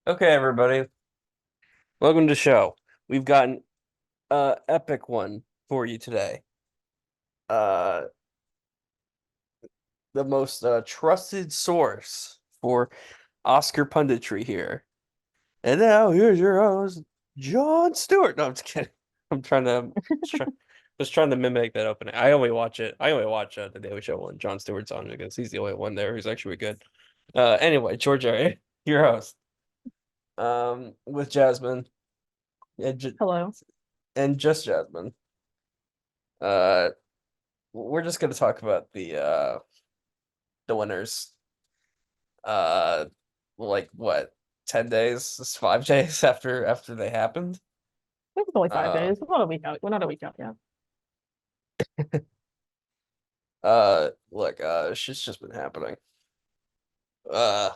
Okay, everybody, welcome to the show. We've got an epic one for you today. Uh, the most trusted source for Oscar punditry here. And now here's your host, Jon Stewart. No, I'm just kidding. I'm trying to just trying to mimic that opening. I only watch it. I only watch The Daily Show when Jon Stewart's on because he's the only one there who's actually good. Anyway, George A., your host. With Jasmine and, Hello. and just Jasmine. Uh, we're just gonna talk about the winners. Uh, like what, 10 days? It's 5 days after they happened. I think it's only five Uh, days. We're not a week out. We're not a week out yet. look, shit's just been happening. Uh,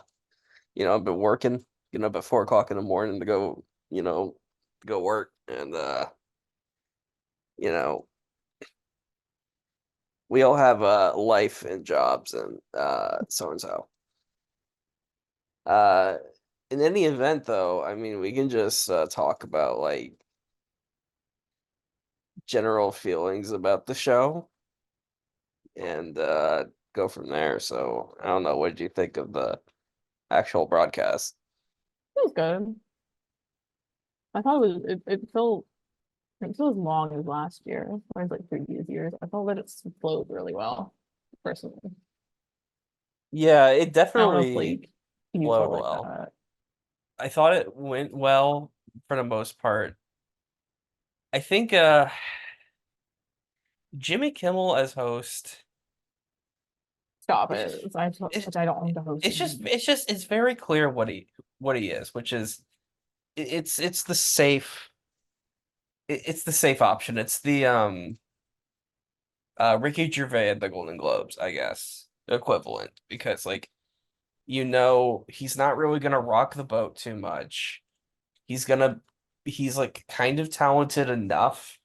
I've been working, getting up at 4 o'clock in the morning to go, to go work, and you know, we all have life and jobs and so and so. Uh, in any event, though, I mean, we can just talk about like general feelings about the show and go from there. So I don't know. What did you think of the actual broadcast? It was good. I thought it felt as long as last year, or as like previous years. I felt that it flowed really well, personally. Yeah, it I don't know if definitely like you flowed felt like well. that. I thought it went well for the most part. I think Jimmy Kimmel as host, Stop it's it. just it's I don't want to host him. it's very clear what he is, which is it's the safe it's the safe option. It's the Ricky Gervais at the Golden Globes, I guess, equivalent, because like he's not really gonna rock the boat too much. He's gonna he's like kind of talented enough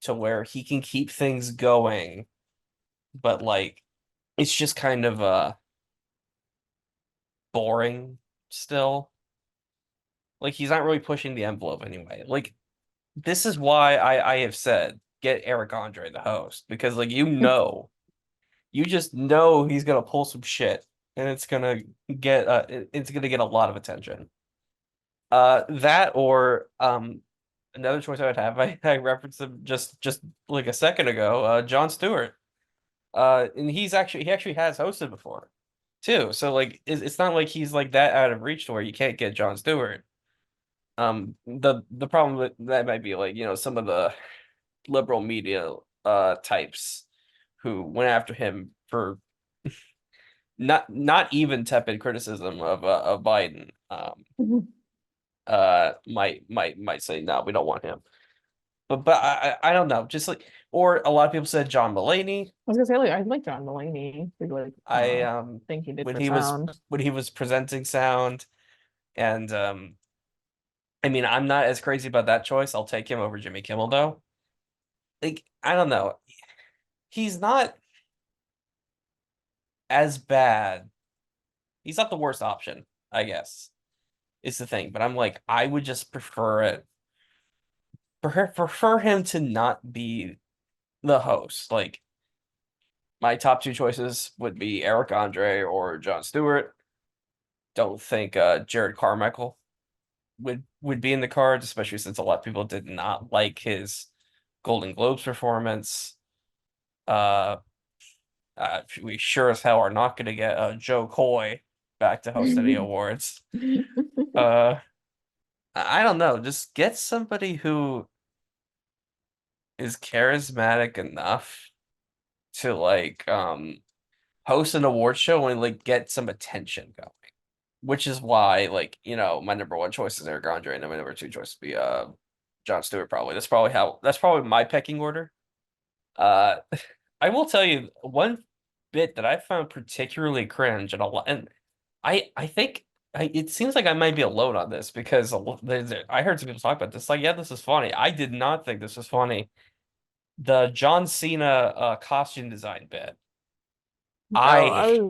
to where he can keep things going, but like it's just kind of boring still. Like he's not really pushing the envelope anyway. Like this is why I have said get Eric Andre the host because like you just know he's gonna pull some shit and it's gonna get a lot of attention. That or another choice I would have, I referenced him just like a second ago, Jon Stewart. And he actually has hosted before too. So like it's not like he's like that out of reach to where you can't get Jon Stewart. The problem with that might be like, some of the liberal media types who went after him for not even tepid criticism of Biden. Might say no, we don't want him. But I don't know. Just like, or a lot of people said John Mulaney. I was gonna say like I like John Mulaney. Like I think he did when for he was sound. presenting sound, and I mean, I'm not as crazy about that choice. I'll take him over Jimmy Kimmel though. Like, I don't know. He's not as bad. He's not the worst option, I guess. Is the thing. But I'm like, I would just prefer him to not be the host. Like my top two choices would be Eric Andre or Jon Stewart. Don't think Jared Carmichael would be in the cards, especially since a lot of people did not like his Golden Globes performance. Uh, we sure as hell are not going to get Joe Coy back to host any awards. Uh, I don't know. Just get somebody who is charismatic enough to like host an award show and like get some attention going. Which is why, like, my number one choice is Eric Andre, and then my number two choice would be Jon Stewart probably. That's probably my pecking order. Uh I will tell you one bit that I found particularly cringe and a lot, and I think it seems like I might be alone on this because I heard some people talk about this. Like, yeah, this is funny. I did not think this was funny. The John Cena costume design bit. Oh, I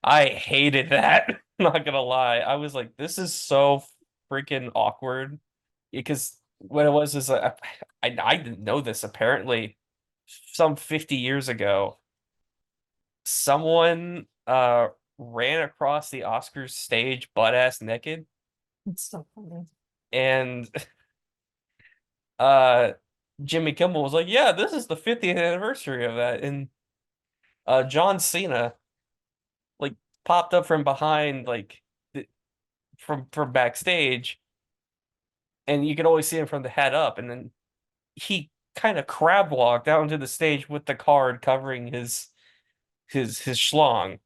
I hated that. Not gonna lie. I was like, this is so freaking awkward. Because what it was is I didn't know this. Apparently, some 50 years ago, someone ran across the Oscars stage butt ass naked, It's so funny. and uh Jimmy Kimmel was like, "Yeah, this is the 50th anniversary of that." And John Cena like popped up from behind, like from backstage, and you could always see him from the head up, and then he kind of crab walked out into the stage with the card covering his schlong.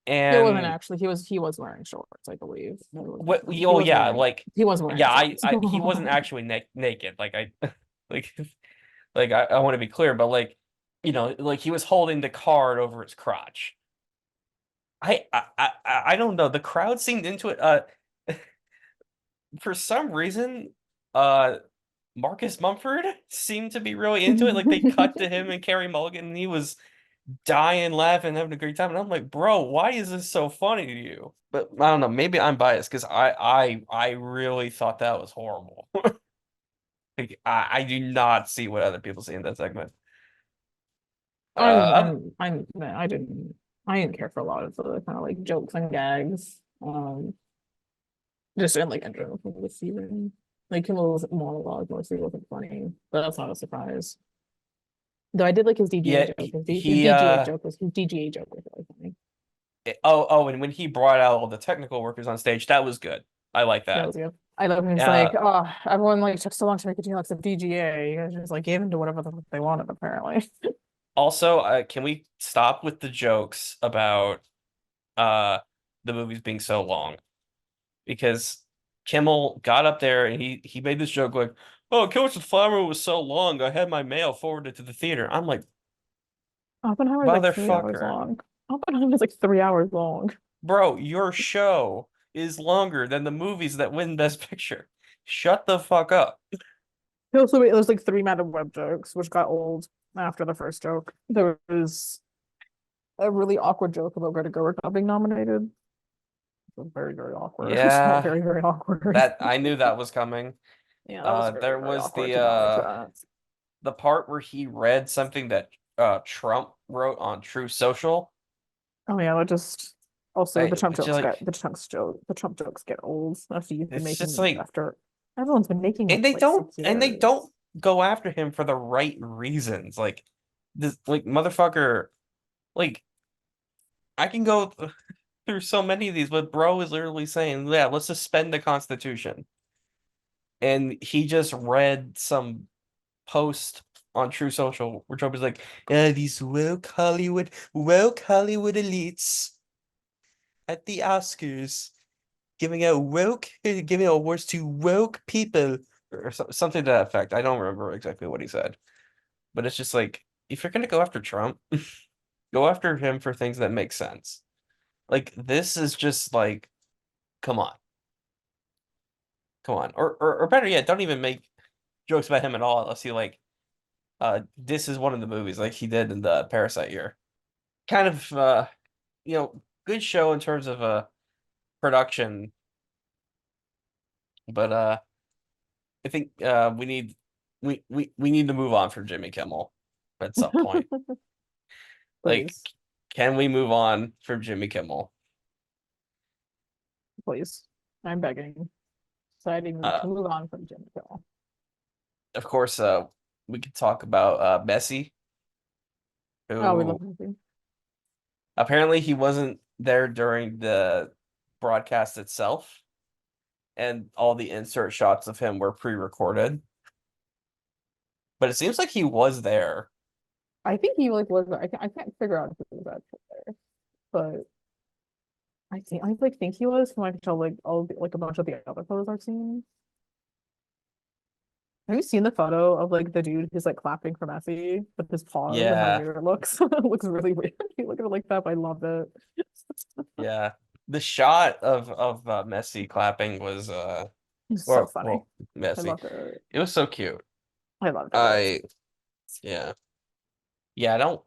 It wasn't And actually. He was wearing shorts, I believe. what He oh was yeah, wearing like he was wearing yeah, shorts. I he wasn't actually naked. Like I like like I want to be clear, but like like he was holding the card over his crotch. I don't know. The crowd seemed into it. For some reason, uh Marcus Mumford seemed to be really into it. Like they cut to him and Carey Mulligan, and he was dying, laughing, having a great time. And I'm like, bro, why is this so funny to you? But I don't know. Maybe I'm biased because I really thought that was horrible. Like, I do not see what other people see in that segment. Uh, I didn't care for a lot of the kind of like jokes and gags. Just in like in general from the season. Like Kimmel's monologue mostly wasn't funny, but that's not a surprise. Though I did like his DGA yeah, joke. His DGA joke was really funny. and when he brought out all the technical workers on stage, that was good. I like That that. was good. I love him. He's Uh, like, oh, everyone like took so long to make a deal except DGA. You guys just like gave into whatever they wanted, apparently. Also, can we stop with the jokes about uh the movies being so long? Because Kimmel got up there and he made this joke like, "Oh, Killers of the Flower Moon was so long, I had my mail forwarded to the theater." I'm like, Oppenheimer is like 3 hours motherfucker, long. Oppenheimer is like 3 hours long. bro, your show is longer than the movies that win Best Picture. Shut the fuck up. He also made those like three Madam Web jokes, which got old after the first joke. There was a really awkward joke about Greta Gerwig not being nominated. It was very, very awkward. It felt Yeah, very, very awkward. that I knew that was coming. Yeah, that was very, There very was awkward to not like that. the part where he read something that Trump wrote on True Social. Oh yeah, that just also It's just like the Trump jokes get old after you've been it's making just them like after everyone's been making them for like six and they years. don't go after him for the right reasons. Like this like motherfucker, like I can go through so many of these, but bro is literally saying, "Yeah, let's suspend the Constitution." And he just read some post on True Social where Trump is like, "Yeah, these woke Hollywood elites at the Oscars giving awards to woke people," or something to that effect. I don't remember exactly what he said, but it's just like if you're gonna go after Trump, go after him for things that make sense. Like this is just like, come on, come on, or better yet, don't even make jokes about him at all unless he like this is one of the movies like he did in the Parasite year. Kind of good show in terms of production, but I think we need to move on from Jimmy Kimmel at some point. Like, Please, can we move on from Jimmy Kimmel? please. I'm begging. Deciding Uh, to move on from Jimmy Kimmel. of course, we could talk about Messi, Oh, we love who him. apparently he wasn't there during the broadcast itself, and all the insert shots of him were pre-recorded. But it seems like he was there. I think he like was. I can't figure out if he was actually there, but I like think he was from like like a bunch of the other photos I've seen. Have you seen the photo of like the dude who's like clapping for Messi with his paws and how Yeah, weird it looks? It looks really weird. You look at it like that, but I love it. yeah. The shot of Messi clapping was It's so or funny. well, I Messi. loved it. It was so cute. I loved it. I yeah. Yeah, I don't.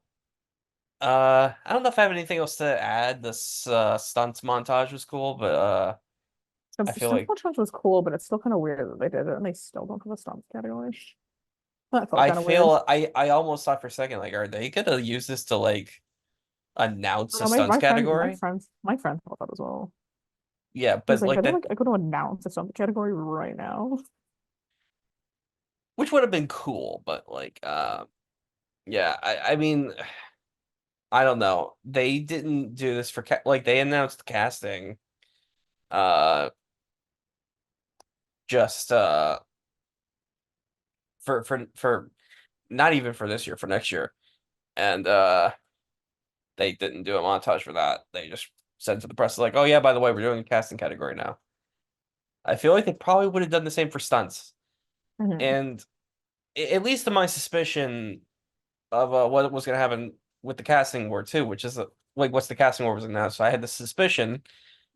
I don't know if I have anything else to add. This stunts montage was cool, but I feel Stunt like Watch was cool, but it's still kind of weird that they did it and they still don't have a stunts category. That felt I kind of weird. feel I almost thought for a second like, are they gonna use this to like announce a My stunts friend, category? my friend thought that as well. Yeah, He was but like, like better that, like I go to announce a stunt category right now. which would have been cool, but like, yeah, I mean, I don't know. They didn't do this for ca like they announced casting, uh, just for not even for this year, for next year, and they didn't do a montage for that. They just said to the press like, "Oh yeah, by the way, we're doing a casting category now." I feel like they probably would have done the same for stunts, Mhm. and at least in my suspicion of what was going to happen with the casting war too, which is like what's the casting war was announced. So I had the suspicion.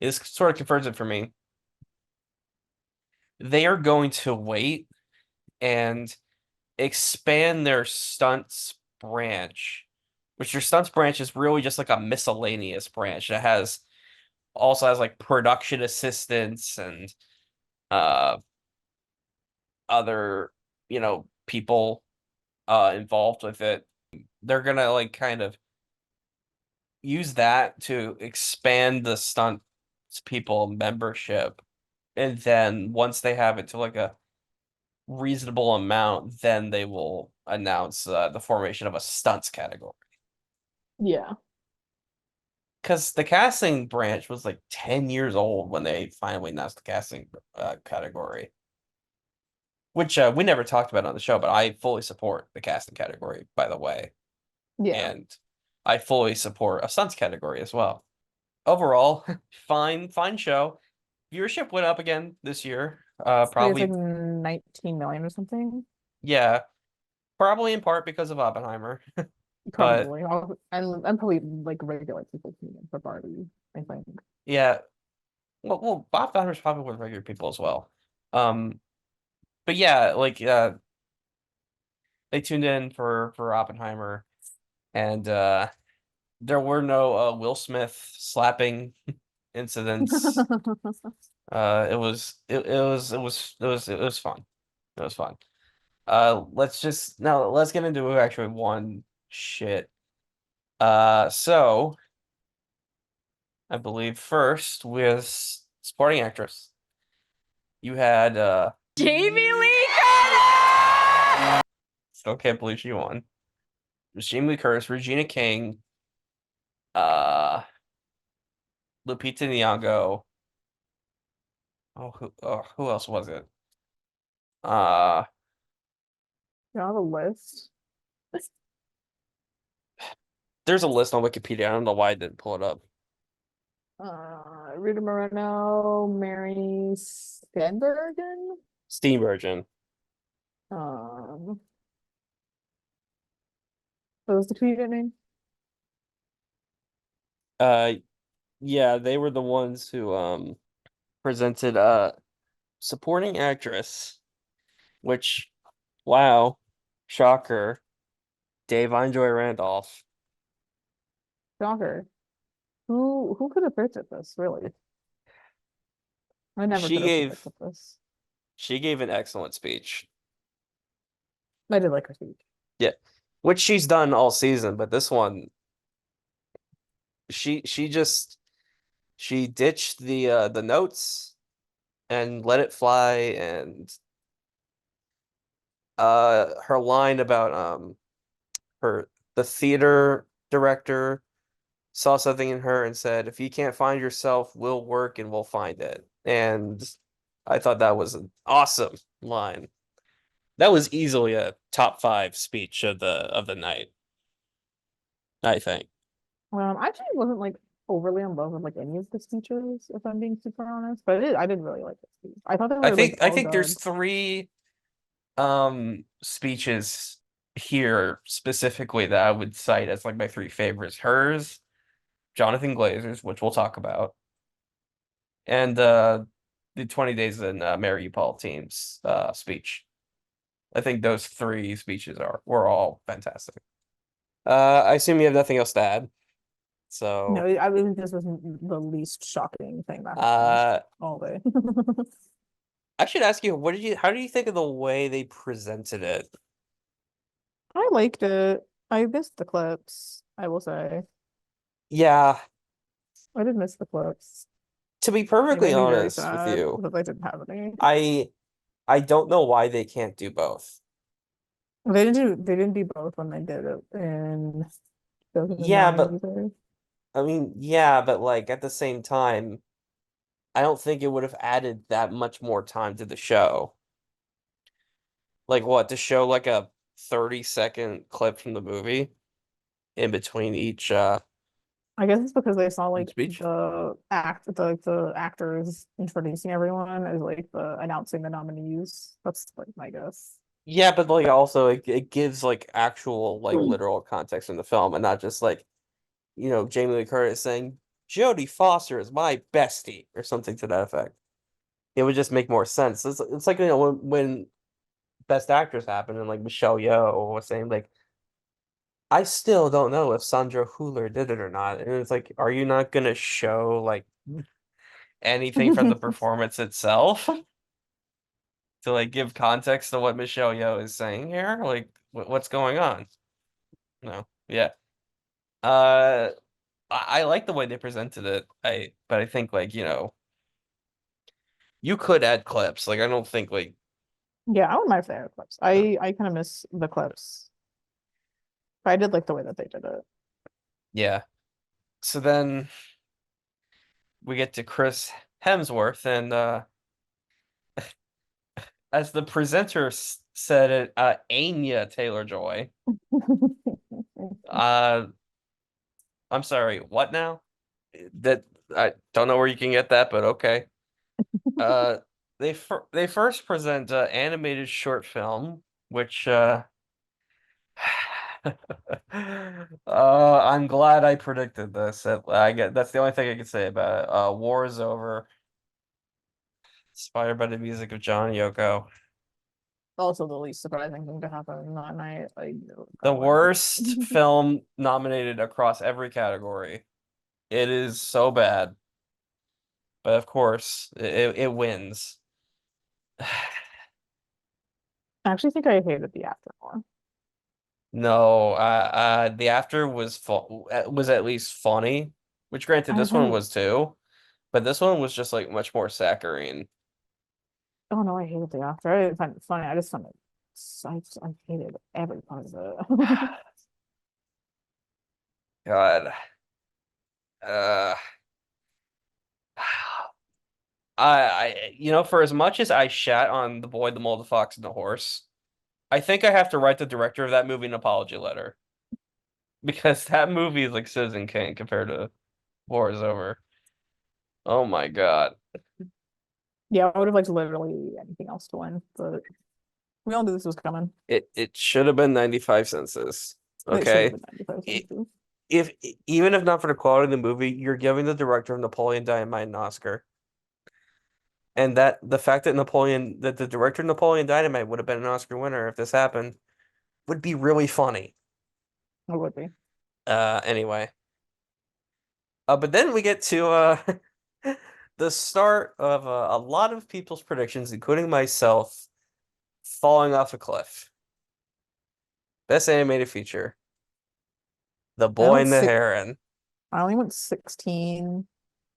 This sort of confirms it for me. They are going to wait and expand their stunts branch, which their stunts branch is really just like a miscellaneous branch. It has also has like production assistants and uh other, people involved with it. They're gonna like kind of use that to expand the stunts people membership. And then once they have it to like a reasonable amount, then they will announce the formation of a stunts category. Yeah. Because the casting branch was like 10 years old when they finally announced the casting category, which we never talked about on the show, but I fully support the casting category, by the way. Yeah. And I fully support a stunts category as well. Overall, fine show. Viewership went up again this year. Like it's like Probably, 19 million or something. yeah, probably in part because of Oppenheimer. But Probably. And probably like regular people tuning in for Barbie, I think. yeah, well, Oppenheimer's probably with regular people as well. Um, but yeah, like they tuned in for Oppenheimer, and there were no Will Smith slapping incidents. It was fun. It was fun. Let's get into actually one shit. So I believe first with supporting actress, you had Jamie Lee Curtis! still can't believe she won. Jamie Lee Curtis, Regina King, uh, Lupita Nyong'o. Who else was it? Uh, You have a list. there's a list on Wikipedia. I don't know why I didn't pull it up. Rita Moreno, Mary Steenburgen. Steam Virgin. Um, what was the comedian name? Uh, yeah, they were the ones who presented supporting actress, which, wow, shocker, Dave Joy Randolph. Shocker. Who could have predicted this, really? I never She could have gave predicted this. she gave an excellent speech. I did like her speech. Yeah, which she's done all season, but this one, she ditched the notes and let it fly, and her line about her the theater director saw something in her and said, "If you can't find yourself, we'll work and we'll find it." And I thought that was an awesome line. That was easily a top five speech of the night, I think. I actually wasn't like overly in love with like any of the speeches, if I'm being super honest. But I did really like the speech. I thought they I were like think I all think there's good. three speeches here specifically that I would cite as like my three favorites. Hers, Jonathan Glazer's, which we'll talk about, and the 20 Days in Mariupol team's speech. I think those three speeches were all fantastic. I assume you have nothing else to add. No, So, I mean this was the least shocking thing that happened uh, all day. I should ask you, how do you think of the way they presented it? I liked it. I missed the clips, I will say. Yeah, I did miss the clips. to be They perfectly made me very honest with sad you, because I didn't have any. I I don't know why they can't do both. They didn't do both when they did it in Yeah, 2009 but either. I mean, yeah, but like at the same time, I don't think it would have added that much more time to the show. Like what, to show like a 30-second clip from the movie in between I guess it's because they saw like speech? the actors introducing everyone as like the announcing the nominees. That's like my guess. Yeah, but like also it gives like actual like literal context in the film and not just like, Jamie Lee Curtis saying Jodie Foster is my bestie or something to that effect. It would just make more sense. It's like when Best Actress happened and like Michelle Yeoh was saying like I still don't know if Sandra Hüller did it or not. And it's like, are you not gonna show like anything from the performance itself to like give context to what Michelle Yeoh is saying here? Like what's going on? No. Yeah. Uh I like the way they presented it. But I think like, you could add clips. Like I don't think like Yeah, I would mind if they had clips. no. I kind of miss the clips. But I did like the way that they did it. Yeah. So then we get to Chris Hemsworth and as the presenter said it, Anya Taylor-Joy. Uh, I'm sorry, what now? That I don't know where you can get that, but okay. Uh, they first present an animated short film, which I'm glad I predicted this. I get that's the only thing I can say about it. War is over, inspired by the music of John Yoko. Also, the least surprising thing to happen that night. I knew it was The gonna win. worst film nominated across every category. It is so bad, but of course, it wins. I actually think I hated the actor more. No, the after was at least funny, which granted I this one think, was too, but this one was just like much more saccharine. oh no, I hated the actor. I didn't find it funny. I just found it, I hated every part of it. God, uh, for as much as I shat on the boy, the mole, the fox, and the horse, I think I have to write the director of that movie an apology letter because that movie is like Citizen Kane compared to War is Over. Oh my God. Yeah, I would have liked literally anything else to win, but we all knew this was coming. It should have been 95 census. It should have Okay. been 95 cents I- too. If even if not for the quality of the movie, you're giving the director of Napoleon Dynamite an Oscar. And that that the director of Napoleon Dynamite would have been an Oscar winner if this happened would be really funny. It would be. Anyway. But then we get to the start of a lot of people's predictions, including myself, falling off a cliff. Best animated feature. The I Boy went and the six, Heron. I only went 16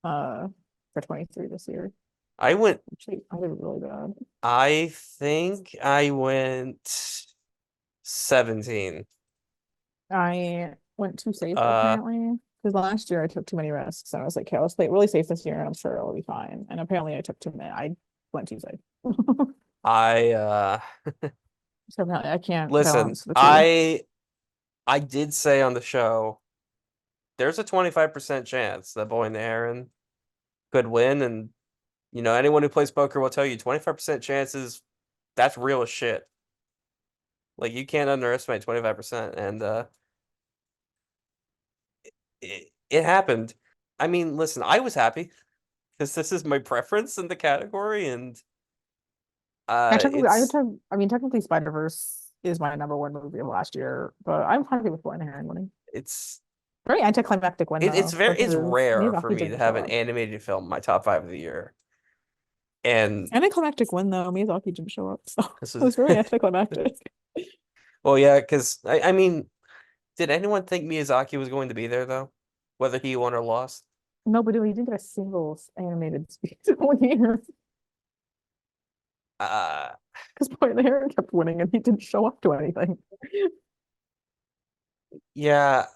uh for 23 this year. I went Actually, I did really bad. I think I went 17. I went too safe Uh apparently because last year I took too many risks. I was like, okay, let's play it really safe this year and I'm sure it'll be fine. And apparently I took too many. I went too safe. I So apparently I can't listen, balance the two. I did say on the show there's a 25% chance that Boy and the Heron could win, and anyone who plays poker will tell you 25% chances that's real as shit. Like you can't underestimate 25%, and it happened. I mean, listen, I was happy because this is my preference in the category, and I technically, I would it's have, I mean, technically Spider-Verse is my number one movie of last year, but I'm happy with Boy and the Heron winning. It's Very anticlimactic win it's though, it's because rare for Miyazaki me to didn't have show an up. animated film in my top 5 of the year. And Anticlimactic win though, Miyazaki didn't show up, so this it is was very anticlimactic. well, yeah, because I mean, did anyone think Miyazaki was going to be there though? Whether he won or lost? No, but he didn't get a single animated speech all year Uh because Boy and the Heron kept winning and he didn't show up to anything. yeah,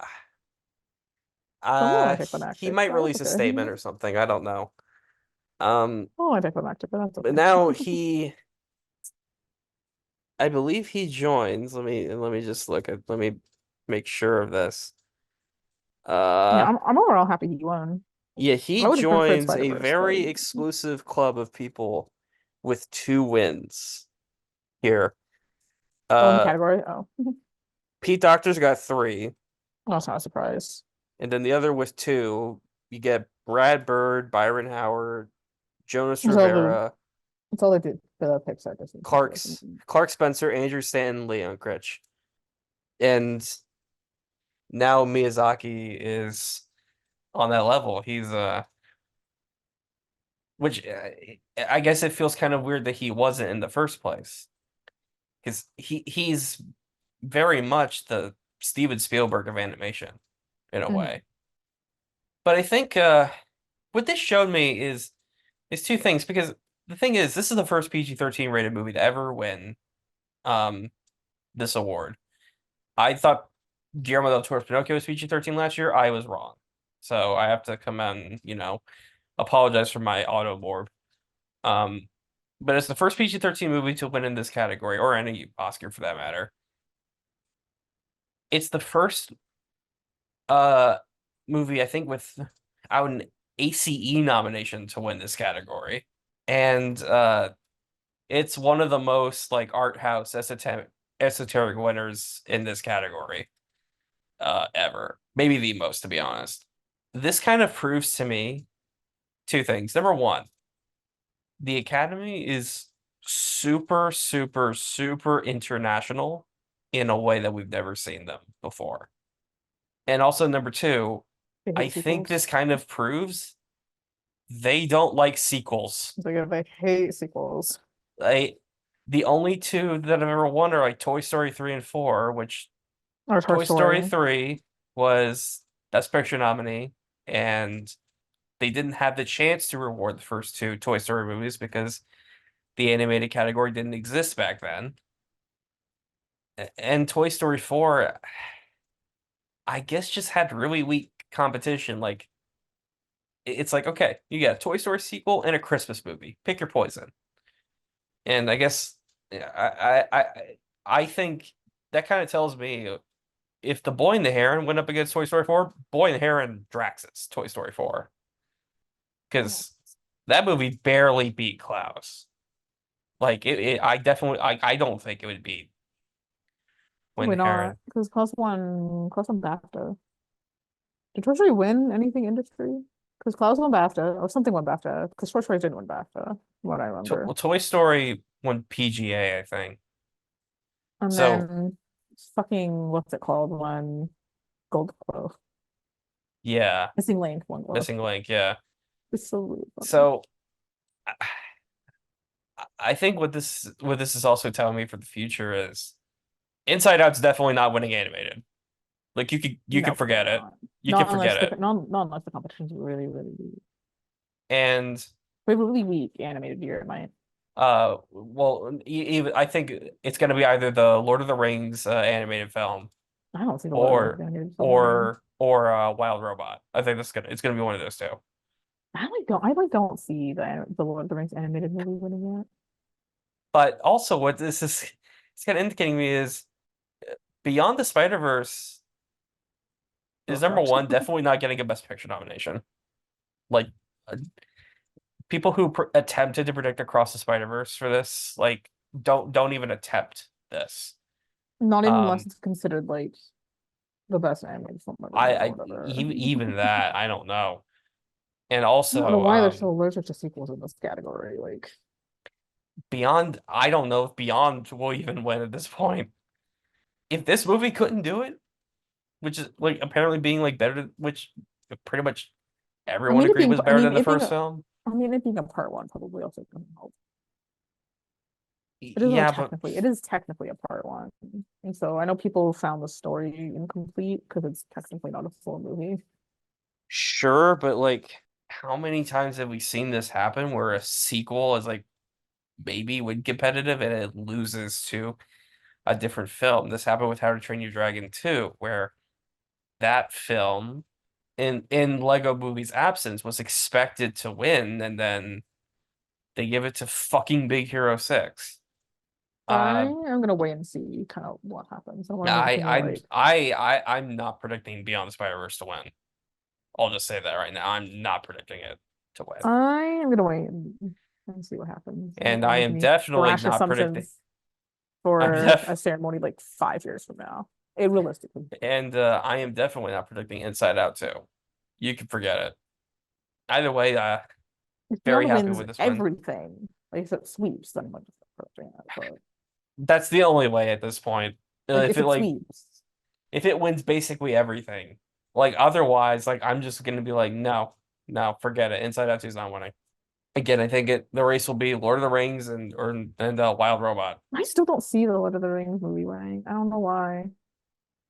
So I'm a little he anticlimactic, might but release a that's okay. statement or something. I don't know. Um, Oh, anticlimactic, but that's but okay. now I believe he joins. Let me just let me make sure of this. Yeah, Uh, I'm overall happy he won. yeah, I he would have preferred joins a Spider-Verse, but very exclusive club of people with 2 wins here. oh, in the Uh, category. Oh, Pete Doctor's got 3, that's not a surprise. and then the other with 2, you get Brad Bird, Byron Howard, Jonas It's all the Rivera, it's all they did the Pixar Disney people. Clark Spencer, Andrew Stanton, Leon Critch. And now Miyazaki is on that level. He's which I guess it feels kind of weird that he wasn't in the first place because he's very much the Steven Spielberg of animation in a Mhm. way. But I think what this showed me is 2 things because the thing is this is the first PG-13 rated movie to ever win um this award. I thought Guillermo del Toro's Pinocchio was PG-13 last year. I was wrong. So I have to come out and, apologize for my auto morb. Um, but it's the first PG-13 movie to win in this category, or any Oscar for that matter. It's the first uh movie, I think, without an ACE nomination to win this category. And it's one of the most like art house esoteric winners in this category ever. Maybe the most, to be honest. This kind of proves to me 2 things. Number one, the Academy is super, super, super international in a way that we've never seen them before. And also, number 2, They I hate think sequels. this kind of proves they don't like sequels. It's like they hate sequels. I The only 2 that I've ever won are like Toy Story 3 and 4, which Or Toy Toy Story Story. 3 was Best Picture nominee, and they didn't have the chance to reward the first 2 Toy Story movies because the animated category didn't exist back then. And Toy Story 4, I guess, just had really weak competition. Like, it's like, okay, you got a Toy Story sequel and a Christmas movie. Pick your poison. And I guess yeah, I think that kind of tells me if The Boy and the Heron went up against Toy Story 4, Boy and the Heron Drax's Toy Story 4. Because that movie barely beat Klaus. Like I definitely I don't think it would beat When Probably the not, Heron. because Klaus won BAFTA. Did Toy Story win anything industry? Because Klaus won BAFTA, or something won BAFTA, because Toy Story didn't win BAFTA, from what I remember. Well, Toy Story won PGA, I think. And So then fucking, what's it called, won Gold Glove. yeah, Missing Link won Glove. Missing Link, yeah. It's so really funny. So I think what this is also telling me for the future is Inside Out's definitely not winning animated. Like you No, could forget probably it. not. You could forget it. Not unless the competition's really, really weak. And We have a really weak animated year, it might. well, even I think it's going to be either the Lord of the Rings animated film I don't see the Lord of the Rings film winning. or Wild Robot. I think it's gonna be one of those 2. I don't see the Lord of the Rings animated movie winning yet. But also, what this is it's kind of indicating me is Beyond the Spider-Verse Oh, is number sucks. 1, definitely not getting a Best Picture nomination. Like uh, people who attempted to predict Across the Spider-Verse for this, like don't even attempt this. Not even unless Um, it's considered like the best animated film ever made or I whatever. even that I don't know. And I don't know also, why they're so allergic to sequels in this category. Like, Beyond, I don't know if Beyond will even win at this point. if this movie couldn't do it, which is like apparently being like better, which pretty much I everyone mean, it agreed being, was I better mean, than the it being, first film. it being a part one probably also doesn't help. Yeah, but It is technically a part one. And so I know people found the story incomplete because it's technically not a full movie. sure, but like, how many times have we seen this happen where a sequel is like maybe win competitive and it loses to a different film? This happened with How to Train Your Dragon 2, where that film in Lego Movie's absence was expected to win, and then they give it to fucking Big Hero 6. I'm gonna wait and see kind of what happens. I want to make I'm not predicting Beyond the Spider-Verse to win. I'll just say that right now. I'm not predicting it to win. I am gonna wait and see what happens. I don't And want I to make am any definitely rash not predicting assumptions I'm for def a ceremony like 5 years from now. It realistically. and I am definitely not predicting Inside Out 2. You can forget it. Either way, If very Beyond happy wins with this one. everything, like if it sweeps, then I'm like approaching it. But That's the only way at this point. like If if it it like sweeps, if it wins basically everything. Like otherwise, like I'm just gonna be like, no, no, forget it. Inside Out 2 is not winning. Again, I think the race will be Lord of the Rings and Wild Robot. I still don't see the Lord of the Rings movie winning. I don't know why.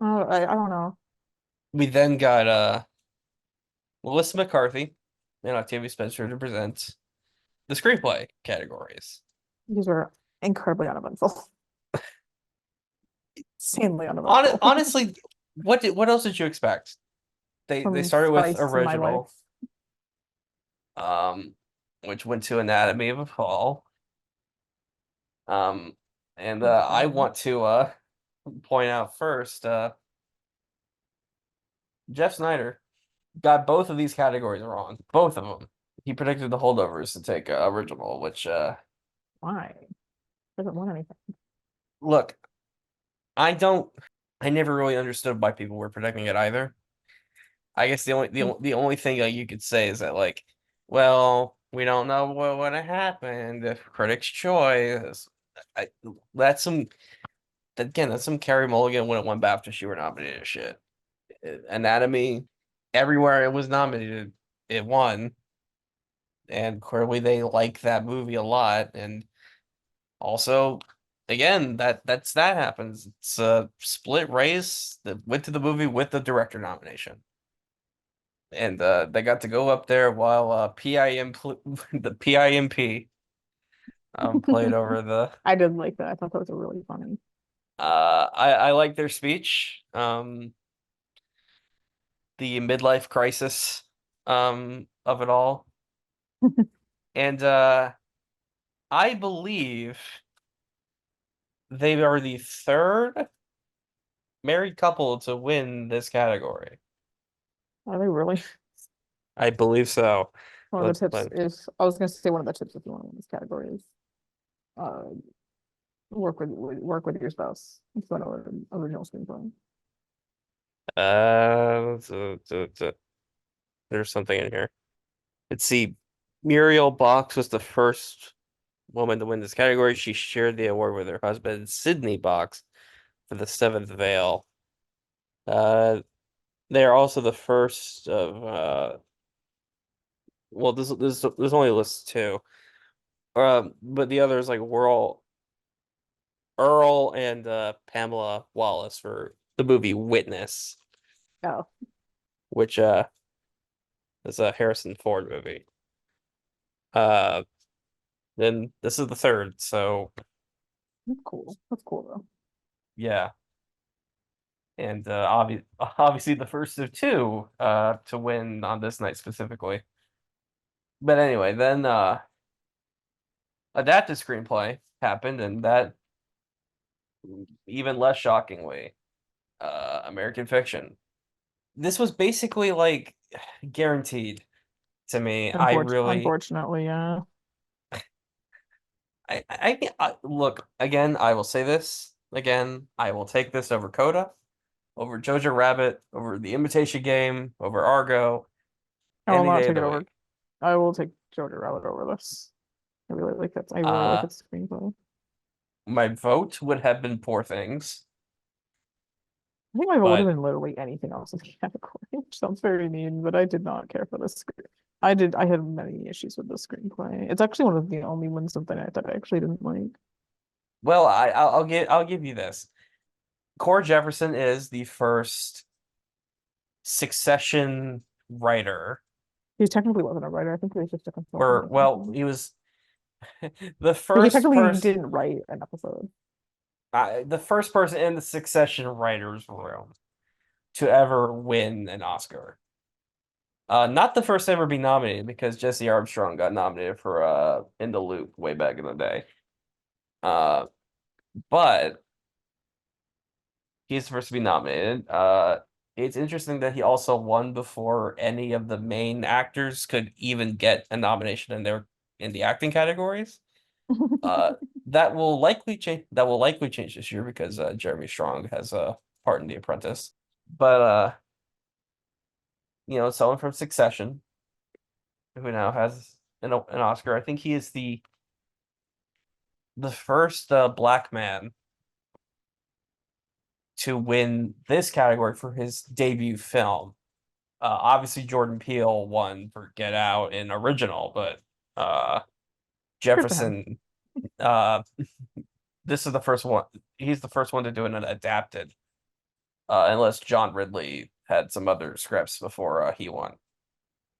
I don't know. We then got Melissa McCarthy and Octavia Spencer to present the screenplay categories. These are incredibly uneventful. Insanely uneventful. Honestly, what else did you expect? They Some started with spice in my life. original, um, which went to Anatomy of a Fall. Um, and I want to point out first, Jeff Snyder got both of these categories wrong. Both of them. He predicted the holdovers to take original, which Why? Doesn't want anything. look, I don't. I never really understood why people were predicting it either. I guess the only thing you could say is that like, well, we don't know what would have happened if Critics' Choice. I, that's some again. That's some Carrie Mulligan when it won BAFTA. She were nominated shit. Anatomy, everywhere it was nominated, it won, and clearly they like that movie a lot. And also, again, that happens. It's a split race that went to the movie with the director nomination. And they got to go up there while the PIMP played over the I did like that. I thought that was really funny. I like their speech, the midlife crisis of it all. And I believe they are the third married couple to win this category. Are they really? I believe so. One of the tips is I was gonna say one of the tips if you want to win this category is uh work with your spouse. It's one of an original screenplay. There's something in here. Let's see. Muriel Box was the first woman to win this category. She shared the award with her husband, Sydney Box, for The Seventh Veil. They are also the first of well, there's only lists two. But the others like Earl and Pamela Wallace for the movie Witness, Oh, which is a Harrison Ford movie. Uh, then this is the third, so that's cool. That's cool though. yeah. And obviously the first of two to win on this night specifically. But anyway, then adapted screenplay happened, and that even less shockingly, American Fiction. This was basically like guaranteed to me. Unfortunately, yeah. Look again. I will say this again. I will take this over Coda, over Jojo Rabbit, over The Imitation Game, over Argo, I will any not day of take it the over. week. I will take Jojo Rabbit over this. I really like that. I really like Uh, its screenplay. my vote would have been Poor Things. I think my vote would have But been literally anything else in the category, which sounds very mean, but I did not care for the script. I had many issues with the screenplay. It's actually one of the only ones of the night that I actually didn't like. well, I'll give you this. Core Jefferson is the first Succession writer, He technically wasn't a writer. I think he was just a or consultant. well, he was the He first technically person didn't write an episode. the first person in the Succession writers room to ever win an Oscar. Not the first to ever be nominated because Jesse Armstrong got nominated for In the Loop way back in the day. Uh, but he's the first to be nominated. It's interesting that he also won before any of the main actors could even get a nomination in the acting categories. Uh, that will likely change. That will likely change this year because Jeremy Strong has a part in The Apprentice. But someone from Succession who now has an Oscar. I think he is the first black man to win this category for his debut film. Obviously, Jordan Peele won for Get Out in original, but Good for him. Jefferson, uh, this is the first one. He's the first one to do an adapted, unless John Ridley had some other scripts before he won,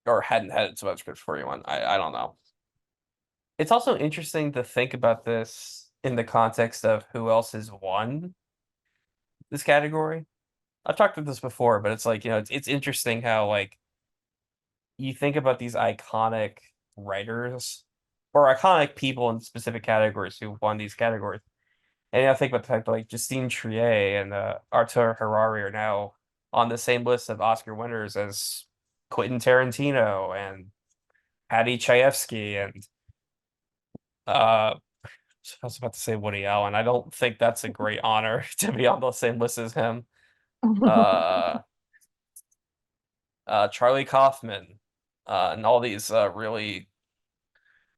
or hadn't had some other scripts before he won. I don't know. It's also interesting to think about this in the context of who else has won this category. I've talked about this before, but it's like, it's interesting how like you think about these iconic writers or iconic people in specific categories who won these categories. And I think about the fact that like Justine Triet and Artur Harari are now on the same list of Oscar winners as Quentin Tarantino and Patty Chayefsky and I was about to say Woody Allen. I don't think that's a great honor to be on the same list as him. Uh, Charlie Kaufman, and all these really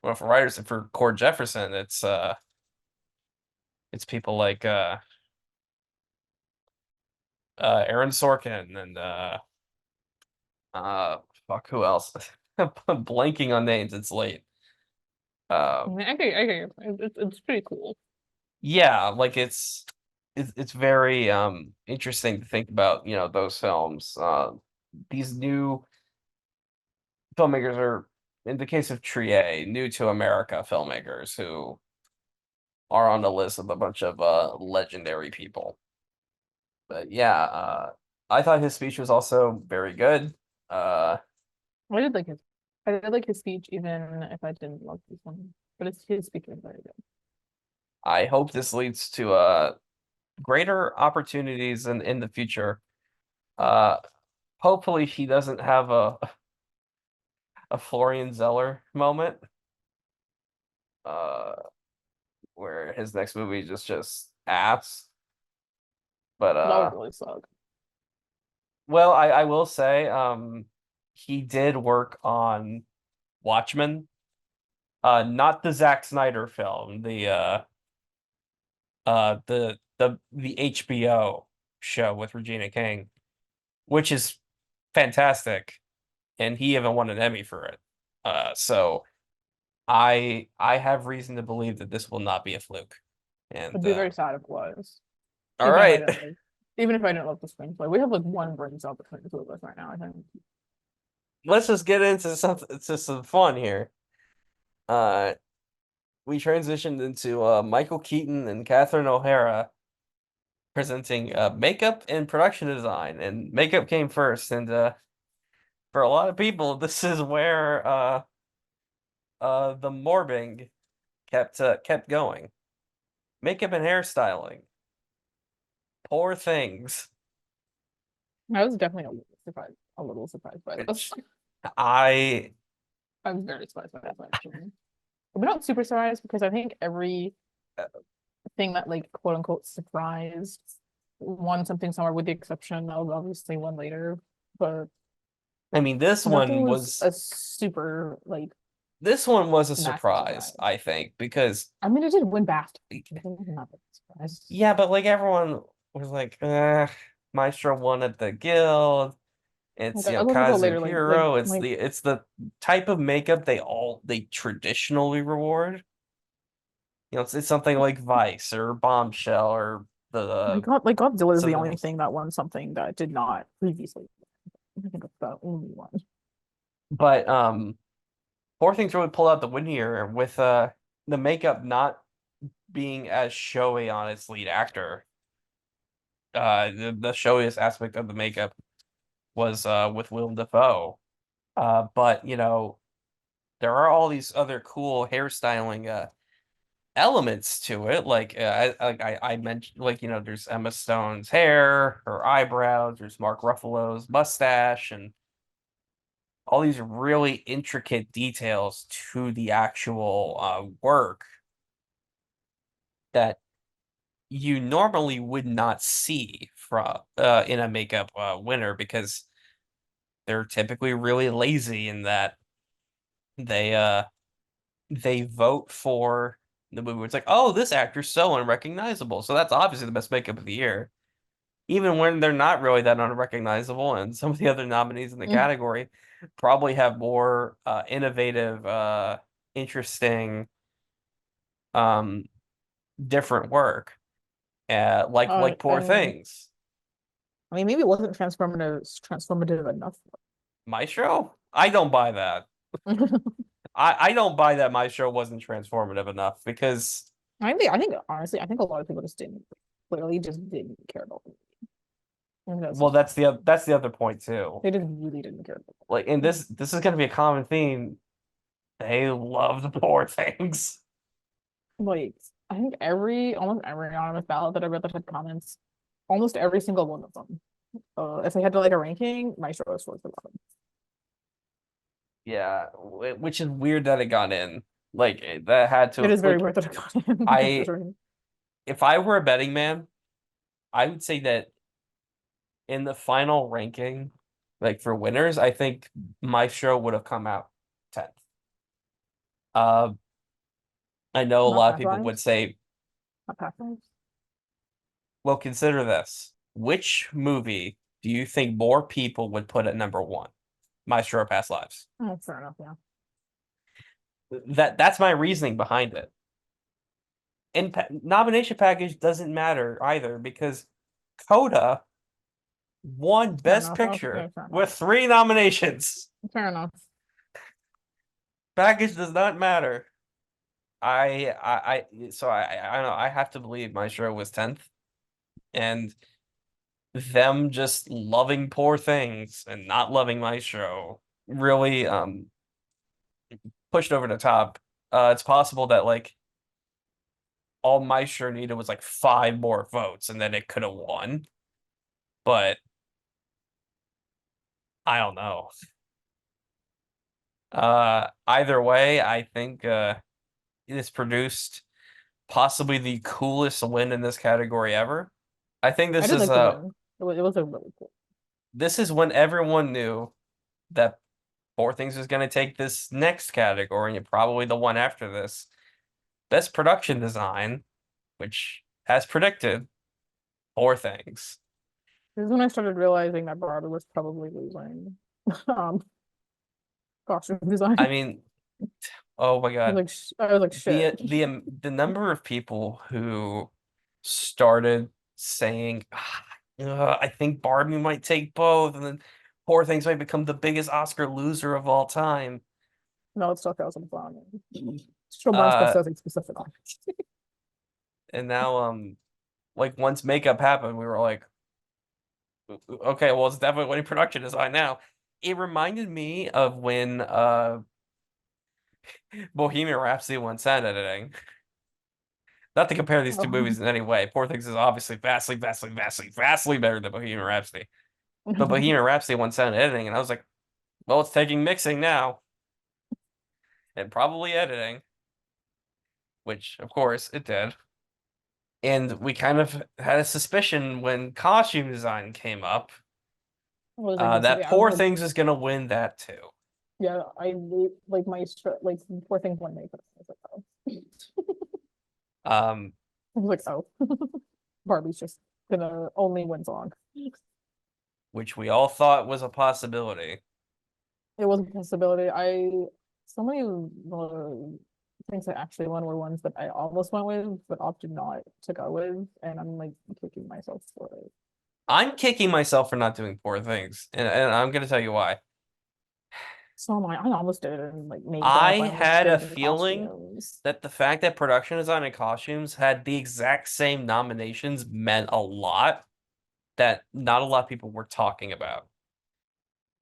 wonderful writers. And for Cord Jefferson, it's people like Aaron Sorkin and fuck, who else? I'm blanking on names. It's late. I get your point. It's pretty cool. Yeah, like it's very interesting to think about, those films. These new filmmakers are, in the case of Trier, new to America filmmakers who are on the list of a bunch of legendary people. But yeah, I thought his speech was also very good. Uh, I did like his I did like his speech even if I didn't love this one. But his speech was very good. I hope this leads to greater opportunities in the future. Uh, Hopefully he doesn't have a Florian Zeller moment, uh, where his next movie is just ass. But That would really suck. well, I will say, he did work on Watchmen, not the Zack Snyder film, the HBO show with Regina King, which is fantastic, and he even won an Emmy for it. So I have reason to believe that this will not be a fluke. And I'd be very sad if it was. all Even if I right, didn't even if I didn't love the screenplay. We have like one brain cell between the two of us right now, I think. let's just get into some fun here. Uh, we transitioned into Michael Keaton and Catherine O'Hara presenting makeup and production design, and makeup came first. And for a lot of people, this is where the morbing kept going. Makeup and hairstyling, poor things. I was definitely a little surprised by this. I I was very surprised by this actually. But not super surprised because I think every thing that like quote unquote surprised won something somewhere with the exception of obviously one later. But I mean, nothing was a super like this one was a massive surprise, I think, because I mean it did win BAFTA. Not a surprise. yeah, but like everyone was like, Maestro won at the guild. It's, Like I looked at the later, Kazuhiro. It's like the type of makeup they traditionally reward. It's something like Vice or Bombshell or the Godzilla is the something only else. thing that won something that did not previously. I think it's the only one. But Poor Things really pulled out the win here with the makeup not being as showy on its lead actor. The showiest aspect of the makeup was with Willem Dafoe. But there are all these other cool hairstyling elements to it. I mentioned, there's Emma Stone's hair, her eyebrows, there's Mark Ruffalo's mustache, and all these really intricate details to the actual work that you normally would not see from in a makeup winner because they're typically really lazy in that they they vote for the movie where it's like, oh, this actor's so unrecognizable, so that's obviously the best makeup of the year, even when they're not really that unrecognizable. And some of the other nominees in the Mm. category probably have more innovative, interesting, um, different work, like Poor And Things. I mean, maybe it wasn't transformative enough. Maestro? I don't buy that. I don't buy that Maestro wasn't transformative enough because, I think honestly, I think a lot of people just didn't clearly just didn't care about it. I think that's well, just that's the other point too. they just really didn't care about Like, and this is going to be a common theme. They love the Poor Things. it. Like I think almost every anonymous ballot that I read that had comments, almost every single one of them. If I had to like a ranking, Maestro was towards the bottom. Yeah, which is weird that it got in. Like that had It to is very weird that it got in I considering. if I were a betting man, I would say that in the final ranking, like for winners, I think Maestro would have come out 10th. Uh, I know a Not lot of people would Pathfinder. say, Not Pathfinder. well, consider this. Which movie do you think more people would put at number one? Maestro or Past Lives? Oh, fair enough, yeah. That's my reasoning behind it. And nomination package doesn't matter either because Coda won Fair Best enough. Okay, Picture fair enough. with 3 nominations. Fair enough. Package does not matter. I don't know. I have to believe Maestro was 10th, and them just loving Poor Things and not loving Maestro really pushed over the top. It's possible that like all Maestro needed was like 5 more votes and then it could have won, but I don't know. Either way, I think it has produced possibly the coolest win in this category ever. I think I this did is like the win. It was a really cool. this is when everyone knew that Poor Things was going to take this next category and probably the one after this. Best production design, which has predicted Poor Things. This is when I started realizing that Barbara was probably losing. Um, costume design. I mean, oh my God. I was like, shit. The number of people who started saying, I think Barbie might take both, and then Poor Things might become the biggest Oscar loser of all time. No, it's still Tales of the Fawn. Still Martin Uh, Scorsese specifically. and now like once makeup happened, we were like, okay, well it's definitely winning production design now. It reminded me of when Bohemian Rhapsody won sound editing. Not to compare these two movies in any way. Poor Things is obviously vastly, vastly, vastly, vastly better than Bohemian Rhapsody. But Bohemian Rhapsody won sound editing, and I was like, well, it's taking mixing now. And probably editing, which of course it did. And we kind of had a suspicion when costume design came up Was like, that yeah, Poor Things is gonna win that too. yeah, like like Poor Things one makeup. I was like, oh. Um, I was like, oh. Barbie's just gonna only win song. which we all thought was a possibility. It was a possibility. So many of the things that actually won were ones that I almost went with, but opted not to go with, and I'm like kicking myself for it. I'm kicking myself for not doing Poor Things, and I'm gonna tell you why. So am I. I almost did it and like made I up. I almost had did a it in feeling costumes. that the fact that production design and costumes had the exact same nominations meant a lot that not a lot of people were talking about.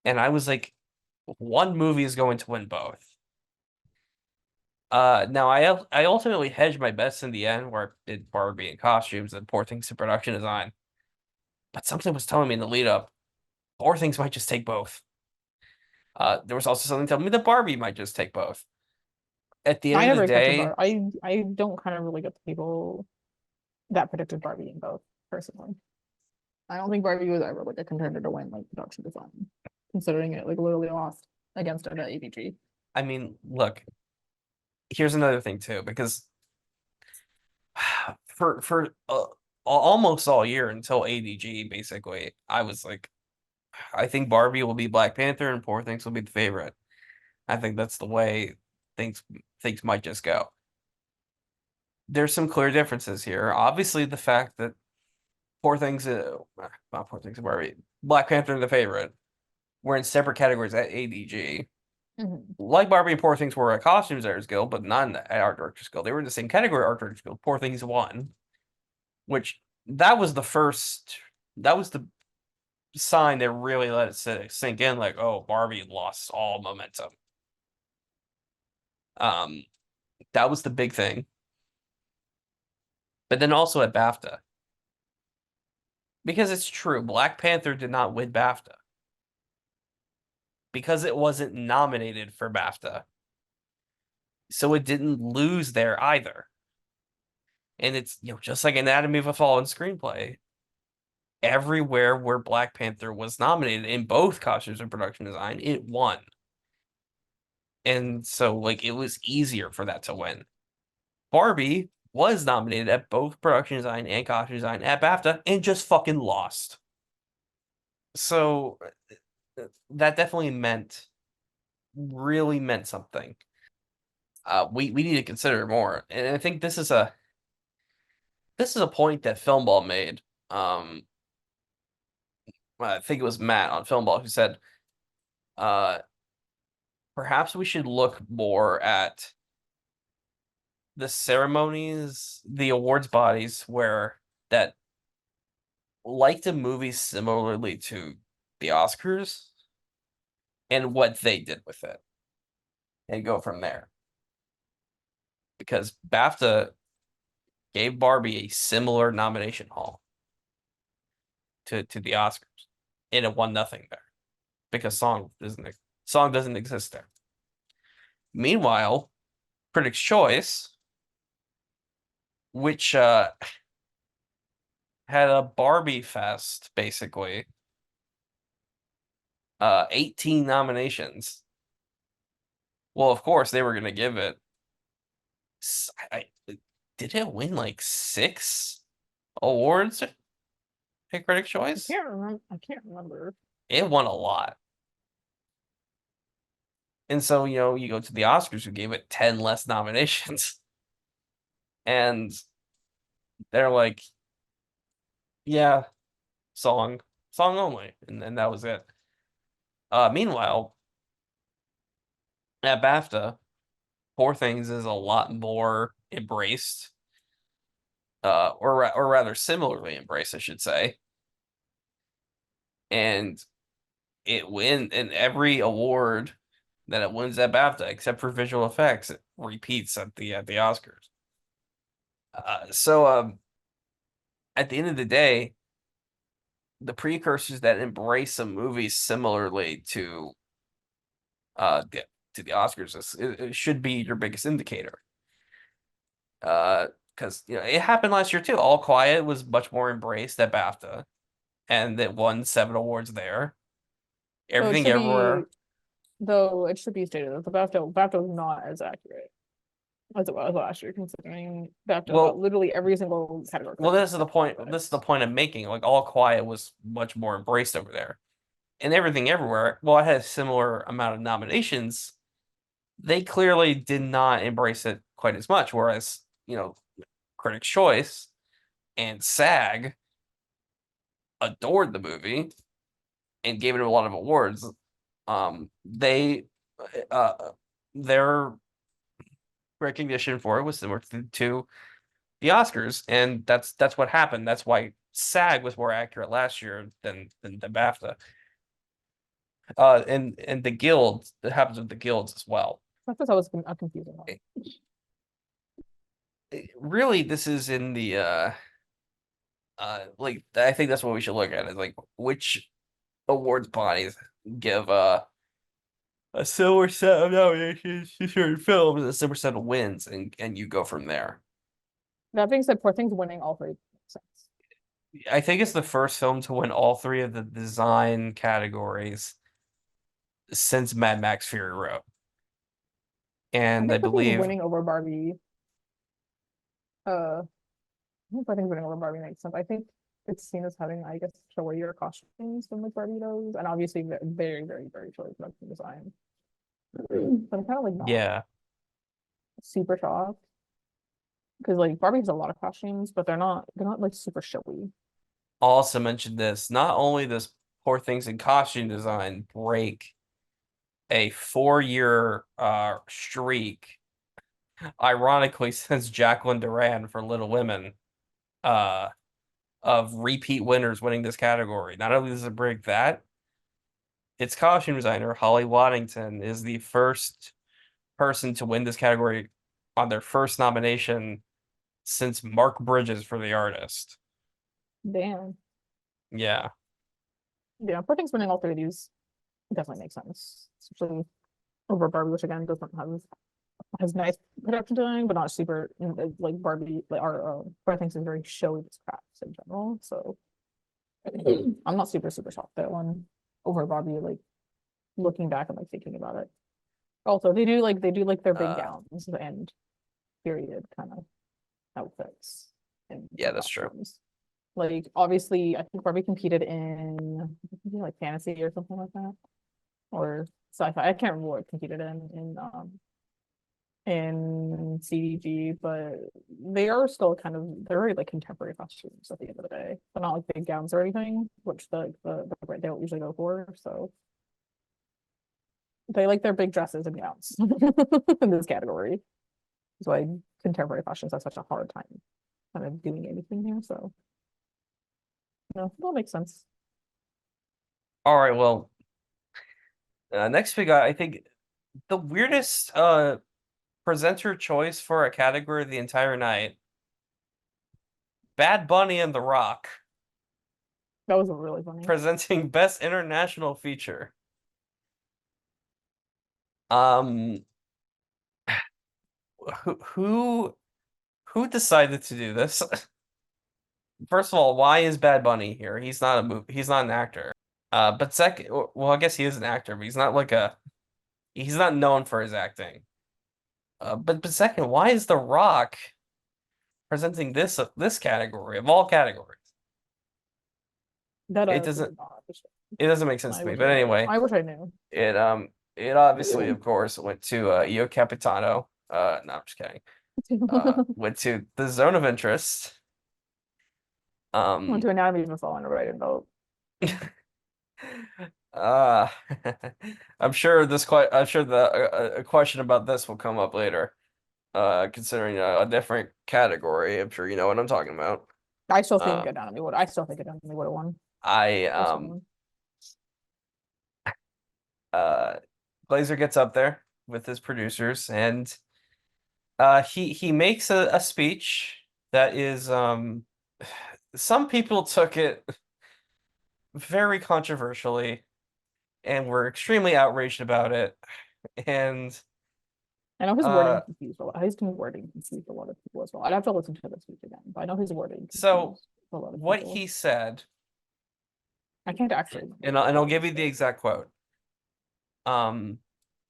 And I was like, one movie is going to win both. Now I ultimately hedged my bets in the end where I did Barbie and costumes and Poor Things to production design. But something was telling me in the lead up, Poor Things might just take both. There was also something telling me that Barbie might just take both. At the I end of never the expected day, Barbie. I don't kind of really get the people that predicted Barbie in both, personally. I don't think Barbie was ever like a contender to win like production design, considering it like literally lost against it at ABG. I mean, look, here's another thing too, because for almost all year until ADG, basically, I was like, I think Barbie will be Black Panther and Poor Things will be the favorite. I think that's the way things things might just go. There's some clear differences here. Obviously, the fact that Poor Things, not Poor Things, Barbie, Black Panther the favorite. We're in separate categories at ADG. Mhm. Like Barbie and Poor Things were at Costume Designers Guild, but not at Art Directors Guild. They were in the same category, Art Directors Guild. Poor Things won, which that was the first, that was the sign that really let it sink in. Like, oh, Barbie lost all momentum. Um, that was the big thing. But then also at BAFTA, because it's true, Black Panther did not win BAFTA because it wasn't nominated for BAFTA. So it didn't lose there either. And it's, just like Anatomy of a Fallen screenplay. Everywhere where Black Panther was nominated in both costumes and production design, it won. And so, like, it was easier for that to win. Barbie was nominated at both production design and costume design at BAFTA and just fucking lost. So that definitely really meant something. We need to consider more. And I think this is a point that Filmball made. I think it was Matt on Filmball who said, uh, perhaps we should look more at the ceremonies, the awards bodies where that like the movies similarly to the Oscars and what they did with it and go from there. Because BAFTA gave Barbie a similar nomination haul to the Oscars, and it won nothing there because song doesn't exist there. Meanwhile, Critics' Choice, which had a Barbie fest basically, 18 nominations. Well, of course they were gonna give it. Did it win like 6 awards at Critics' Choice? I can't remember. It won a lot. And so, you go to the Oscars who gave it 10 less nominations. And they're like, yeah, song only. And that was it. Meanwhile, at BAFTA, Poor Things is a lot more embraced, or rather similarly embraced, I should say. And it wins in every award that it wins at BAFTA, except for visual effects, it repeats at the Oscars. So at the end of the day, the precursors that embrace a movie similarly to the Oscars it should be your biggest indicator. Because it happened last year too. All Quiet was much more embraced at BAFTA, and it won 7 awards there. Though it Everything should be, Everywhere. though it should be stated that the BAFTA was not as accurate as it was last year, considering BAFTA got Well, literally every single category. this is the point. This is the point I'm making. Like All Quiet was much more embraced over there. and Everything Everywhere, while it had a similar amount of nominations, they clearly did not embrace it quite as much. Whereas, Critics' Choice and SAG adored the movie and gave it a lot of awards. They their recognition for it was similar to the Oscars, and that's what happened. That's why SAG was more accurate last year than the BAFTA. And the guilds, it happens with the guilds as well. That's always been a confusing one. Really, this is in the like I think that's what we should look at is like which awards bodies give a similar set of nominations to certain films and a similar set of wins, and you go from there. That being said, Poor Things winning all three makes sense. I think it's the first film to win all three of the design categories since Mad Max Fury Road. And I think Poor Things believe winning over Barbie. I think Poor Things winning over Barbie makes sense. I think it's seen as having, I guess, showier costumes than like Barbie does, and obviously very, very, very showy production design. But I'm kind of like not yeah. super shocked because like Barbie has a lot of costumes, but they're not like super showy. Also mentioned this. Not only does Poor Things in costume design break a 4-year streak, ironically, since Jacqueline Duran for Little Women, of repeat winners winning this category. Not only does it break that, its costume designer, Holly Waddington, is the first person to win this category on their first nomination since Mark Bridges for The Artist. Damn. Yeah. Yeah, Poor Things winning all three of these definitely makes sense. Especially over Barbie, which again doesn't have has nice production design, but not super like Barbie. Like our Poor Things is very showy with scraps in general. So I'm not super shocked that one over Barbie. Like looking back and like thinking about it. Also, they do like their big gowns and period kind of outfits. And Yeah, that's true. Like obviously, I think Barbie competed in like fantasy or something like that, or sci-fi. I can't remember what it competed in CDG, but they are still they're very like contemporary costumes at the end of the day, but not like big gowns or anything, which the brand they don't usually go for. So they like their big dresses and gowns in this category. That's why contemporary fashions have such a hard time kind of doing anything here. So no, that makes sense. All right, well, next we got, I think, the weirdest presenter choice for a category the entire night. Bad Bunny and The Rock That was really funny. presenting Best International Feature. Um, who decided to do this? First of all, why is Bad Bunny here? He's not he's not an actor. But second, well, I guess he is an actor, but he's not known for his acting. But second, why is The Rock presenting this category of all categories? That It doesn't make sense to me. But anyway, I wish I knew. it obviously, of course, went to Io Capitano. No, I'm just kidding. Went to The Zone of Interest. Went to Anatomy of a Fall and a write vote. Uh, I'm sure a question about this will come up later. Considering a different category, I'm sure you know what I'm talking about. I still think Anatomy would. I still think Anatomy would have won. Glazer gets up there with his producers, and he makes a speech that is some people took it very controversially and were extremely outraged about it. And I know his wording confused a lot. His wording confused a lot of people as well. I'd have to listen to the speech again, but I know his wording confused so a lot of what people. he said, I can't actually. and I'll give you the exact quote.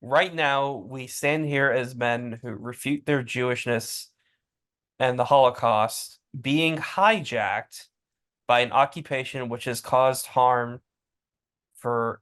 Right now we stand here as men who refute their Jewishness and the Holocaust being hijacked by an occupation which has caused harm for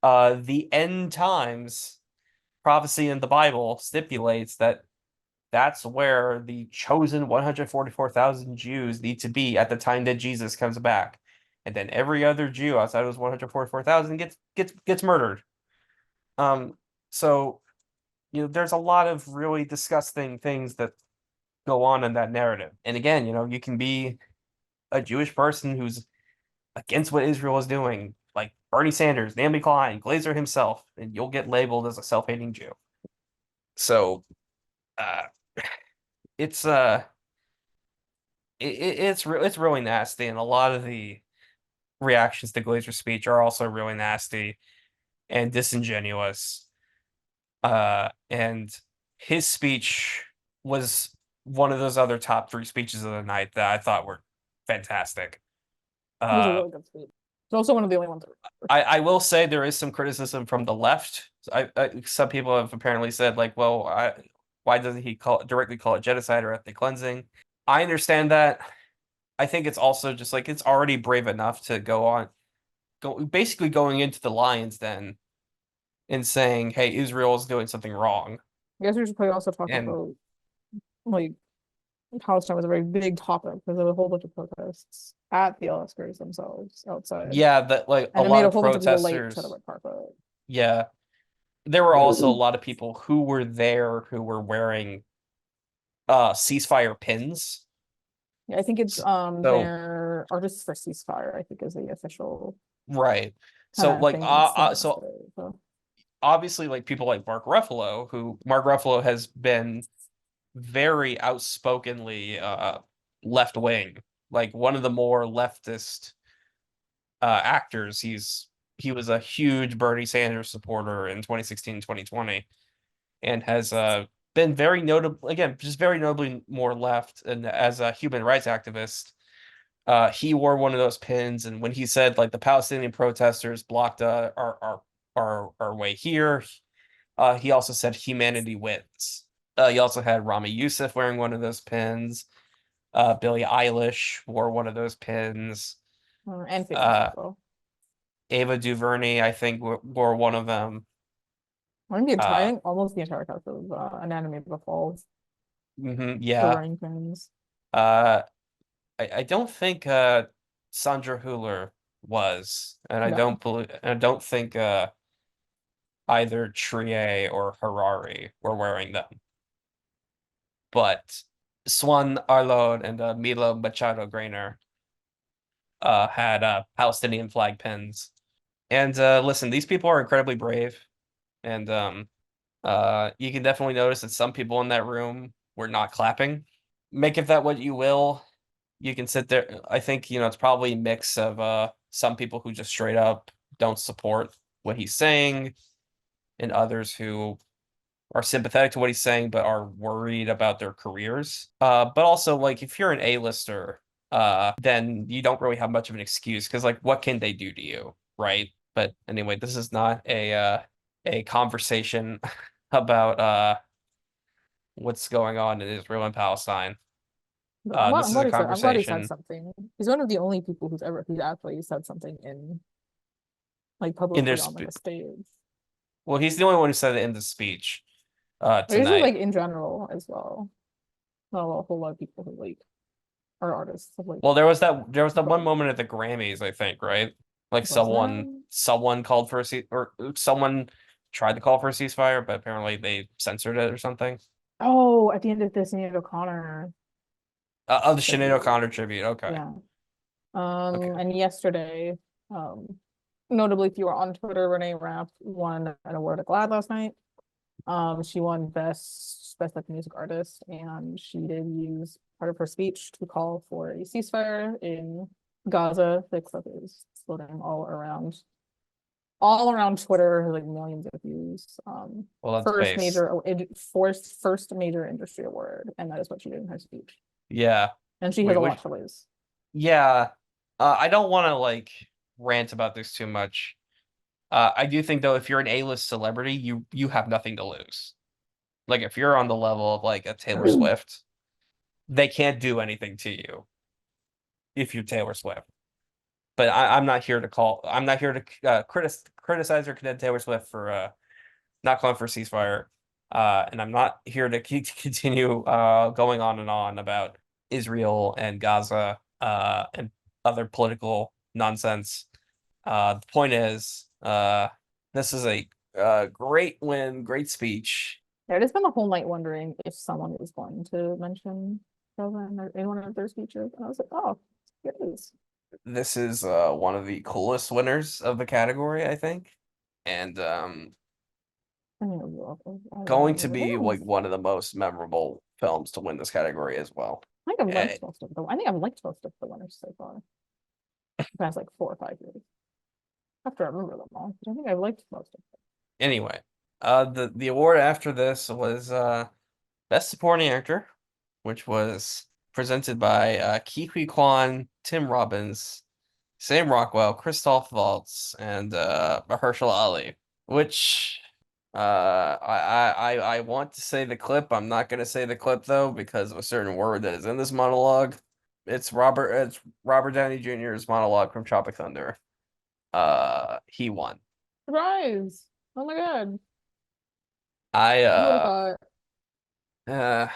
the end times prophecy in the Bible stipulates that that's where the chosen 144,000 Jews need to be at the time that Jesus comes back. And then every other Jew outside of those 144,000 gets murdered. So there's a lot of really disgusting things that go on in that narrative. And again, you can be a Jewish person who's against what Israel is doing, like Bernie Sanders, Naomi Klein, Glazer himself, and you'll get labeled as a self-hating Jew. So uh it's it's really nasty, and a lot of the reactions to Glazer's speech are also really nasty and disingenuous. And his speech was one of those other top 3 speeches of the night that I thought were fantastic. It was a really good speech. It's also one of the only ones. I will say there is some criticism from the left. Some people have apparently said, like, well, why doesn't he directly call it genocide or ethnic cleansing? I understand that. I think it's also just like it's already brave enough to basically going into the lion's den and saying, hey, Israel is doing something wrong. I guess we should probably also talk about like Palestine was a very big topic because there was a whole bunch of protests at the Oscars themselves outside. Yeah, that like and a it lot made a of whole bunch of people late protesters. to the red carpet. Yeah, there were also a lot of people who were there who were wearing ceasefire pins. Yeah, I think it's So their Artists for Ceasefire, I think is the official right. So kinda like thing that's so yesterday, so. obviously like people like Mark Ruffalo has been very outspokenly left wing, like one of the more leftist actors. He was a huge Bernie Sanders supporter in 2016, 2020, and has been very notable, again, just very notably more left. And as a human rights activist, he wore one of those pins, and when he said like the Palestinian protesters blocked our way here, he also said humanity wins. He also had Rami Youssef wearing one of those pins. Billie Eilish wore one of those pins. And famous people. Ava DuVernay, I think, wore one of them. I think I think almost the entire cast of Anatomy of the Fall Yeah. wearing pins. I don't think Sandra Hüller was, and No. I don't think either Trier or Harari were wearing them. But Swan Arlon and Milo Machado Grainer had Palestinian flag pins. And listen, these people are incredibly brave, and you can definitely notice that some people in that room were not clapping. Make of that what you will. You can sit there. I think, it's probably a mix of some people who just straight up don't support what he's saying, and others who are sympathetic to what he's saying but are worried about their careers. But also, like, if you're an A-lister, then you don't really have much of an excuse, because like what can they do to you, right? But anyway, this is not a conversation about what's going on in Israel and Palestine. This is a I'm glad he said conversation something. He's one of the only people who's actually said something in like in their publicly on like a stage. well, he's the only one who said it in the speech Usually tonight. like in general as well. Not a whole lot of people who like are artists of, like, Well, there was that one moment at the Grammys, I think, right? Like someone called for or someone tried to call for a ceasefire, but apparently they censored it or something. Oh, at the end of this, Sinead O'Connor. Oh, the Sinead O'Connor tribute. Okay. Yeah. Okay. And yesterday, notably if you were on Twitter, Renee Rapp won an award at GLAAD last night. She won best like music artist, and she did use part of her speech to call for a ceasefire in Gaza. The clip is floating all around Twitter, like millions of views. Well, that's first major industry award, and that is what she did in her speech. Yeah. And she has a lot to lose. Yeah. I don't want to like rant about this too much. I do think though, if you're an A-list celebrity, you have nothing to lose. Like if you're on the level of like a Taylor Swift, they can't do anything to you if you're Taylor Swift. but I'm not here to criticize or condemn Taylor Swift for not calling for a ceasefire. And I'm not here to continue going on and on about Israel and Gaza and other political nonsense. The point is, this is a great win, great speech. Yeah, I just spent the whole night wondering if someone was going to mention Chauvin in one of their speeches, and I was like, oh, it is. This is one of the coolest winners of the category, I think, and I mean, I going to don't be know. like one of the most memorable films to win this category as well. I think I've Eh, liked most of them. I think I've liked most of the winners so far. The past like 4 or 5 years. I have to remember them all, but I think I've liked most of them. Anyway, the award after this was Best Supporting Actor, which was presented by Ke Huy Quan, Tim Robbins, Sam Rockwell, Christoph Waltz, and Mahershala Ali. Which I want to say the clip. I'm not gonna say the clip though because of a certain word that is in this monologue. It's Robert Downey Jr.'s monologue from Tropic Thunder. He won. Surprise! Oh my god. I Who would've uh thought? uh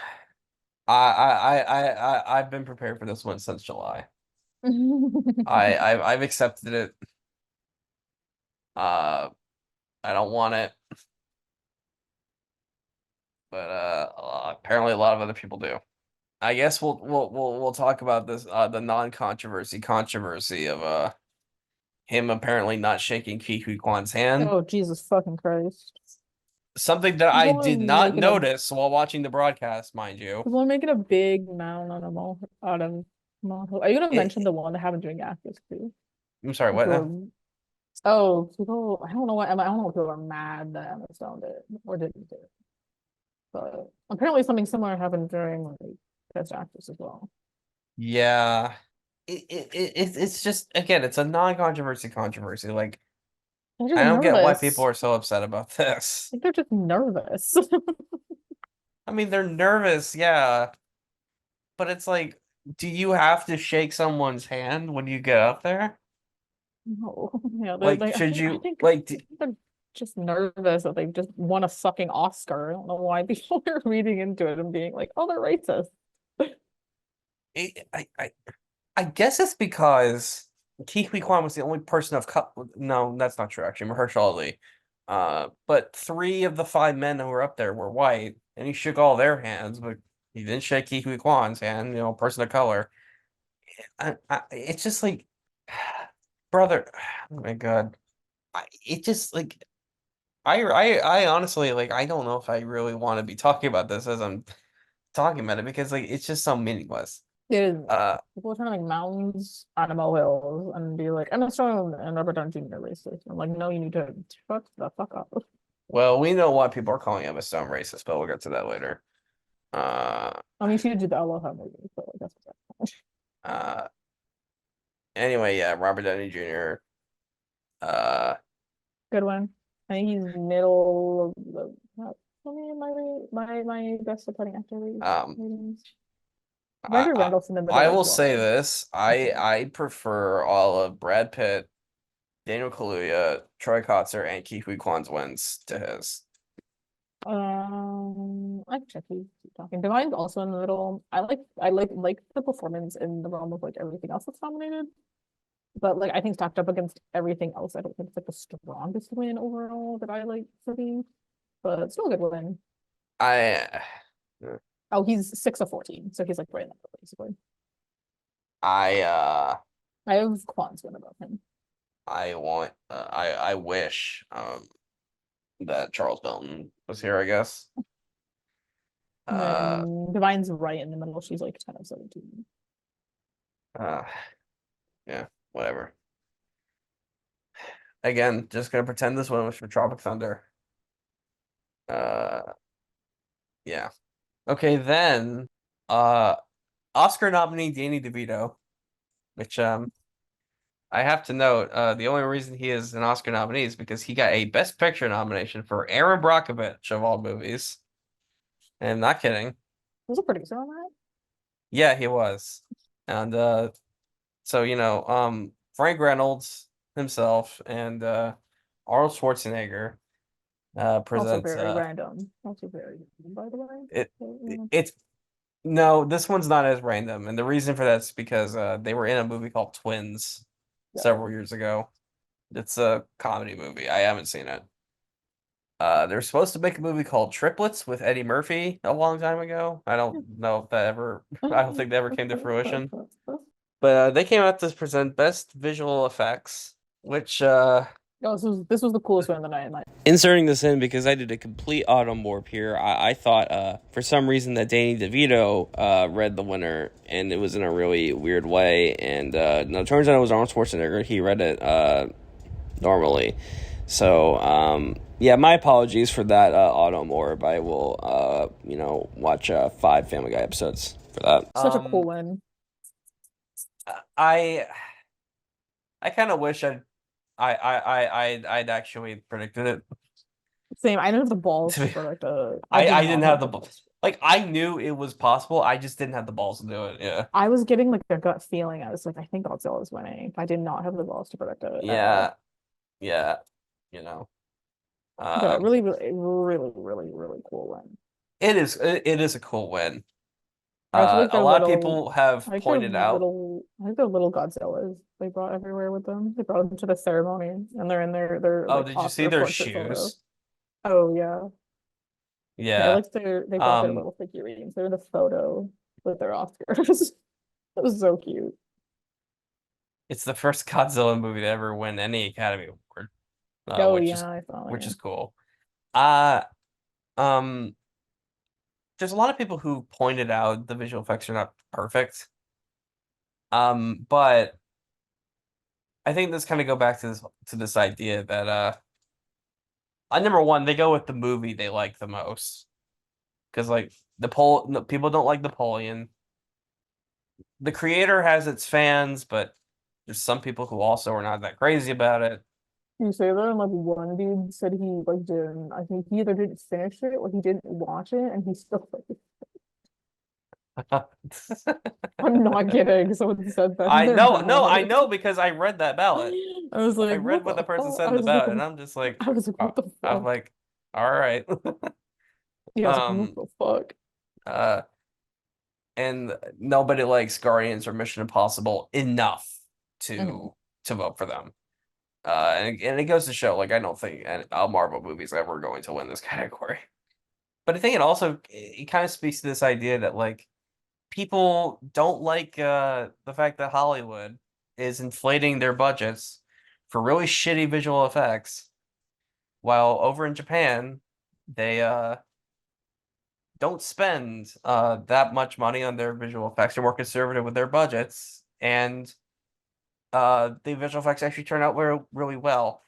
I've been prepared for this one since July. I've accepted it. I don't want it, but apparently a lot of other people do. I guess we'll talk about this the controversy of him apparently not shaking Ke Huy Quan's hand. Oh, Jesus fucking Christ. Something that I People are did not making a notice while watching the broadcast, mind you. people are making a big mound on a mole out of molehill. Are you gonna mention the one that happened doing actors too? I'm sorry, what now? Oh, people, I don't know what, I don't know if people are mad that Emma Stone did it or didn't do it. But apparently something similar happened during like Best Actress as well. Yeah. It's just again, it's a controversy. Like They're I just don't get why nervous. people are so upset about this. I think they're just nervous. I mean, they're nervous, yeah, but it's like, do you have to shake someone's hand when you get up there? No. Yeah, they're Like, like, should you I think they're just nervous that they just won a fucking Oscar. I don't know why people are reading into it and being like, oh, they're racist. I guess it's because Ke Huy Quan was the only person of color. No, that's not true. Actually, Mahershala Ali. But 3 of the 5 men who were up there were white, and he shook all their hands, but he didn't shake Ke Huy Quan's hand. Person of color. It's just like, brother. Oh my God. It just like I honestly like I don't know if I really want to be talking about this as I'm talking about it because like it's just so meaningless. It is Uh, people are trying to make mountains out of molehills and be like, Emma Stone and Robert Downey Jr. are racist. I'm like, no, you need to shut the fuck up. well, we know why people are calling Emma Stone racist, but we'll get to that later. I mean, she did the Aloha movie, so like, that's what Uh, anyway, yeah, Robert Downey Jr. good one. I think he's middle of the I mean, my best supporting actor Um, ratings. I, Randall I Randall's in the I middle as will say well. this: I prefer all of Brad Pitt, Daniel Kaluuya, Troy Kotsur, and Ke Huy Quan's wins to his. I can check you keep talking. Divine's also in the middle. I like the performance in the realm of like everything else that's nominated. But like I think stacked up against everything else, I don't think it's like the strongest win overall that I like for me. But it's still a good win. I Oh, he's 6 of 14, so he's like right in that basically. I I have Quan's win above him. I wish that Charles Belton was here, I guess. And then Divine's right in the middle. She's like 10 of 17. Yeah, whatever. Again, just gonna pretend this one was for Tropic Thunder. Yeah. Okay, then Oscar nominee Danny DeVito, which I have to note, the only reason he is an Oscar nominee is because he got a Best Picture nomination for Aaron Brockovich of all movies. And I'm not kidding. Was a producer on that? Yeah, he was. And so Frank Reynolds himself and Arnold Schwarzenegger Also presents very random. Also very random, by the way. it's no, this one's not as random, and the reason for that is because they were in a movie called Twins several years ago. It's a comedy movie. I haven't seen it. They're supposed to make a movie called Triplets with Eddie Murphy a long time ago. I don't know if that ever. I don't think that ever came to fruition. But they came out to present best visual effects, which Oh, this was the coolest one of the night. inserting this in because I did a complete autumn warp here. I thought for some reason that Danny DeVito read the winner, and it was in a really weird way. And no, it turns out it was Arnold Schwarzenegger. He read it normally. So yeah, my apologies for that autumn orb. I will watch 5 Family Guy episodes for that. Such a cool win. I kind of wish I'd actually predicted it. Same. I didn't have the balls to predict it. I didn't have the balls. Like, I knew it was possible. I just didn't have the balls to do it. Yeah. I was getting like a gut feeling. I was like, I think Godzilla is winning. I did not have the balls to predict it. Yeah. Yeah. You know. But really, really, really, really, really cool win. It is a cool win. I feel like a lot of little- people have I think pointed they're out. I think they're little Godzillas they brought everywhere with them. They brought them to the ceremony, and they're in their Oh, like, did you see Oscar their portrait photo. shoes? Oh yeah. Yeah. Like they brought their little figurines. They're in the photo with their Oscars. That was so cute. It's the first Godzilla movie to ever win any Academy Award. Oh which yeah, is I saw which it. is cool. There's a lot of people who pointed out the visual effects are not perfect. But I think this kind of go back to this idea that number one, they go with the movie they like the most. Because like people don't like Napoleon. The creator has its fans, but there's some people who also are not that crazy about it. You say that, and like one dude said he like didn't. I think he either didn't finish it or he didn't watch it, and he still like. I'm not kidding. Someone said that. I know because I read that ballot. I was like, I read what the person fuck? said in the ballot, and I'm just like, I was like, what the I'm fuck? like, all right. Yeah, I was like, what the fuck? And nobody likes Guardians or Mission Impossible enough to vote for them. And it goes to show, like, I don't think a Marvel movie's ever going to win this category. But I think it kind of speaks to this idea that like people don't like the fact that Hollywood is inflating their budgets for really shitty visual effects, while over in Japan they don't spend that much money on their visual effects. They're more conservative with their budgets, and the visual effects actually turn out really well.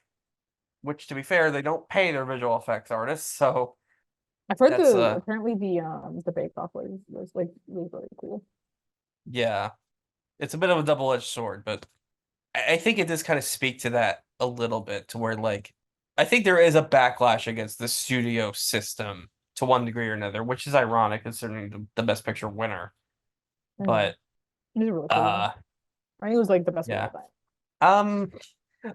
Which, to be fair, they don't pay their visual effects artists, so I've heard that's apparently the Bake Off was like really cool. yeah, it's a bit of a double-edged sword, but I think it does kind of speak to that a little bit, to where like I think there is a backlash against the studio system to one degree or another, which is ironic considering the Best Picture winner. But It was really cool. I think it was like the best one of the night.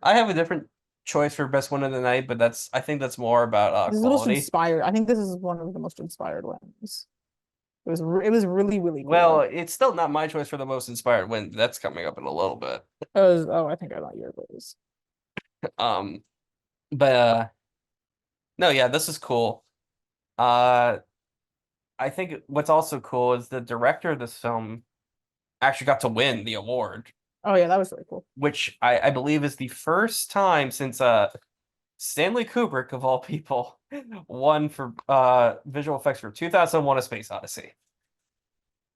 I have a different choice for best one of the night, but I think that's more about This is the most quality. inspired. I think this is one of the most inspired ones. It was really cool. Well, it's still not my choice for the most inspired win. That's coming up in a little bit. I think I got your quiz. But no, yeah, this is cool. I think what's also cool is the director of this film actually got to win the award, Oh yeah, that was really cool. which I believe is the first time since Stanley Kubrick, of all people, won for visual effects for 2001: A Space Odyssey.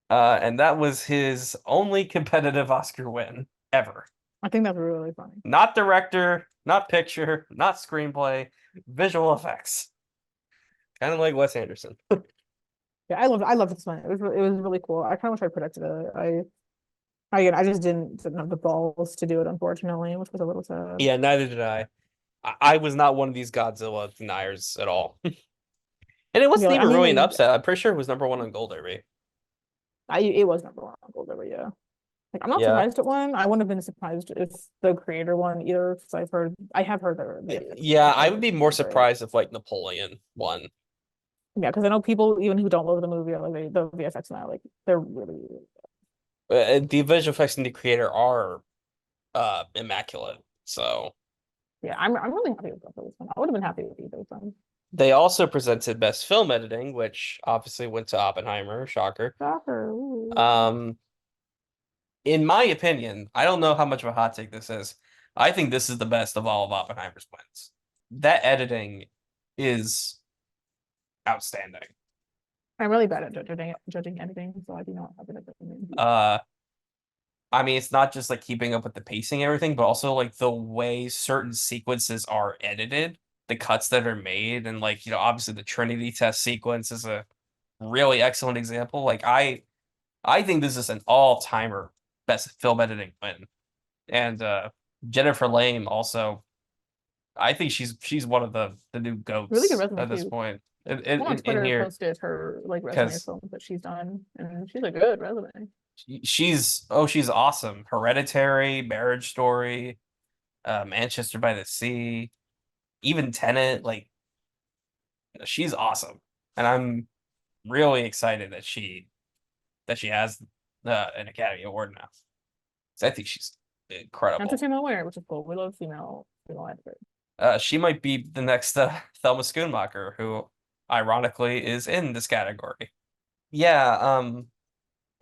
And that was his only competitive Oscar win ever. I think that's really funny. Not director, not picture, not screenplay, visual effects. Kind of like Wes Anderson. Yeah, I loved this one. It was really cool. I kind of wish I predicted it. I just didn't have the balls to do it, unfortunately, which was a little sad. Yeah, neither did I. I was not one of these Godzilla deniers at all. And it wasn't even really an upset. I'm pretty sure it was #1 on Gold Derby. It was #1 on Gold Derby, yeah. Like, I'm not Yeah. surprised it won. I wouldn't have been surprised if the creator won either, because I have heard the effects Yeah, I are would be more great. surprised if like Napoleon won. Yeah, because I know people even who don't love the movie are like the VFX now, like they're really, The visual effects and the creator are immaculate. So yeah. I'm really happy with both of them. I would have been happy with either of them. they also presented best film editing, which obviously went to Oppenheimer. Shocker. Shocker. Ooh. In my opinion, I don't know how much of a hot take this is. I think this is the best of all of Oppenheimer's wins. That editing is outstanding. I'm really bad at judging anything, so I do not have it. I mean, it's not just like keeping up with the pacing and everything, but also like the way certain sequences are edited, the cuts that are made, and like, obviously the Trinity test sequence is a really excellent example. Like I think this is an all-timer best film editing win. And Jennifer Lame also, I think she's one of the new goats Really good resume at this too. point. Someone on In Twitter here, posted her like resume of because films that she's done, and she's a good resume. she's awesome. Hereditary, Marriage Story, Manchester by the Sea, even Tenet, like she's awesome. And I'm really excited that she has an Academy Award now. So I think she's incredible. That's a female winner, which is cool. We love female actors. She might be the next Thelma Schoonmaker, who ironically is in this category. Yeah,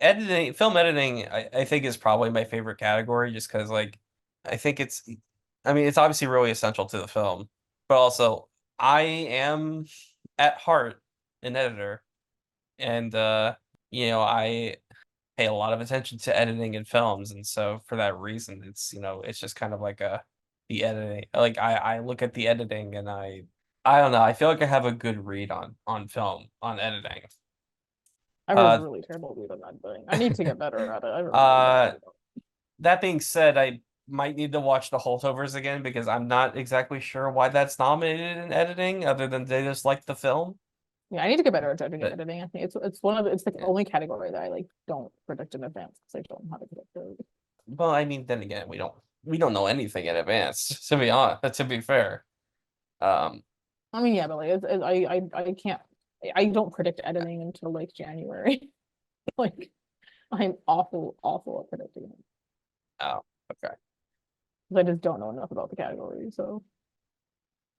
film editing, I think is probably my favorite category, just because like I think it's obviously really essential to the film, but also I am at heart an editor, and I pay a lot of attention to editing in films, and so for that reason, it's just kind of like the editing. Like I look at the editing, and I don't know. I feel like I have a good read on film on editing. I have a really terrible read on that thing. I need to get better at it. I really That being said, I might need to watch the holdovers again because I'm not exactly sure why that's nominated in editing, other than they just like the film. Yeah, I need to get better at judging and But editing. I think it's the only category that I like don't predict in advance because I don't know how to predict it. well, I mean, then again, we don't know anything in advance. To be honest, to be fair, um, I mean, yeah, but like I can't. I don't predict editing until like January. Like I'm awful at predicting it. oh, okay. 'Cause I just don't know enough about the category, so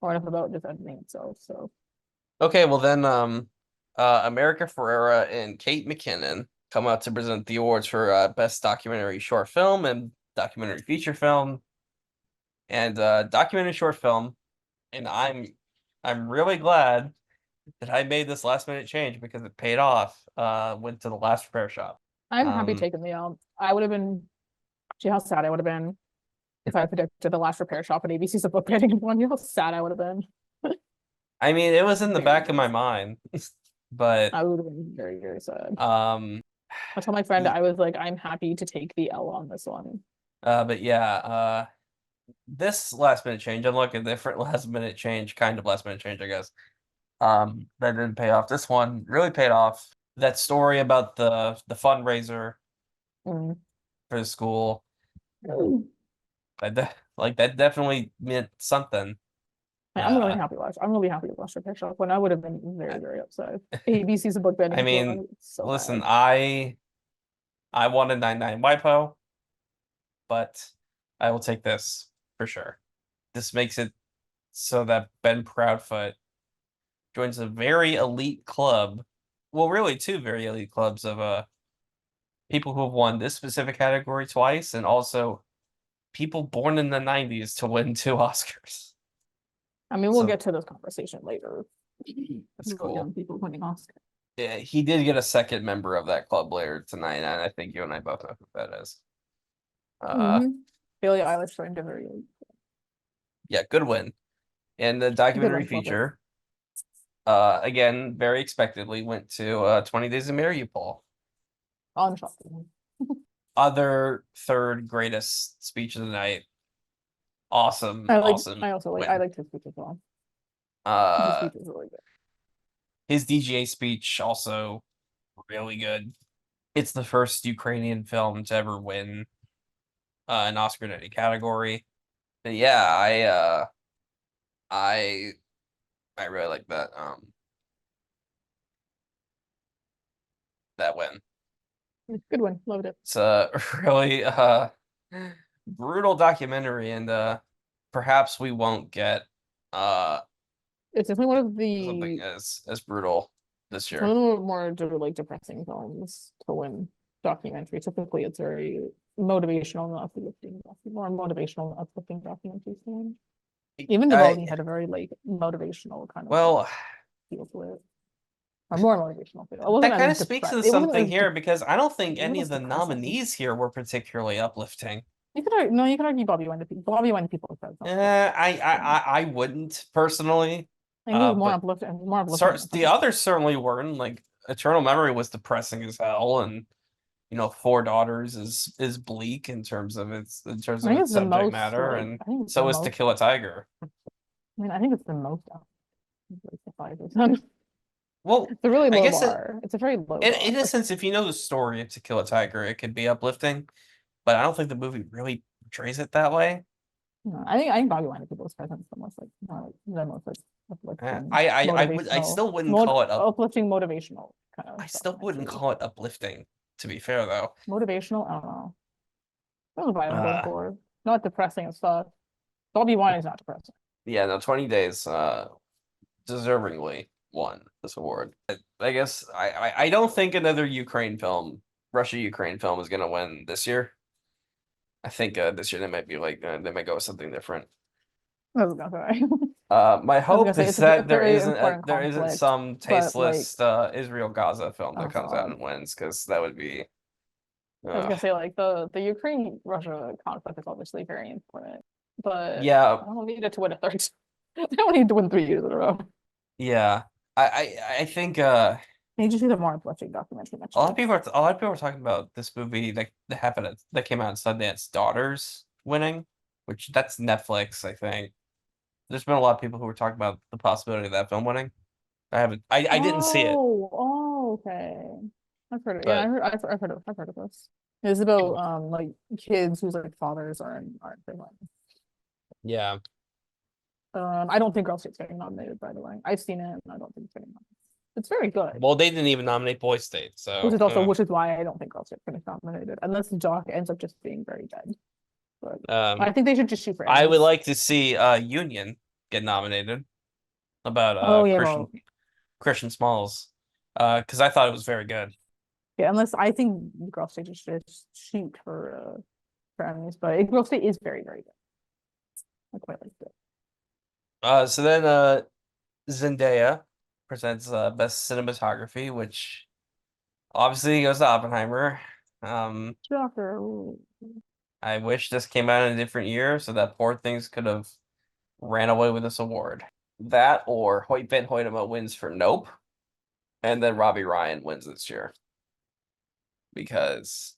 or enough about just editing itself. So Okay, well then, America Ferrera and Kate McKinnon come out to present the awards for best documentary short film and documentary feature film, and documentary short film. And I'm really glad that I made this last minute change because it paid off. Went to the last repair shop. I'm happy taking the I would have been. See how sad I would have been if I predicted the last repair shop at ABC's a book getting one. You know how sad I would have been. I mean, it was in the back of my mind, but I would have been very, very sad. I told my friend y- I was like, I'm happy to take the L on this one. but yeah, this last minute change, unlike a different last minute change, kind of last minute change, I guess. That didn't pay off. This one really paid off. That story about the fundraiser Mm. for the school, that definitely meant something. I'm really happy I'm really happy with last repair shop when I would have been very, very upset. ABC's a book banning. I mean, so listen, bad. I wanted 99 WIPO, but I will take this for sure. This makes it so that Ben Proudfoot joins a very elite club. Well, really two very elite clubs of people who have won this specific category twice, and also people born in the 90s to win 2 Oscars. I mean, we'll So get to this conversation later. that's About cool. young people winning Oscar. Yeah, he did get a second member of that club later tonight, and I think you and I both know who that is. Billie Eilish joined a very Yeah, good win. And the documentary Good one, feature, again, very expectedly went to 20 Days of Mariupol. unshocking. Other third greatest speech of the night. Awesome, I awesome. also like win. I liked his speech as well. His Uh, speech is really good. his DGA speech also really good. It's the first Ukrainian film to ever win an Oscar in any category. But yeah, I really like that win. Good one. Loved it. It's a really brutal documentary, and perhaps we won't get It's definitely one of something the as brutal this one year. of the more like depressing films to win documentary. Typically, it's very motivational and uplifting, more motivational and uplifting documentary film. Even Vivaldi had a very like motivational kind of Well, feel to it, or more motivational feel. It wasn't that kind of as speaks to it wasn't something as here because I don't think it wasn't any of as the depressing. nominees here were particularly uplifting. You could argue, no, you could argue Bobby Wine. Bobby Wine people said something. I wouldn't personally. I think it was more But uplifting. More uplifting. the others certainly weren't. Like Eternal Memory was depressing as hell, and Four Daughters is bleak in terms of its I think it's the subject most matter, like, and I think it's so the is To most. Kill a Tiger. I mean, I think it's the most. Like the 5%. Well, It's a really I low guess bar. It's a very low in a bar. sense, if you know the story of To Kill a Tiger, it could be uplifting, but I don't think the movie really portrays it that way. No, I think Bobby Wine people's presence is the most like more like the most like uplifting, I still wouldn't call it uplifting motivational kind of I still wouldn't documentary. call it uplifting, to be fair though. Motivational. I don't know. That was what I'm going Uh, for. Not depressing as fuck. Bobby Wine is not depressing. yeah, no, 20 Days deservingly won this award. I guess I don't think another Russia-Ukraine film is gonna win this year. I think this year they might be like they might go with something different. I was gonna say. My I was gonna hope say is it's a that very important there isn't conflict, some but like, tasteless Israel-Gaza film oh that comes out god. and wins, because that would be I was gonna say like the Ukraine-Russia conflict is obviously very important, but yeah, I don't need it to win a third. I don't need to win 3 years in a row. yeah. I think I need to see the more uplifting documentary next a lot year. of people are talking about this movie that came out in Sundance, Daughters winning, which that's Netflix, I think. There's been a lot of people who were talking about the possibility of that film winning. I didn't see it, Okay. I've heard it. Yeah, but I've heard of this. It's about like kids whose like fathers aren't very well. yeah. I don't think Girl State's getting nominated, by the way. I've seen it and I don't think it's getting nominated. It's very good. Well, they didn't even nominate Boy State, so Which is why I don't think Girl State's getting nominated, unless the doc ends up just being very dead. But I think they should just shoot for I would Emmys. like to see Union get nominated about Oh yeah, well, Christian Smalls, because I thought it was very good. yeah, unless I think Girl State should just shoot for Emmys, but Girl State is very, very good. I quite liked it. So then Zendaya presents best cinematography, which obviously goes to Oppenheimer. Shocker. Ooh. I wish this came out in a different year so that Poor Things could have ran away with this award. That or Ben Hoytema wins for Nope, and then Robbie Ryan wins this year. Because,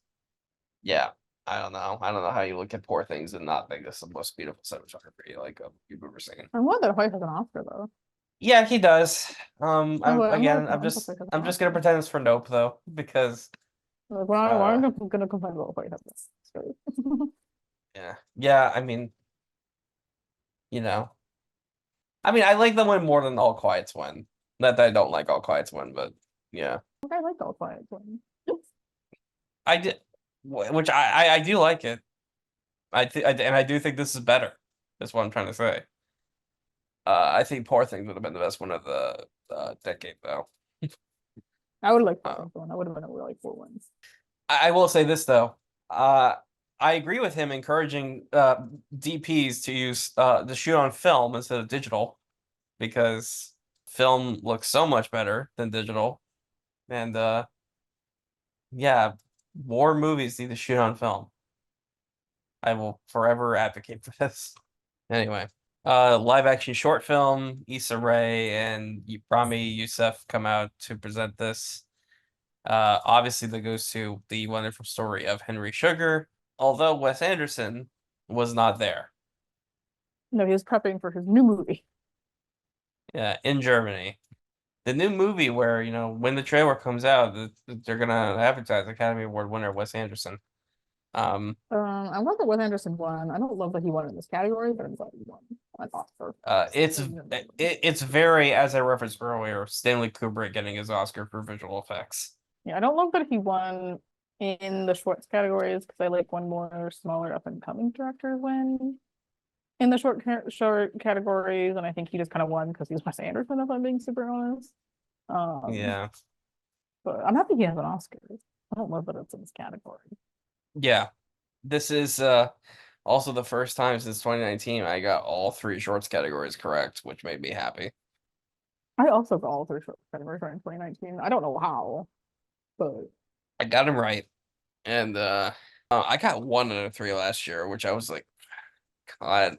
yeah, I don't know. I don't know how you look at Poor Things and not think this is the most beautiful cinematography like you've ever seen. I'm glad that Hoyt has an Oscar though. Yeah, he does. I'm glad I'm Hoyt has I'm an just gonna Oscar. pretend it's for Nope though, because Like, why am I gonna complain about Hoyt having an Oscar? yeah. I mean, I like them win more than All Quiet's win. Not that I don't like All Quiet's win, but yeah, I like All Quiet. I did, which I do like it. And I do think this is better. That's what I'm trying to say. I think Poor Things would have been the best one of the decade, though. I would like one. I would have been a really cool one. I will say this though. I agree with him encouraging DPs to use to shoot on film instead of digital, because film looks so much better than digital, and yeah, war movies need to shoot on film. I will forever advocate for this. Anyway, live action short film, Issa Rae and Rami Youssef come out to present this. Obviously that goes to the wonderful story of Henry Sugar, although Wes Anderson was not there. No, he was prepping for his new movie. Yeah, in Germany. the new movie where, when the trailer comes out, they're gonna advertise Academy Award winner Wes Anderson. I love that Wes Anderson won. I don't love that he won in this category, but I'm glad he won an Oscar. It's very, as I referenced earlier, Stanley Kubrick getting his Oscar for visual effects. Yeah, I don't love that he won in the shorts categories because I like when more smaller up and coming directors win in the short categories, and I think he just kind of won because he's Wes Anderson, if I'm being super honest. Yeah. But I'm happy he has an Oscar. I don't love that it's in this category. Yeah. This is also the first time since 2019 I got all 3 shorts categories correct, which made me happy. I also got all 3 shorts categories right in 2019. I don't know how, but I got them right. And I got 1 out of 3 last year, which I was like, God,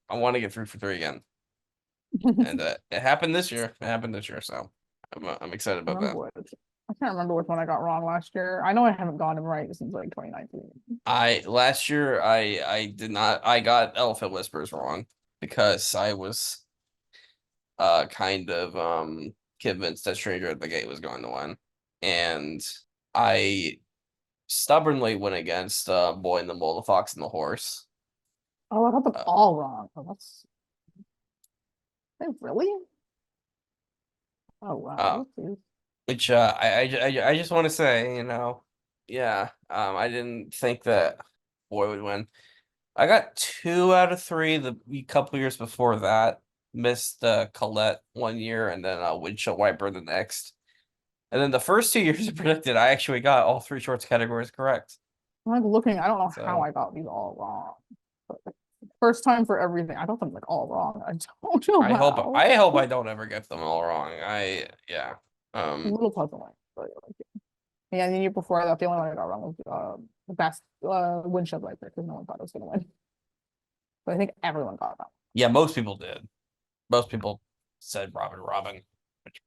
I want to get 3 for 3 again. And it happened this year. It happened this year, so I'm excited about that. I can't remember which one I got wrong last year. I know I haven't gotten them right since like 2019. Last year I did not. I got Elephant Whispers wrong because I was kind of convinced that Stranger at the Gate was going to win, and I stubbornly went against Boy in the Mole, the Fox and the Horse. Oh, I got them all wrong. Oh, that's really? Oh wow. Which I just want to say, yeah, I didn't think that Boy would win. I got 2 out of 3 the couple years before that. Missed Colette 1 year and then Windshield Wiper the next. And then the first 2 years I predicted, I actually got all 3 shorts categories correct. I'm like looking, I don't know So- how I got these all wrong. But first time for everything. I got them like all wrong. I don't know I hope how. I hope I don't ever get them all wrong. Yeah. A little puzzling, but yeah. And the year before that, the only one I got wrong was the best windshield wiper because no one thought it was gonna win. But I think everyone got that. Yeah, most people did. Most people said Robin. Which,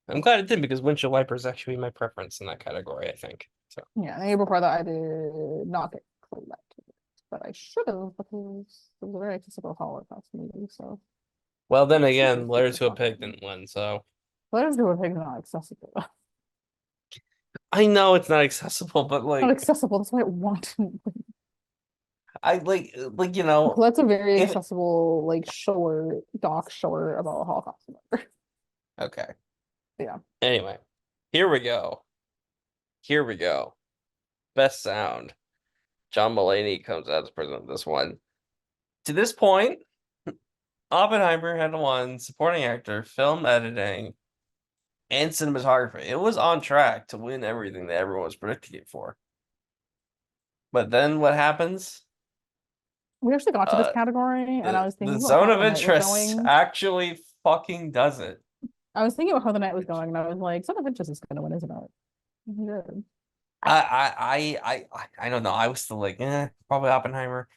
I'm glad it did because Windshield Wiper is actually my preference in that category, I think. So Yeah, and the year before that I did not get Colette, but I should have because it was a very accessible Holocaust movie. So well, then again, Letter to a Pig didn't win, so Letters to a Pig is not accessible. I know it's not accessible, but Not accessible. That's why I want to. I like That's a very if- accessible like doc short about a Holocaust survivor. Okay. Yeah. Anyway, here we go. Best sound. John Mulaney comes out to present this one. To this point, Oppenheimer had won supporting actor, film editing, and cinematography. It was on track to win everything that everyone was predicting it for. But then what happens? We actually got to this category, and I was thinking The about zone how of the night was interest going. actually fucking does it. I was thinking about how the night was going, and I was like, "Zone of Interest is gonna win, isn't it?" Good. I don't know. I was still like, probably Oppenheimer.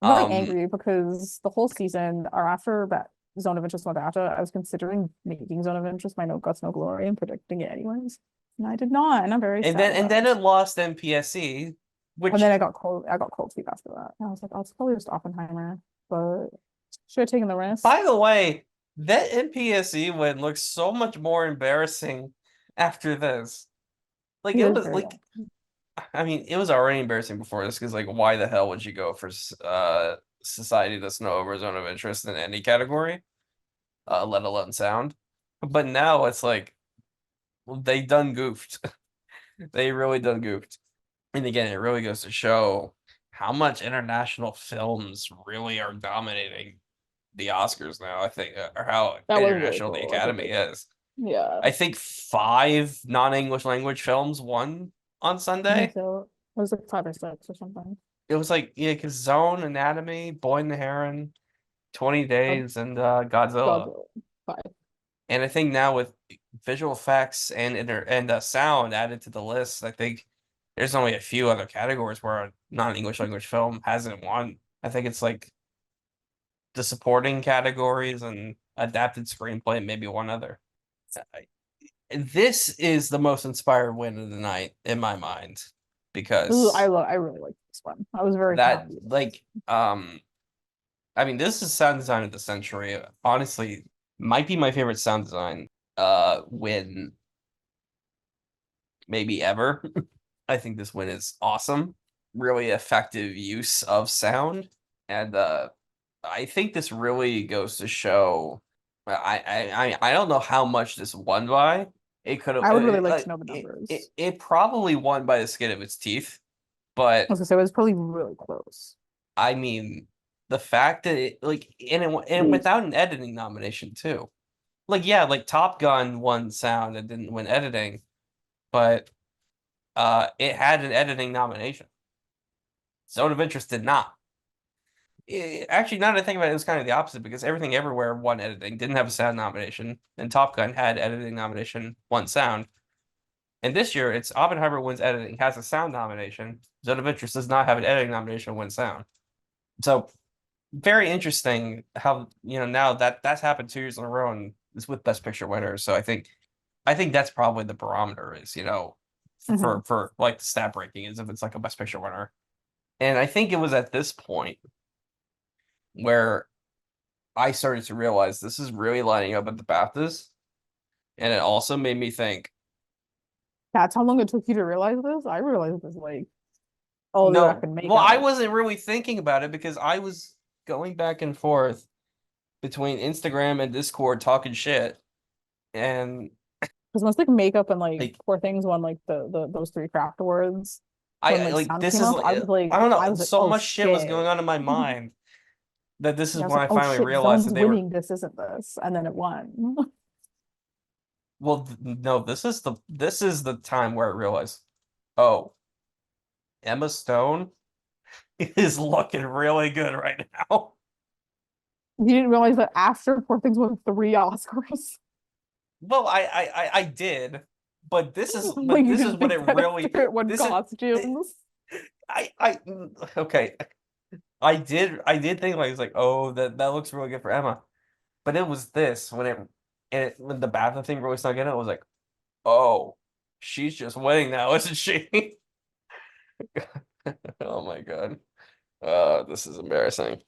I'm really angry because the whole season, or after that Zone of Interest went BAFTA, I was considering making Zone of Interest my No Guts, No Glory and predicting it anyways. And I did not, and I'm very sad. And then it lost MPSC, which and then I got cold feet after that. And I was like, oh, it's probably just Oppenheimer, but should have taken the risk. by the way, that MPSC win looks so much more embarrassing after this. Like it was like I mean, it was already embarrassing before this because, like, why the hell would you go for Society That's No Over Zone of Interest in any category, let alone sound? But now it's like, well, they done goofed. They really done goofed. And again, it really goes to show how much international films really are dominating the Oscars now, I think, or how international the Academy is. Yeah. I think 5 non-English language films won on Sunday. So it was like 5 or 6 or something. It was like, yeah, because Zone, Anatomy, Boy and the Heron, 20 Days, and Godzilla. 5. And I think now with visual effects and sound added to the list, I think there's only a few other categories where a non-English language film hasn't won. I think it's like the supporting categories and adapted screenplay, and maybe one other. This is the most inspired win of the night in my mind because I really like this one. I was very that happy. I mean, this is sound design of the century. Honestly, might be my favorite sound design win maybe ever. I think this win is awesome. Really effective use of sound. And I think this really goes to show I don't know how much this won by. It could have I would really like to know the numbers. it probably won by the skin of its teeth, but I was gonna say it was probably really close. I mean the fact that it like and without an editing nomination too. Like yeah, like Top Gun won sound and didn't win editing, but it had an editing nomination. Zone of Interest did not. Actually, now that I think about it, it was kind of the opposite because Everything Everywhere won editing, didn't have a sound nomination, and Top Gun had editing nomination, won sound. And this year, it's Oppenheimer wins editing, has a sound nomination. Zone of Interest does not have an editing nomination, wins sound. So very interesting how now that's happened 2 years in a row and it's with Best Picture winners. So I think that's probably the barometer is for like the stat breaking is if it's like a Best Picture winner. And I think it was at this point where I started to realize this is really lining up at the BAFTAs. And it also made me think, That's how long it took you to realize this? I realized this like, oh, they're no, not gonna make well, I out. wasn't really thinking about it because I was going back and forth between Instagram and Discord talking shit. And Because once like makeup and like like Poor Things won like the those three craft awards when I like like sound this came is up, I was I don't know, like, so oh much shit was going shit. on in my mind that this is Yeah, I was when like, I oh finally shit, realized Zone's that they were winning, this isn't this. And then it won. well no, this is the time where I realized, oh, Emma Stone is looking really good right now. You didn't realize that after Poor Things won 3 Oscars. Well, I did, but this is Like you this is didn't when think it that really after it won this is costumes. I okay. I did think like it's like, oh, that looks really good for Emma. But it was this when the bathroom thing really snuck in, I was like, oh, she's just winning now, isn't she? Oh my God. This is embarrassing.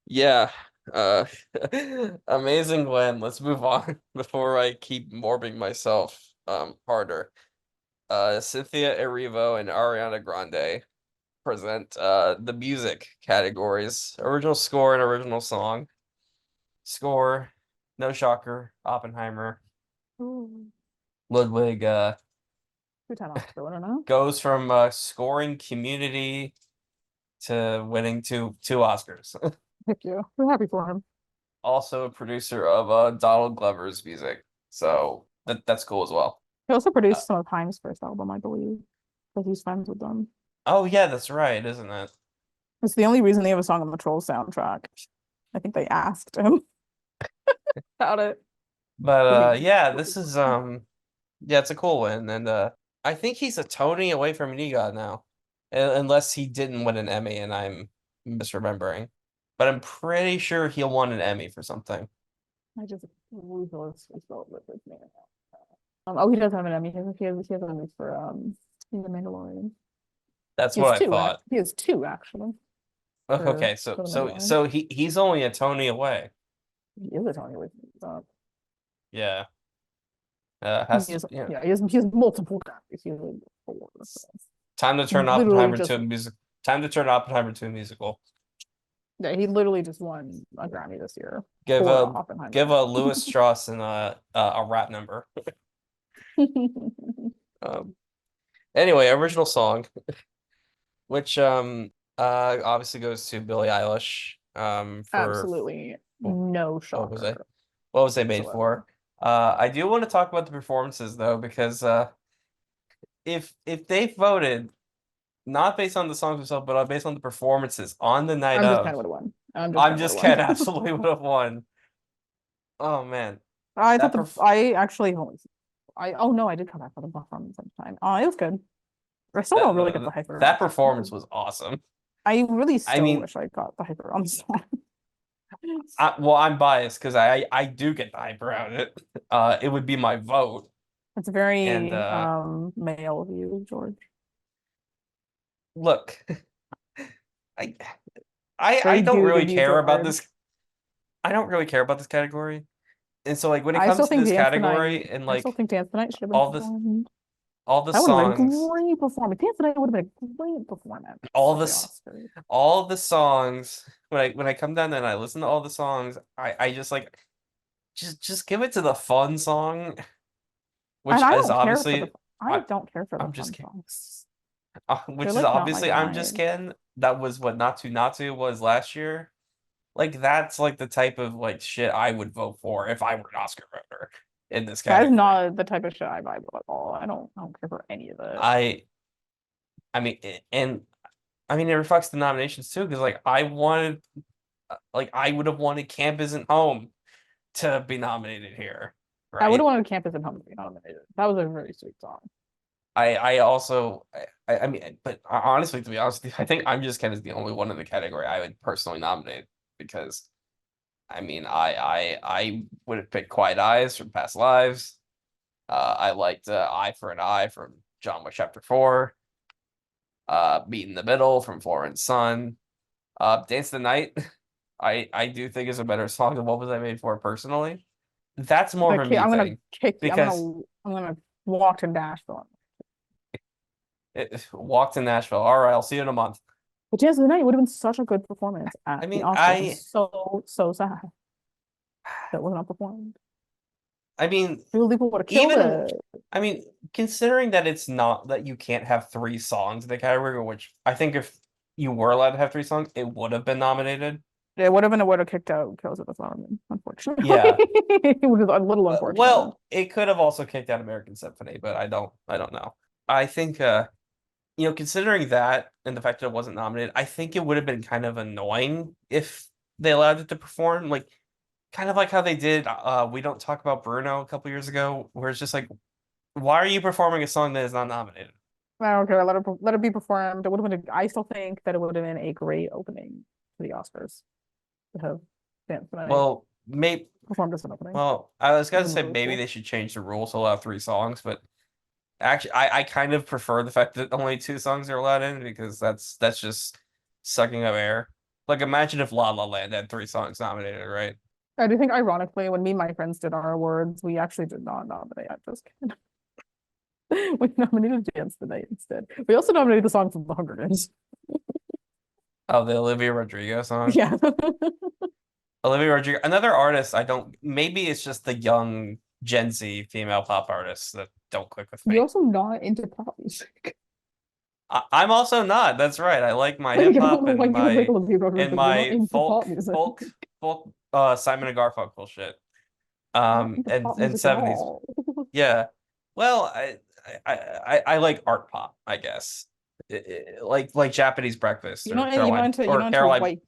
Yeah. Uh Amazing Gwen. Let's move on before I keep morbing myself harder. Cynthia Erivo and Ariana Grande present the music categories. Original score and original song. Score, no shocker, Oppenheimer. Ooh, Ludwig 2-time Oscar winner now. goes from scoring Community to winning two Oscars. Thank you. We're happy for him. Also a producer of Donald Glover's music. So that's cool as well. He also Uh, produced some of Haim's first album, I believe, because he's friends with them. oh yeah, that's right, isn't it? It's the only reason they have a song on the Trolls soundtrack. I think they asked him about it. But But he- yeah, this is yeah, it's a cool win. And I think he's a Tony away from an EGOT now. Unless he didn't win an Emmy and I'm misremembering. But I'm pretty sure he'll won an Emmy for something. I just ruthless spelled with his name. Oh, he does have an Emmy. He has an Emmy for The Mandalorian. That's He has what I two. thought. He has two actually. Okay, for The so Mandalorian. he's only a Tony away. He is a Tony with Yeah. Has he has, to, yeah. yeah, he has multiple Grammys. He has like 4. So. Time to turn Literally Oppenheimer just to a music. Time to turn Oppenheimer to a musical. Yeah, he literally just won a Grammy this year Give for a Oppenheimer. Louis Strauss and a rap number. Um. Anyway, original song, which obviously goes to Billie Eilish. For Absolutely no what was it? shocker What was they made whatsoever. for? I do want to talk about the performances though, because if they voted not based on the songs themselves, but based on the performances on the night I'm just kind of, of would have won. I'm just Ken absolutely would have won. Oh man, I that thought I actually only oh no, I did come back for the performance sometime. Oh, it was good. I still don't really get the hype around that the song. performance was awesome. I really I still mean, wish I got the hype around the song. well, I'm biased because I do get the hype around it. It would be my vote. It's very And male of you, George. look, I Very don't dude really of you, care about George. this. I don't really care about this category And so like when it I comes still to think this Dance the category Night. and I still like think Dance the Night should have been all this performed. all the That would have been a songs, great performance. Dance the Night would have been a great performance all at the this Oscars. all the songs when I come down and I listen to all the songs, I just like just give it to the fun song, And which is obviously I don't care for the I'm just fun kidding. songs. Which They're is like not my obviously I'm just vibe. kidding. That was what Not to was last year. Like that's like the type of like shit I would vote for if I were an Oscar voter in this That is category. not the type of shit I vibe with at all. I don't care for any of it. I I mean and I mean it reflects the nominations too because like I wanted like I would have wanted Camp Isn't Home to be nominated here, I would have right? wanted Campus and Home to be nominated. That was a very sweet song. I also I mean but honestly to be honest with you, I think I'm just kind of the only one in the category I would personally nominate because I mean I would have picked Quiet Eyes from Past Lives. I liked Eye for an Eye from John Wick Chapter 4. Meet in the Middle from Florence Sun. Dance the Night, I do think is a better song than What Was I Made For personally. That's more of a me I'm gonna thing kick you. because I'm gonna walk to Nashville. Walk to Nashville. All right, I'll see you in a month. But Dance of the Night would have been such a good performance I at the mean, Oscars. I'm so sad that was not performed. I mean, People would have killed even it. I mean, considering that it's not that you can't have three songs in the category, which I think if you were allowed to have three songs, it would have been nominated. It would have been a would have kicked out Kills of the Flower Moon, unfortunately. Yeah. Which is a little unfortunate. Well, it could have also kicked out American Symphony, but I don't know. I think considering that and the fact that it wasn't nominated, I think it would have been kind of annoying if they allowed it to perform. Like kind of like how they did We Don't Talk About Bruno a couple years ago, where it's just like, why are you performing a song that is not nominated? I don't care. Let it be performed. It would have been. I still think that it would have been a great opening to the Oscars to have Dance the Night Well, maybe performed as an opening. well, I was gonna Even say though it was maybe cool. they should change the rules to allow three songs, but actually I kind of prefer the fact that only two songs are allowed in because that's just sucking up air. Like imagine if La La Land had three songs nominated, right? I do think, ironically, when me and my friends did our awards, we actually did not nominate. I just kidding. We nominated Dance the Night instead. We also nominated the song from The Hunger Games. Oh, the Olivia Rodrigo song. Yeah. Olivia Rodrigo, another artist I don't maybe it's just the young Gen Z female pop artists that don't click with You're me. also not into pop music. I'm also not. That's right. I like my Like, hip I don't hop know why and you like Olivia Rodrigo and because you're not my into pop music. folk Simon and Garfunkel shit. Not into pop And music at 70s. all. Yeah. Well, I like art pop, I guess. Like Japanese Breakfast or Caroline You're or not into Caroline.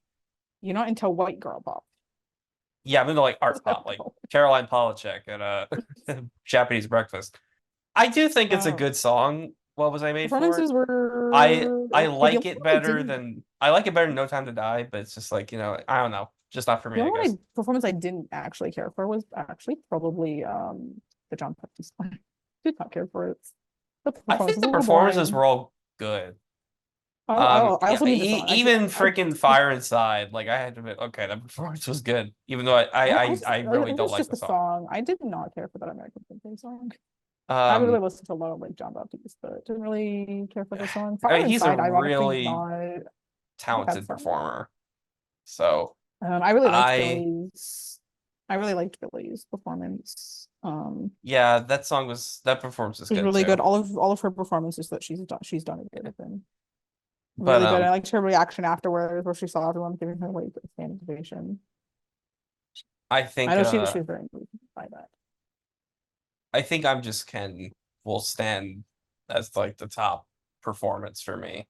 you're not into white girl pop. Yeah, I'm into like art pop, like Caroline Polachek and Japanese Breakfast. I do think it's a good song. What was I made for? Performances were I okay. like it better than No Time to Die, but it's just like, I don't know. Just not for me, The I only guess. performance I didn't actually care for was actually probably the John Pepsi song. Did not care for it. The I performance think was a the little performances boring. were all good. I Yeah, also need the song. even freaking Fire Inside, like I had to admit, okay, that performance was good, even though I really it don't was like just the the song. song. I did not care for that American Symphony song. I really listened to a lot of like John Baptiste, but didn't really care for the song. I Fire mean, he's a Inside, ironically, really not that talented song. performer. So I really liked Billy's. I really liked Billy's performance. yeah, that performance is It was good really too. good. All of her performances that she's done it have been But really good. I liked her reaction afterwards, where she saw everyone giving her like a standing ovation. I think I know she was very moved by that. I think I'm just Ken will stand as like the top performance for me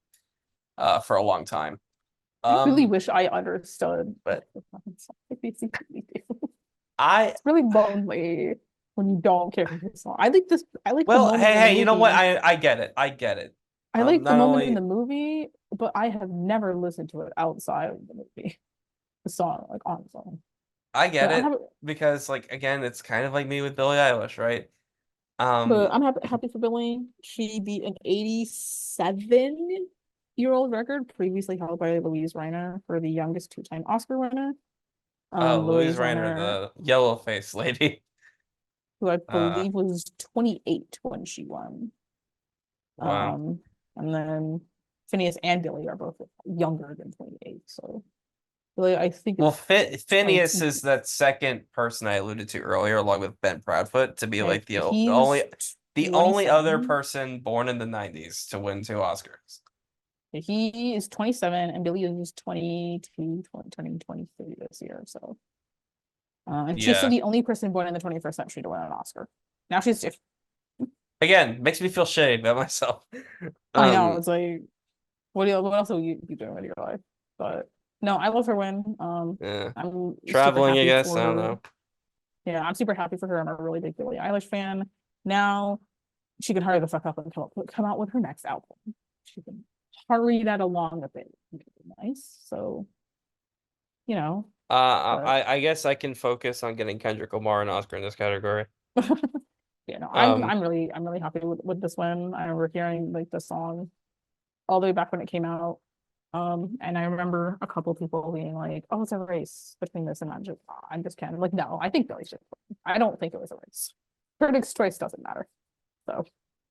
for a long time. I really wish I understood but it's really lonely when you don't care for the song. I like this. I like the well, moment in the hey, you know what? movie. I get it. I get it. I like the not moment in only the movie, but I have never listened to it outside of the movie. The song, like on its own. I get But it because like again, it's kind of like me with Billie Eilish, right? But I'm happy for Billie. She beat an 87-year-old record previously held by Louise Reiner for the youngest two-time Oscar winner. Louise Louise Rainer, Renner, the yellow face lady. who I Uh, believe was 28 when she won. wow. And then Phineas and Billy are both younger than 28. So Billy, I think Well, is Phineas 22. is that second person I alluded to earlier, along with Ben Proudfoot, to be Okay, like he's the only other 27. person born in the 90s to win 2 Oscars. He is 27 and Billy is 22, 20, 23 this year. So, and she's still Yeah. the only person born in the 21st century to win an Oscar. Now she's, Again, makes me feel shitty about myself. I know, it's like, what else will you be doing with your life? But no, I love her win. Yeah. I'm super Traveling, I happy guess. for I don't her. know. Yeah, I'm super happy for her. I'm a really big Billie Eilish fan. Now she can hurry the fuck up and come out with her next album. She can hurry that along a bit. Nice. So, you know, but I guess I can focus on getting Kendrick Lamar an Oscar in this category. yeah, no, Um, I'm really happy with this one. I remember hearing like the song all the way back when it came out. And I remember a couple people being like, "Oh, it's a race between this and that." I'm just kind of like, no, I think Billy should win. I don't think it was a race. Critics' choice doesn't matter. So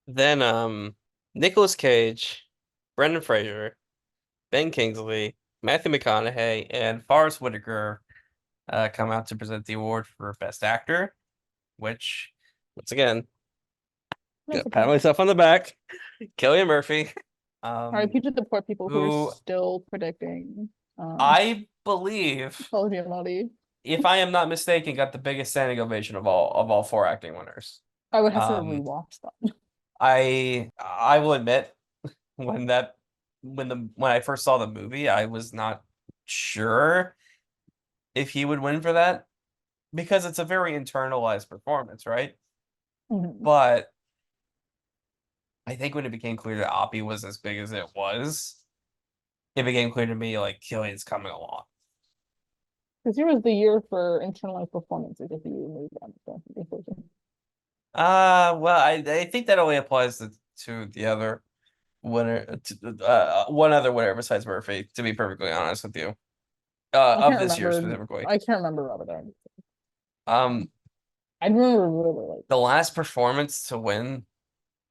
then Nicolas Cage, Brendan Fraser, Ben Kingsley, Matthew McConaughey, and Forrest Whitaker come out to present the award for Best Actor, which, once again, that's gonna okay. pat myself on the back. Cillian Murphy, RIP to the poor people who are who still predicting I believe, Paul Giamatti. if I am not mistaken, got the biggest standing ovation of all 4 acting winners. I would have to Um, rewatch that. I will admit when that when I first saw the movie, I was not sure if he would win for that because it's a very internalized performance, right? Mhm. But I think when it became clear that Oppie was as big as it was, it became clear to me like Killian's coming along. This year was the year for internalized performances if you remove them. So, Well, I think that only applies to the other winner, one other winner besides Murphy, to be perfectly honest with you, I of can't this year remember. specifically. I can't remember Robert Downey. Um, I remember really like the last performance to win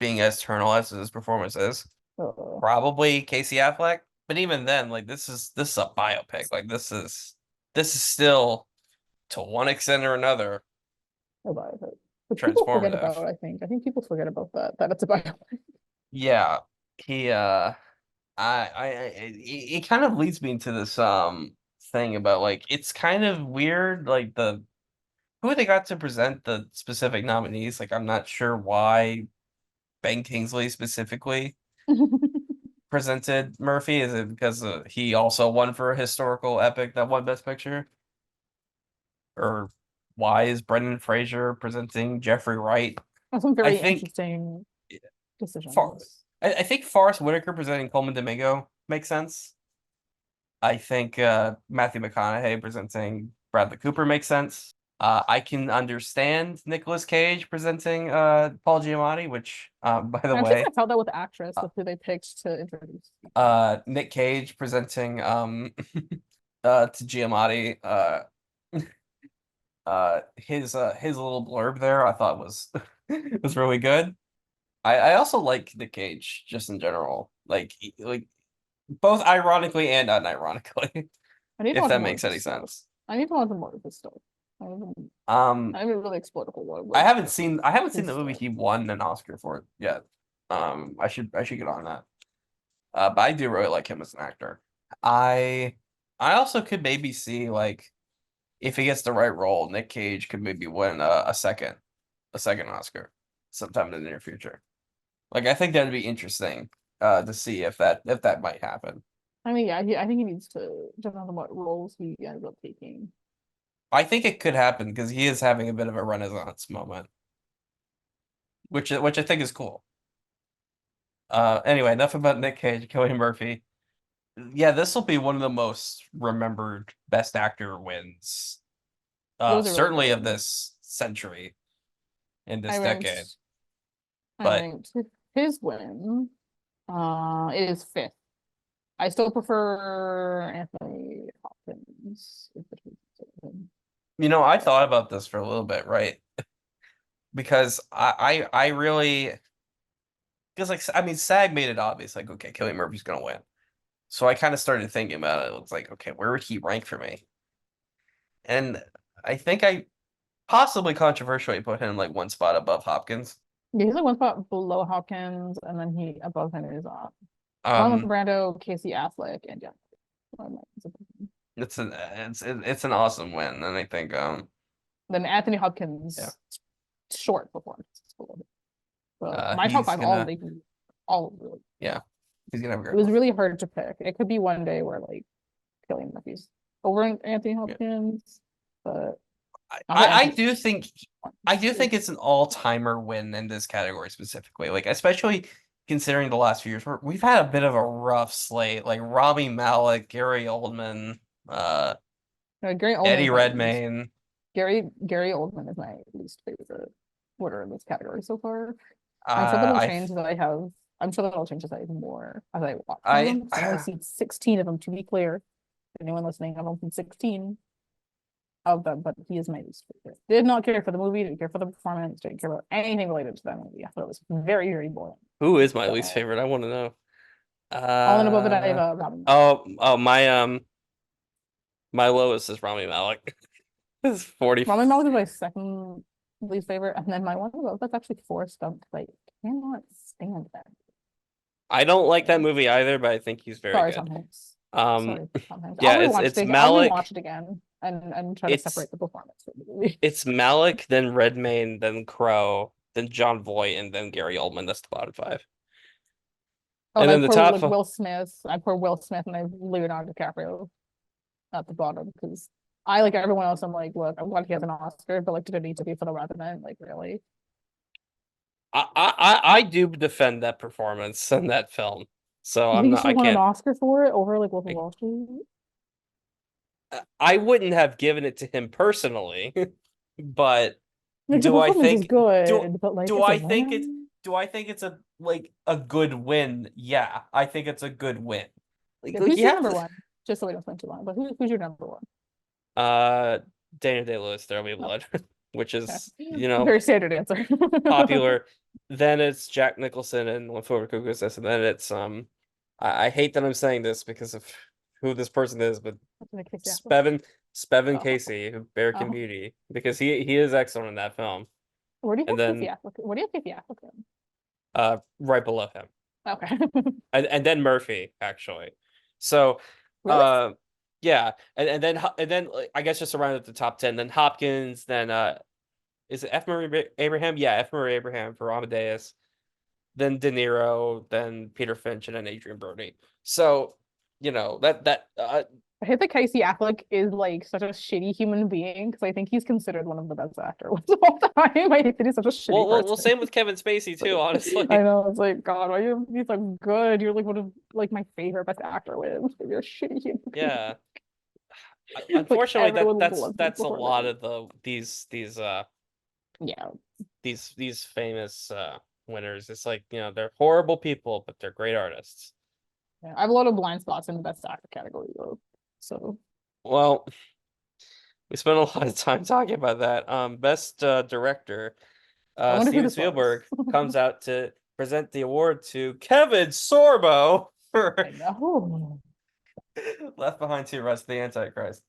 being as internalized as his performance is uh, probably Casey Affleck, but even then, like this is a biopic. Like this is still, to one extent or another, about it. But people forget transformative. about, I think people forget about that it's about Yeah, he it kind of leads me into this thing about like it's kind of weird like the who they got to present the specific nominees. Like I'm not sure why Ben Kingsley specifically presented Murphy. Is it because he also won for a historical epic that won Best Picture? Or why is Brendan Fraser presenting Jeffrey Wright? some I very think interesting far decisions. I think Forrest Whitaker presenting Coleman Domingo makes sense. I think Matthew McConaughey presenting Bradley Cooper makes sense. I can understand Nicolas Cage presenting Paul Giamatti, which by the And I'm sure way, I felt that with the actress with who they picked to introduce. Nick Cage presenting to Giamatti his little blurb there I thought was was really good. I also like Nick Cage just in general, like both ironically and unironically, I need to if watch that more of makes his any stuff. sense. I need to watch more of his stuff. Um, I haven't really explored a whole lot I with haven't seen his the movie stuff. he won an Oscar for yet. I should get on that. But I do really like him as an actor. I I also could maybe see like if he gets the right role, Nick Cage could maybe win a second Oscar sometime in the near future. Like I think that'd be interesting to see if that might happen. I mean, yeah, I think he needs to depend on what roles he ends up taking. I think it could happen because he is having a bit of a renaissance moment, which I think is cool. Anyway, enough about Nick Cage, Cillian Murphy. Yeah, this will be one of the most remembered Best Actor wins, It was a really certainly good of one. this century, in I this ranked decade. I But ranked his win. It is fifth. I still prefer Anthony Hopkins. I thought about this for a little bit, right? Because I really, because like I mean, SAG made it obvious, like, okay, Cillian Murphy's gonna win. So I kind of started thinking about it. It's like, okay, where would he rank for me? And I think I possibly controversially put him like one spot above Hopkins. Yeah, he's like one spot below Hopkins, and then he above him is Marlon Um, Brando, Casey Affleck, and yeah. it's an awesome win, and I think Then Anthony Hopkins, yeah, short performance. But my top he's five, all gonna they all really. yeah, he's gonna have a It great was one. really hard to pick. It could be one day where like Cillian Murphy's over Anthony Yeah. Hopkins, but I do think it's an all-timer win in this category specifically. Like, especially considering the last few years, we've had a bit of a rough slate. Like Rami Malek, Gary Oldman, Gary Oldman Eddie is my least, Redmayne. Gary Oldman is my least favorite winner in this category so far. I'm sure that'll I change as I have. I'm sure that'll change as I more as I watch I them. I've only seen 16 of them, to be clear. Anyone listening, I've only seen 16 of them, but he is my least favorite. Did not care for the movie, didn't care for the performance, didn't care about anything related to that movie. I thought it was very, very boring. Who is my least So, favorite? I want to know. all in above it, I have Robin. My lowest is Rami Malek. It's 40. Robin Malek is my second least favorite, and then my one above that's actually Forrest Gump. Like, cannot stand that. I don't like that movie either, but I think he's very Sorry, good. Tom Hanks. Um, Sorry, Tom Hanks. yeah, I'll rewatch it's it. Malek. I'll rewatch it again and try to It's separate the performance from the movie. it's Malek, then Redmayne, then Crow, then John Voight, and then Gary Oldman. That's the bottom five. Oh, And and I then the pour top like five. Will Smith. I pour Will Smith and I have Leonardo DiCaprio at the bottom because I like everyone else. I'm like, look, I'm glad he has an Oscar, but like, did it need to be for the Revenant? Like, really? I do defend that performance in that film. So You I'm think he not. should I have won an can't. Oscar for it over like Wolf of I, Wall Street? I wouldn't have given it to him personally, but Like the do I performance is think do good, but like do it's a I think it's win. do I think it's a good win? Yeah, I think it's a good win. Yeah, Like who's you your have number to. one? Just so we don't spend too long. But who's your number one? Uh, Daniel Day-Lewis, There Will Be Oh, Blood, which okay. is Very standard answer. popular. Then it's Jack Nicholson and One Flew Over Cuckoo's Nest, and then it's I hate that I'm saying this because of who this person is, but Spevin Oh, Casey, who American oh. Beauty, because he is excellent in that film. Where do you And have Casey then Affleck? Where do you have Casey Affleck in? right below him, Okay. and then Murphy actually. So Really? yeah, and then like, I guess just around at the top 10, then Hopkins, then is it F. Murray Abraham? Yeah, F. Murray Abraham for Amadeus, then De Niro, then Peter Finch, and then Adrian Brody. So, that I hate that Casey Affleck is like such a shitty human being because I think he's considered one of the best actors of all time. I hate that he's such a shitty well, person. same with Kevin Spacey too, honestly. I know, it's like, God, why you be so good? You're like one of like my favorite best actor wins. You're a shitty human being. Yeah. Like, Unfortunately, everyone that's loves him that's a for lot it. of Yeah. these famous winners. It's like, they're horrible people, but they're great artists. Yeah. I have a lot of blind spots in the best actor category though. So Well, we spent a lot of time talking about that. Best director, I wonder who Steven this was. Spielberg comes out to present the award to Kevin Sorbo for I know. Left Behind 2: Rise of the Antichrist.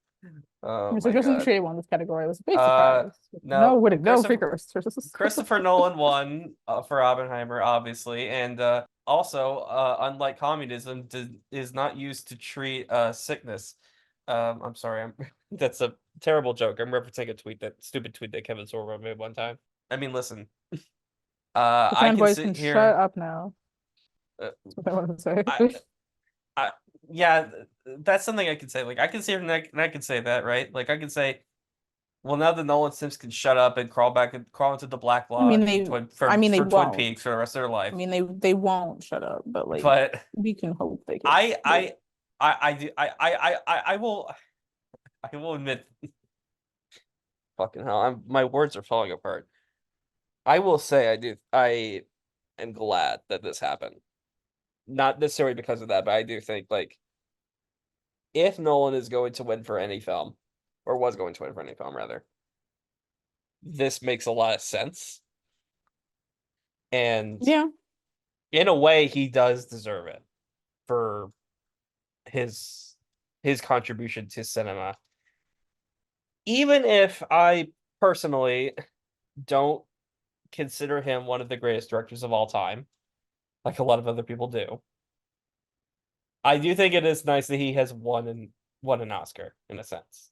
Oh So my Justin God. Trier won this category. It was a big Uh, surprise. no, No Christopher figures. Christopher Nolan won for Oppenheimer, obviously, and also, unlike communism, is not used to treat sickness. I'm sorry, that's a terrible joke. I'm referencing a stupid tweet that Kevin Sorbo made one time. I mean, listen, The I can fanboys sit can shut here. up now. Uh, That's what I wanted to say. yeah, that's something I can say. Like, I can sit here and I can say that, right? Like, I can say, well, now the Nolan Sims can shut up and crawl into the Black I mean, Lodge they for they Twin won't. Peaks for the rest of their life. I mean, they won't shut up, but like But we can hope they can. I will admit, fucking hell, my words are falling apart. I will say I am glad that this happened. Not necessarily because of that, but I do think, like, if Nolan is going to win for any film, or was going to win for any film rather. This makes a lot of sense. And Yeah. in a way, he does deserve it for his contribution to cinema. Even if I personally don't consider him one of the greatest directors of all time, like a lot of other people do, I do think it is nice that he has won an Oscar in a sense.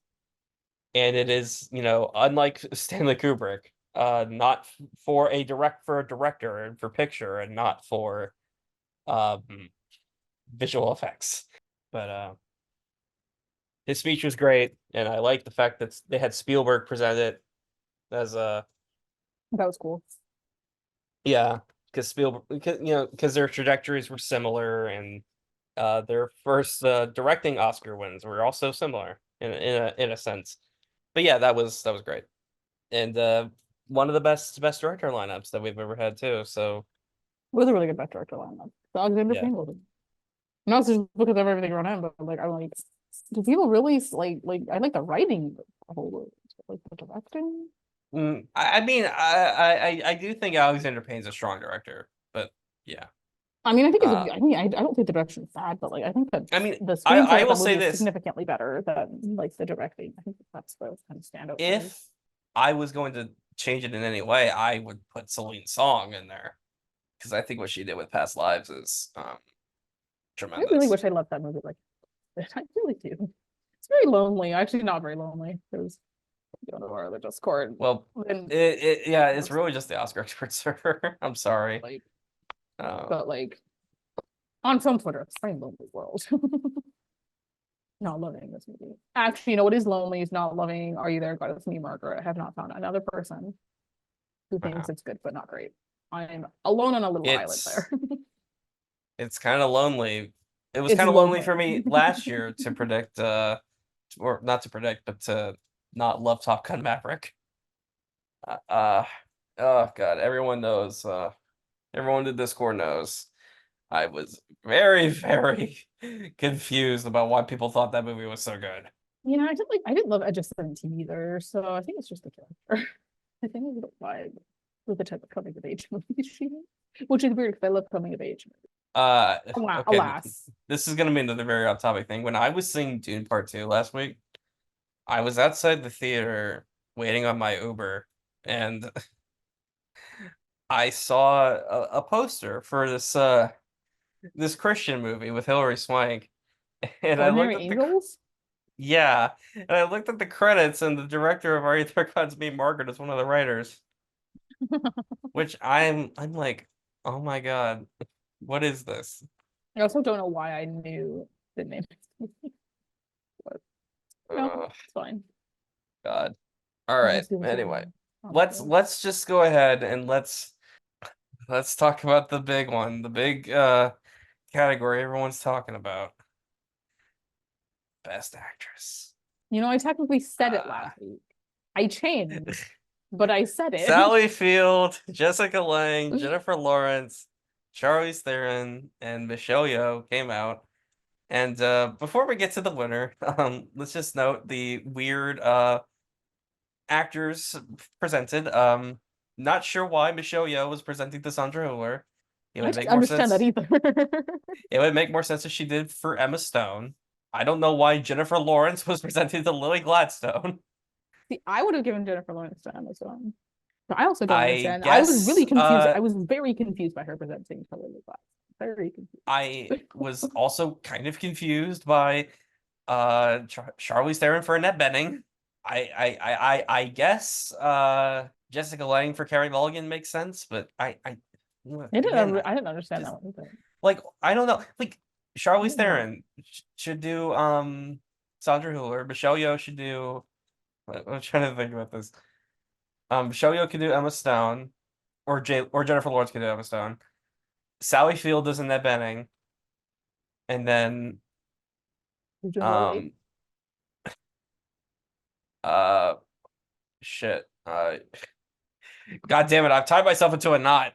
And it is, unlike Stanley Kubrick, not for a director and for picture and not for um visual effects. But his speech was great, and I like the fact that they had Spielberg present it as a That was cool. yeah, because Spielberg, because their trajectories were similar, and their first directing Oscar wins were also similar in a sense. But yeah, that was great, and one of the best director lineups that we've ever had too. So It was a really good best director lineup. So Alexander yeah, Payne was. Not just because of everything around him, but like I'm like, do people really like I like the writing a whole like the directing? I mean, I do think Alexander Payne's a strong director, but yeah. I mean, I think it's. Uh, I mean, I don't think the direction's bad, but like I think that I mean, the I screenplay of will that say movie is this: significantly better than like the directing. I think that's the kind of standout for me. if I was going to change it in any way, I would put Celine Song in there because I think what she did with Past Lives is I tremendous. really wish I loved that movie. Like, I really do. It's very lonely. Actually, not very lonely because go to our other Discord. Well, And yeah, it's really just the Oscar expert server. I'm sorry. like, Uh, but like on film Twitter, it's a very lonely world. Not loving this movie. Actually, what is lonely is not loving Are You There, God? It's Me, Margaret. I have not found another person who thinks it's good but not great. I'm alone on a little island there. it's kind of lonely. It was It's kind of lonely lonely. for me last year to predict, or not to predict, but to not love Top Gun Maverick. Oh God, everyone knows. Everyone in Discord knows. I was very, very confused about why people thought that movie was so good. Yeah, I didn't love Edge of 17 either, so I think it's just the character. I think I don't vibe with the type of coming of age movies she did, which is weird because I love coming of age movies. Okay, Alas. this is gonna be another very off topic thing. When I was seeing Dune Part 2 last week, I was outside the theater waiting on my Uber, and I saw a poster for this Christian movie with Hilary Swank, and I looked Ordinary at Angels? yeah, and I looked at the credits, and the director of Are You There, God's Me, Margaret is one of the writers, which I'm like, oh my God, what is this? I also don't know why I knew the name. But no, it's fine. God. All I'll right. just do this Anyway, again. let's just go ahead and let's talk about the big one, the big category everyone's talking about. Best actress. I technically said it last week. I changed, but I said it. Sally Field, Jessica Lange, Jennifer Lawrence, Charlize Theron, and Michelle Yeoh came out. And before we get to the winner, let's just note the weird actors presented. Not sure why Michelle Yeoh was presenting to Sandra Hüller. It I would didn't make more understand sense. that either. It would make more sense if she did for Emma Stone. I don't know why Jennifer Lawrence was presented to Lily Gladstone. See, I would have given Jennifer Lawrence to Emma Stone. But I also don't I understand. I was guess really confused. I was very confused by her presenting to Lily Gladstone. Very confused. I was also kind of confused by Charlize Theron for Annette Bening. I guess Jessica Lange for Carey Mulligan makes sense, but I again, I didn't understand just, that one either. like I don't know. Like Charlize Yeah. Theron should do Sandra Hüller. Michelle Yeoh should do I'm trying to think about this. Michelle Yeoh could do Emma Stone, or Jennifer Lawrence could do Emma Stone. Sally Field does Annette Bening, and then Who's doing Lily? um uh shit. God damn it, I've tied myself into a knot.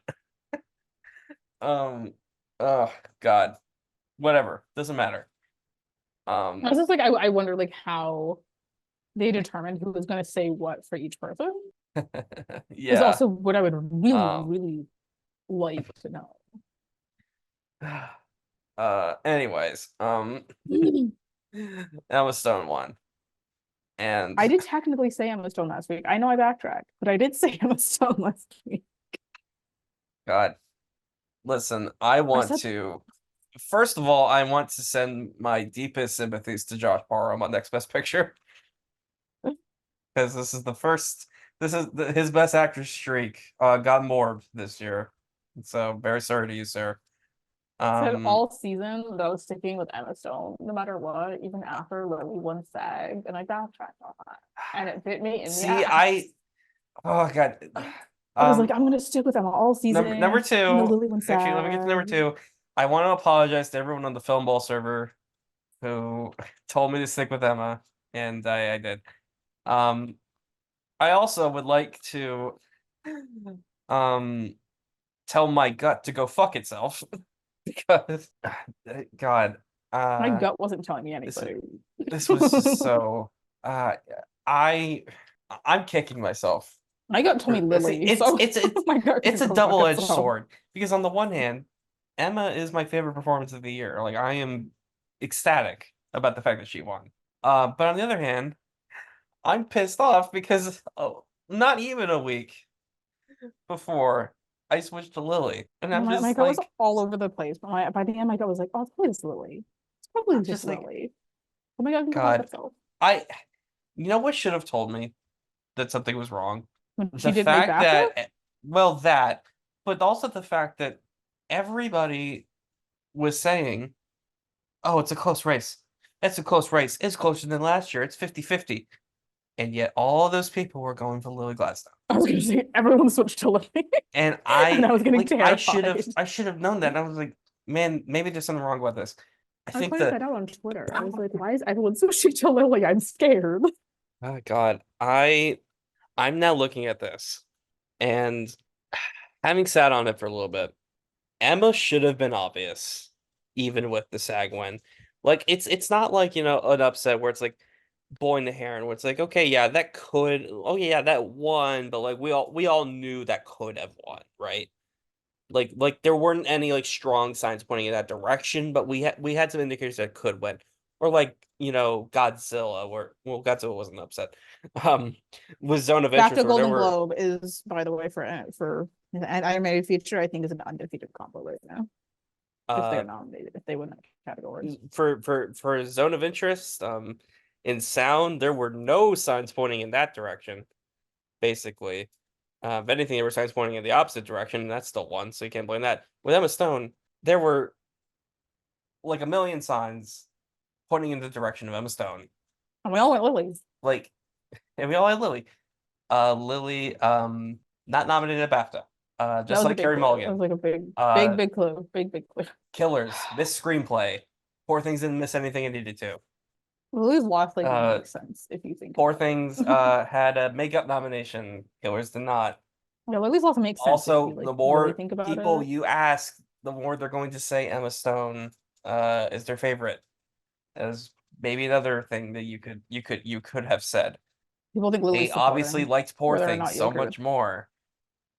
Oh God. Whatever. Doesn't matter. I was just like, I wonder like how they determined who was going to say what for each person is Yeah. also what I would really, Um, really like to know. Anyways, Emma Stone won. And I did technically say Emma Stone last week. I know I backtracked, but I did say Emma Stone last week. God, listen, I want said- to. First of all, I want to send my deepest sympathies to Josh Barham on Next Best Picture because this is the first. This is his Best Actor streak. Got morbed this year, so very sorry to you, sir. Said all season that I was sticking with Emma Stone, no matter what, even after Lily won SAG, and I backtracked on that, and it bit me in the See, ass. oh God. I was like, I'm gonna stick with Emma all season. Number two. even though Lily won Actually, let me get to number SAG. two. I want to apologize to everyone on the Film Ball server who told me to stick with Emma, and I did. I also would like to tell my gut to go fuck itself because God, My gut wasn't telling me this, anything. this was just so I'm kicking myself. My gut told me Lily. My gut It's a can go fuck double-edged itself. sword because on the one hand, Emma is my favorite performance of the year. Like I am ecstatic about the fact that she won. But on the other hand, I'm pissed off because not even a week before I switched to Lily, and I'm My just gut was like, all over the place, but by the end, my gut was like, oh, it's probably just Lily. It's probably I'm just just like, Lily. Oh my God, can go fuck God, itself. you know what should have told me that something was wrong? When she The didn't make fact BAFTA? that, well, that, but also the fact that everybody was saying, oh, it's a close race. It's a close race. It's closer than last year. It's 50-50. And yet all those people were going for Lily Gladstone. I was gonna say everyone switched to Lily. And and I was getting like I terrified. should have known that. And I was like, man, maybe there's something wrong about this. I I think pointed that that out on Twitter. I was like, why is everyone switching to Lily? I'm scared. oh God, I'm now looking at this and having sat on it for a little bit, Emma should have been obvious, even with the SAG win. Like it's not like, you know, an upset where it's like boy in the heron, where it's like, okay, yeah, that could, oh yeah, that won, but like we all knew that could have won, right? Like there weren't any like strong signs pointing in that direction, but we had some indicators that it could win. Or like, you know, Godzilla, where well, Godzilla wasn't upset. Um, with Zone of Interest, BAFTA where there Golden were Globe is, by the way, for an animated feature, I think is an undefeated combo right now. If they're nominated, if they win that category. for Zone of Interest, in sound, there were no signs pointing in that direction, basically. If anything, there were signs pointing in the opposite direction, and that's still one, so you can't blame that. With Emma Stone, there were like a million signs pointing in the direction of Emma Stone. And we all went Lilies. Like, and we all had Lily. Lily, not nominated at BAFTA. Just like Carey Mulligan. That was like a big clue. Big clue. Killers, missed screenplay. Poor Things didn't miss anything it needed to. Lilies lost like makes sense if you think. Poor Things had a makeup nomination. Killers did not. Yeah, Lilies also makes sense. Also, if you, like, the more really think about people it. you ask, the more they're going to say Emma Stone is their favorite. As maybe another thing that you could have said. People think Lily's They obviously liked Poor whether or Things not you so agree much more.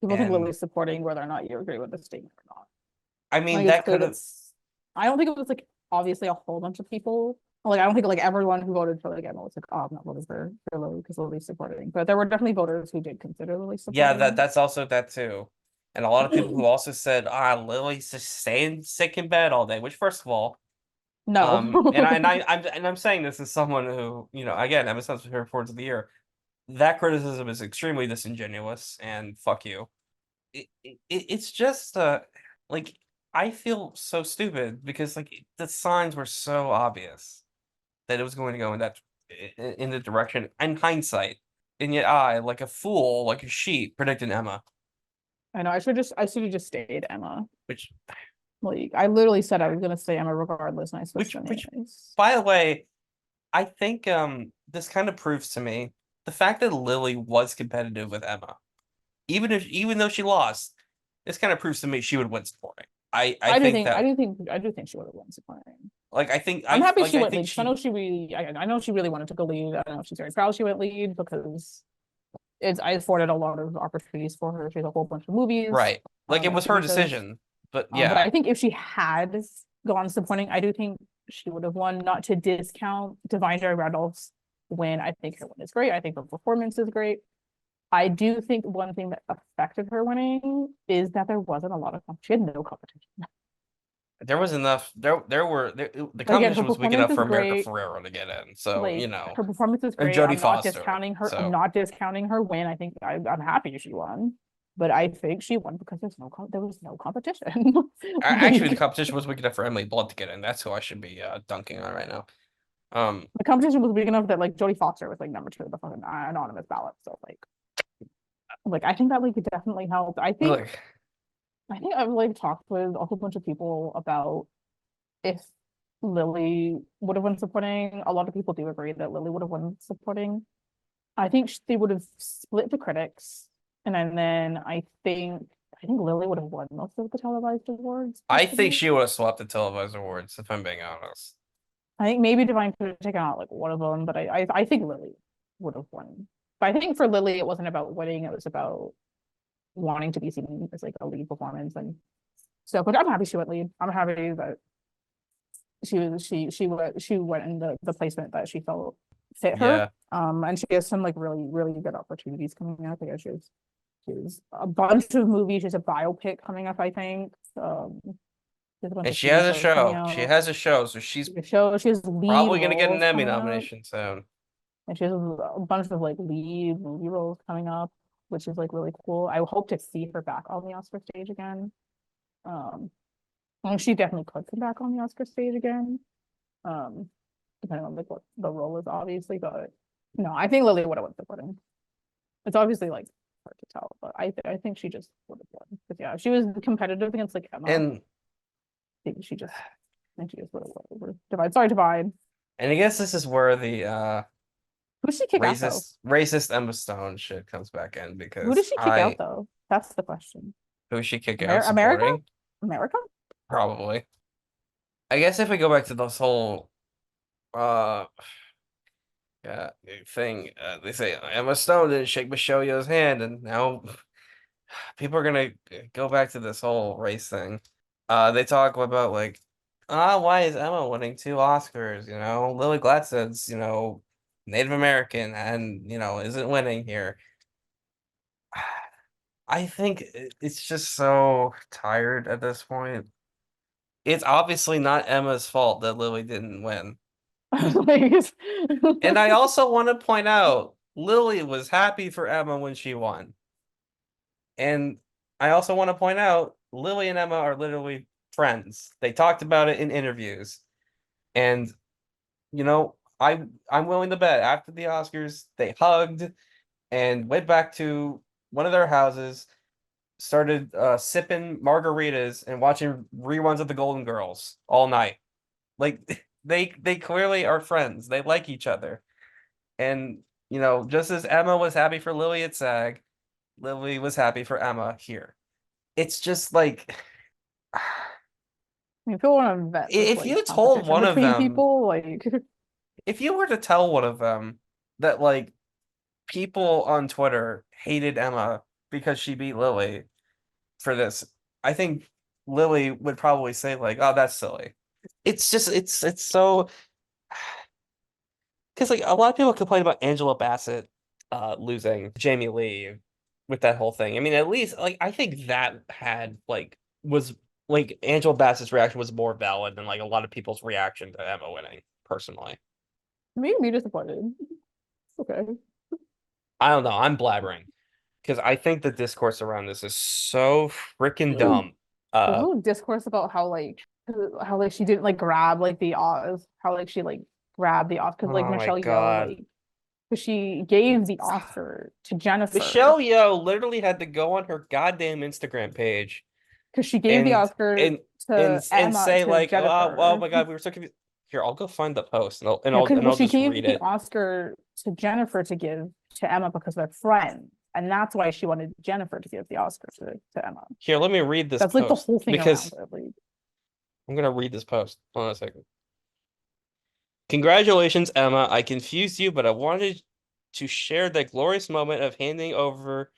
People think And- Lily's supporting whether or not you agree with the statement or not. I mean, that could have. I don't think it was like obviously a whole bunch of people. Like I don't think like everyone who voted for like Emma was like, oh, I'm not voting for Lily because Lily's supporting. But there were definitely voters who did consider Lily supporting. Yeah, that's also that too. And a lot of people who also said, Lily's just staying sick in bed all day, which first of all, no. I'm saying this as someone who, you know, again, Emma Stone's favorite performance of the year. That criticism is extremely disingenuous and fuck you. It's just like I feel so stupid because like the signs were so obvious that it was going to go in that in the direction in hindsight. And yet I, like a fool, like a sheep, predicted Emma. I know I should have just stayed Emma. Which Like I literally said I was gonna stay Emma regardless, and I switched which anyways. by the way, I think this kind of proves to me the fact that Lily was competitive with Emma. Even though she lost, this kind of proves to me she would win supporting. I do think think that I do think she would have won supporting. Like I think I'm happy she I went think lead. 'Cause I know she really, I know she really wanted to go lead. I know she's very proud she went lead because I afforded a lot of opportunities for her. She has a whole bunch of movies, right. Like it and was her TV shows. decision, but But yeah, I think if she had gone supporting, I do think she would have won. Not to discount Divine Joy Randolph's win. I think her win is great. I think her performance is great. I do think one thing that affected her winning is that there wasn't a lot of she had no competition. there was enough. The Again, her competition was weak performance enough is for America great. Ferrera to get in. So Like you know, her performance is and great. Jodie I'm not Foster. discounting her. So I'm not discounting her win. I think I'm happy she won, but I think she won because there was no competition. actually, the Like, competition was weak enough for Emily Blunt to get in. That's who I should be dunking on right now. the competition was big enough that like Jodie Foster was like number 2 of the fucking anonymous ballot. So like I think that like it definitely helped. Look, I think I've like talked with a whole bunch of people about if Lily would have won supporting. A lot of people do agree that Lily would have won supporting. I think they would have split the critics, and then I think Lily would have won most of the televised awards. I think Possibly. she would have swept the televised awards if I'm being honest. I think maybe Divine could have taken out like one of them, but I think Lily would have won. But I think for Lily, it wasn't about winning; it was about wanting to be seen as like a lead performance. And so, but I'm happy she went lead. I'm happy that she went in the placement that she felt fit her. Yeah. And she has some like really, really good opportunities coming up. She has a bunch of movies. She has a biopic coming up, I think. She has a bunch And of she TV has a shows coming show. She out. has a show, so she's She has lead probably gonna get an roles Emmy coming up. nomination soon. And she has a bunch of like lead movie roles coming up, which is like really cool. I hope to see her back on the Oscar stage again. And she definitely could come back on the Oscar stage again. Depending on like what the role is, obviously. But no, I think Lily would have won supporting. It's obviously like hard to tell, but I think she just would have won. Because yeah, she was competitive against like Emma. And I think she just would have won over Divide. Sorry, Divide. I guess this is where the Who did she kick out though? racist Emma Stone shit comes back in Who because did she kick out though? That's the question. who she kick out America? supporting? America? Probably. I guess if we go back to this whole uh yeah thing, they say Emma Stone didn't shake Michelle Yeoh's hand, and now people are gonna go back to this whole race thing. They talk about like, why is Emma winning 2 Oscars? You know, Lily Gladstone's, Native American and, isn't winning here. I think it's just so tired at this point. It's obviously not Emma's fault that Lily didn't win. And I also want to point out, Lily was happy for Emma when she won. And I also want to point out, Lily and Emma are literally friends. They talked about it in interviews. And I'm willing to bet after the Oscars, they hugged and went back to one of their houses, started sipping margaritas and watching reruns of the Golden Girls all night. Like they clearly are friends. They like each other. And just as Emma was happy for Lily at SAG, Lily was happy for Emma here. It's just like people want to vet this, if like, you told one of them people, like if you were to tell one of them that like people on Twitter hated Emma because she beat Lily for this, I think Lily would probably say like, "Oh, that's silly." It's just it's so because like a lot of people complain about Angela Bassett losing Jamie Lee with that whole thing. I mean, at least like I think that was like Angela Bassett's reaction was more valid than like a lot of people's reaction to Emma winning, personally. made me disappointed. Okay. I don't know. I'm blabbering because I think the discourse around this is so freaking dumb. There's a little discourse about how like she didn't like grab like the Oz, how like she like grabbed the Oscar because like Oh my Michelle Yeoh God. like because she gave the Oscar to Jennifer. Michelle Yeoh literally had to go on her goddamn Instagram page because she gave the Oscar and to and Emma say to like, Jennifer. oh my God, we were so confused. Here, I'll go find the post and Well, I'll she just gave read the it. Oscar to Jennifer to give to Emma because they're friends. And that's why she wanted Jennifer to give the Oscar to Emma. Here, let me read this That's like the post whole thing because around it. Like, I'm gonna read this post. Hold on a second. Congratulations, Emma. I confused you, but I wanted to share the glorious moment of handing over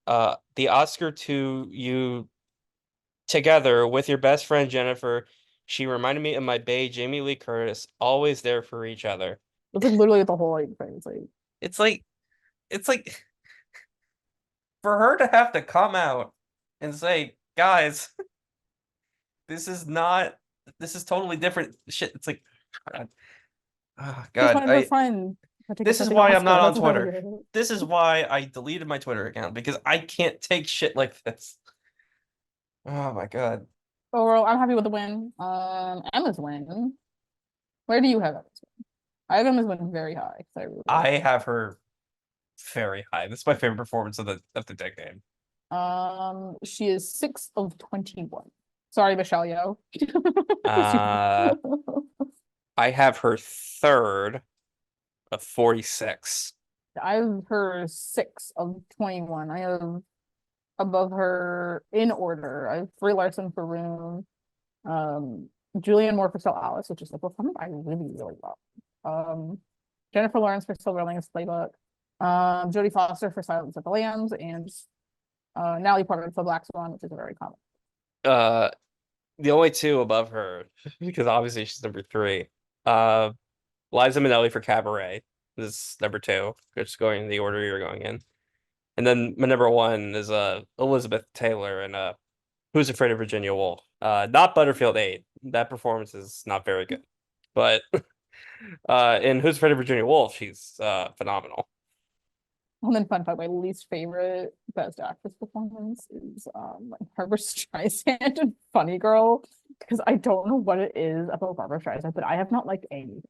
the Oscar to you together with your best friend Jennifer. She reminded me of my bae, Jamie Lee Curtis, always there for each other. It's like literally the whole like thing. It's like it's like for her to have to come out and say, guys, this is not this is totally different shit. It's like God, oh, just God, find her friend. this is why I'm not on Twitter. This is why I deleted my Twitter account because I can't take shit like this. Oh my God. Overall, I'm happy with the win. Emma's win. Where do you have Emma's win? I have Emma's win very high. I have her very high. This is my favorite performance of the decade. She is 6 of 21. Sorry, Michelle Yeoh. I have her third of 46. I have her 6 of 21. I have above her in order. I have Brie Larson for Room, Julianne Moore for Still Alice, which is like performed I really, really love. Jennifer Lawrence for Silver Linings Playbook, Jodie Foster for Silence of the Lambs, and Natalie Portman for Black Swan, which is a very common. The only two above her, because obviously she's number 3. Liza Minnelli for Cabaret is number 2, just going in the order you're going in. And then my number 1 is Elizabeth Taylor and Who's Afraid of Virginia Woolf. Not Butterfield 8. That performance is not very good. But in Who's Afraid of Virginia Woolf, she's phenomenal. And then fun fact, my least favorite Best Actress performance is Barbra Streisand and Funny Girl, because I don't know what it is about Barbra Streisand, but I have not liked any.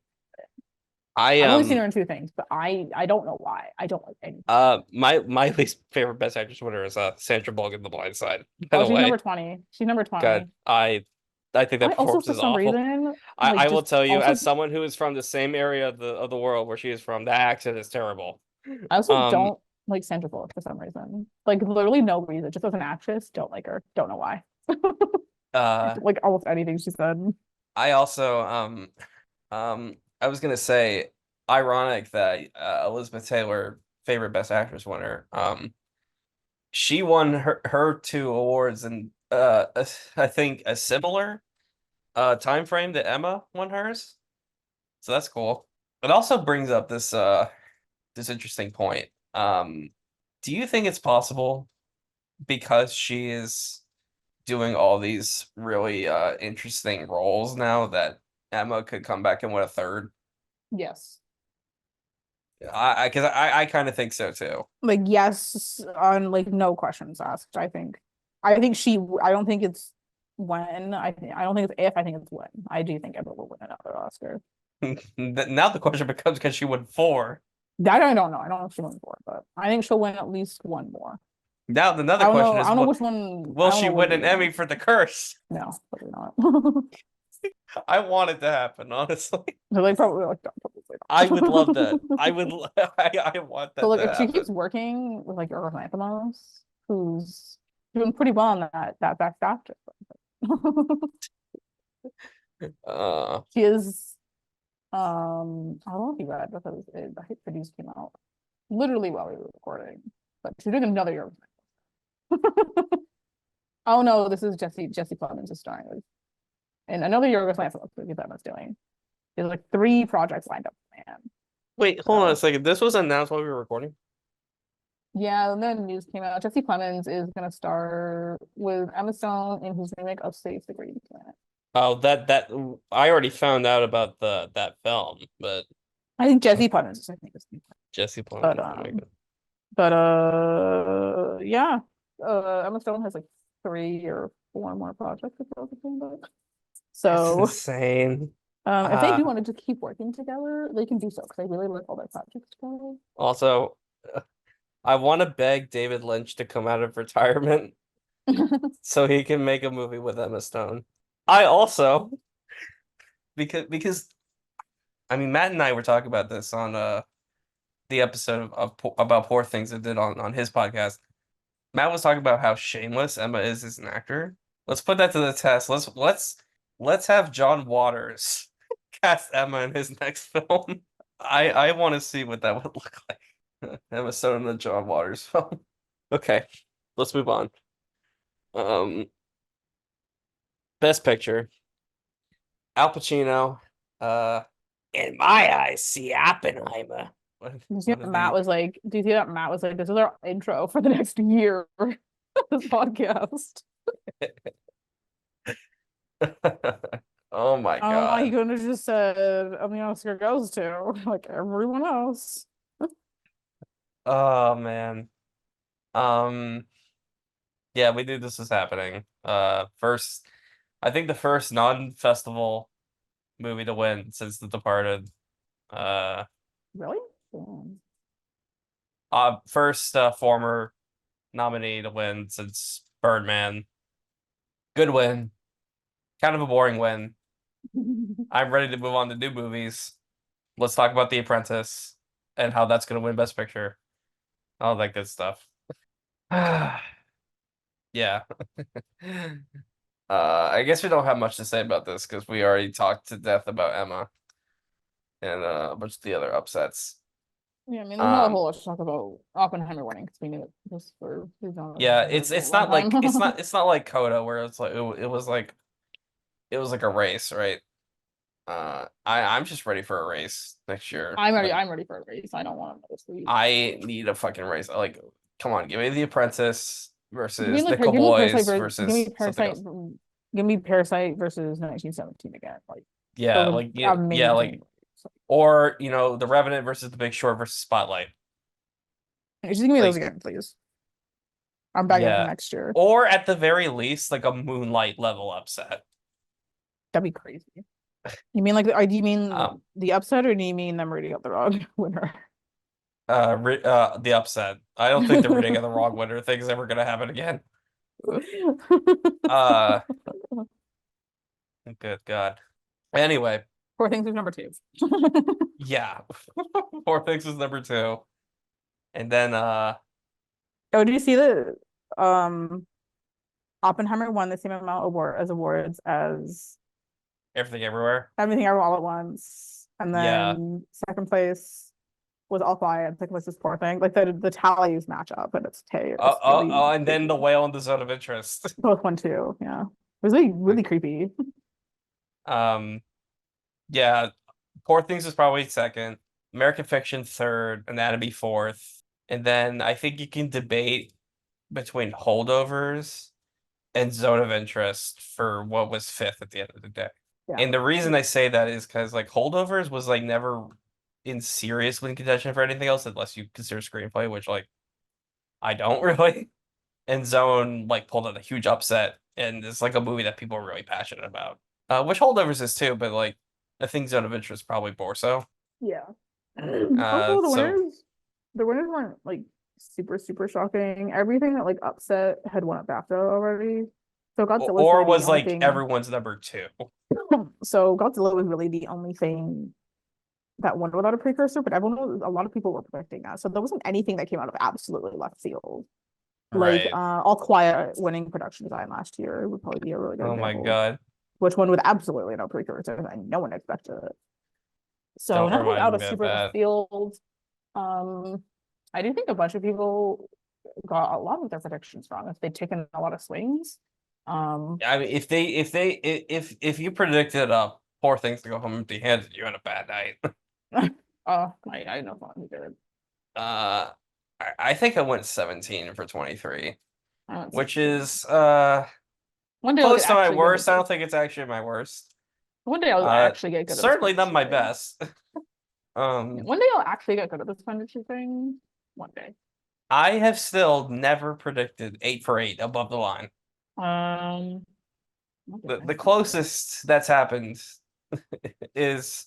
I've only seen her in 2 things, but I don't know why. I don't like any. My least favorite Best Actress winner is Sandra Bullock in The Blind Side. By the she's way, number 20. She's number 20. God, I think that also performance for is some awful. reason, I will tell you, also, as someone who is from the same area of the world where she is from, that accent is terrible. I also don't like Sandra Bullock for some reason. Like literally no reason. Just as an actress, don't like her. Don't know why. Like almost anything she said. I also I was gonna say ironic that Elizabeth Taylor, favorite Best Actress winner, she won her 2 awards in I think a similar time frame that Emma won hers. So that's cool. It also brings up this this interesting point. Do you think it's possible because she is doing all these really interesting roles now that Emma could come back and win a third? Yes. I kind of think so too. Like yes, on like no questions asked. I think she. I don't think it's when. I don't think it's if. I think it's when. I do think Emma will win another Oscar. Now the question becomes, can she win 4? That I don't know. I don't know if she'll win 4, but I think she'll win at least 1 more. Now another question is, I don't know which one. Will she win an Emmy for The Curse? No, probably not. I want it to happen, honestly. So they probably like probably not. I would love that. I want that. So like to if she happen. keeps working with like Yorgos Lanthimos, who's doing pretty well on that Best Actress. She is I don't know if you read because the hit produce came out literally while we were recording, but she's doing another year. Oh no, this is Jesse Plemons is starring with, and another Yorgos Lanthimos movie that Emma's doing. There's like 3 projects lined up, man. Wait, hold on a second. This was announced while we were recording? Yeah, and then news came out. Jesse Plemons is gonna star with Emma Stone in his remake of Save the Green Planet. Oh, that I already found out about that film, but I think Jesse Plemons, I think is Jesse Plemons. Yeah. Emma Stone has like 3 or 4 more projects to throw the book. So that's insane. If they do want to just keep working together, they can do so because I really like all their projects together. Also, I want to beg David Lynch to come out of retirement so he can make a movie with Emma Stone. I also because I mean Matt and I were talking about this on the episode of about Poor Things I did on his podcast. Matt was talking about how shameless Emma is as an actor. Let's put that to the test. Let's have John Waters cast Emma in his next film. I want to see what that would look like. Emma Stone in the John Waters film. Okay, let's move on. Best Picture. Al Pacino. In my eyes, see Oppenheimer. Do you see that Matt was like, this is our intro for the next year of this podcast. Oh my I don't know why he God. couldn't have just said, and the Oscar goes to like everyone else. Oh man. Um, yeah, we knew this was happening. First, I think the first non-festival movie to win since The Departed. Uh, Really? Damn. First former nominee to win since Birdman. Good win. Kind of a boring win. I'm ready to move on to new movies. Let's talk about The Apprentice and how that's going to win Best Picture. All that good stuff. Yeah. I guess we don't have much to say about this because we already talked to death about Emma and a bunch of the other upsets. Yeah, I mean, there's not a Um, whole lot to talk about Oppenheimer winning because we knew it just for yeah, it's not like it's not like Coda where it's like it was like a race, right? I'm just ready for a race next year. Like, I'm ready for a race. I don't want to sleep. I need a fucking race. Like, come on, give me The Apprentice Give me versus like Nickel give me Parasite Boys versus versus something else. Give me Parasite versus 1917 again. Like Yeah, those like are yeah, amazing. like or The Revenant versus The Big Short versus Spotlight. Just give me those Like, again, please. I'm begging for yeah. next year. Or at the very least, like a Moonlight level upset. That'd be crazy. You mean like do you mean Um, the upset or do you mean them reading out the wrong winner? the upset. I don't think the reading of the wrong winner thing is ever gonna happen again. Uh, good God. Anyway, Poor Things is number 2. yeah. Poor Things is number 2. And then Oh, did you see that Oppenheimer won the same amount of awards as Everything Everywhere. Everything Everywhere All at Once, and Yeah. then second place was All Quiet, second place was Poor Thing. Like the tallies match up, and it's really And then The creepy. Whale and the Zone of Interest. Both won too. Yeah, it was really creepy. Um, yeah. Poor Things is probably second. American Fiction third. Anatomy fourth. And then I think you can debate between Holdovers and Zone of Interest for what was fifth at the end of the day. Yeah, And the reason I say that is because like Holdovers was like never in serious win contention for anything else unless you consider screenplay, which like I don't really. And Zone like pulled out a huge upset, and it's like a movie that people are really passionate about. Which Holdovers is too, but like I think Zone of Interest probably more so. yeah. Also, So the winners weren't like super shocking. Everything that like upset had won at BAFTA already. So Godzilla was or really the was only like thing. everyone's number 2. So Godzilla was really the only thing that won without a precursor, but a lot of people were predicting that. So there wasn't anything that came out of absolutely left field. Like Right. All Quiet winning production design last year would probably be a really good Oh my example. God. Which one with absolutely no precursor and no one expected it. So Don't nothing remind out me of of super left that. field. I do think a bunch of people got a lot of their predictions wrong if they'd taken a lot of swings. I mean, if you predicted Poor Things to go home empty-handed, you had a bad night. I know someone who did. I think I went 17 for 23, I went which 16. is One day I'll close get to my actually good at worst. I don't this. think it's actually my worst. One day I'll actually get good at this Certainly not my thing. best. One day I'll actually get good at this expenditure thing. One day. I have still never predicted 8 for 8 above the line. The closest that's happened is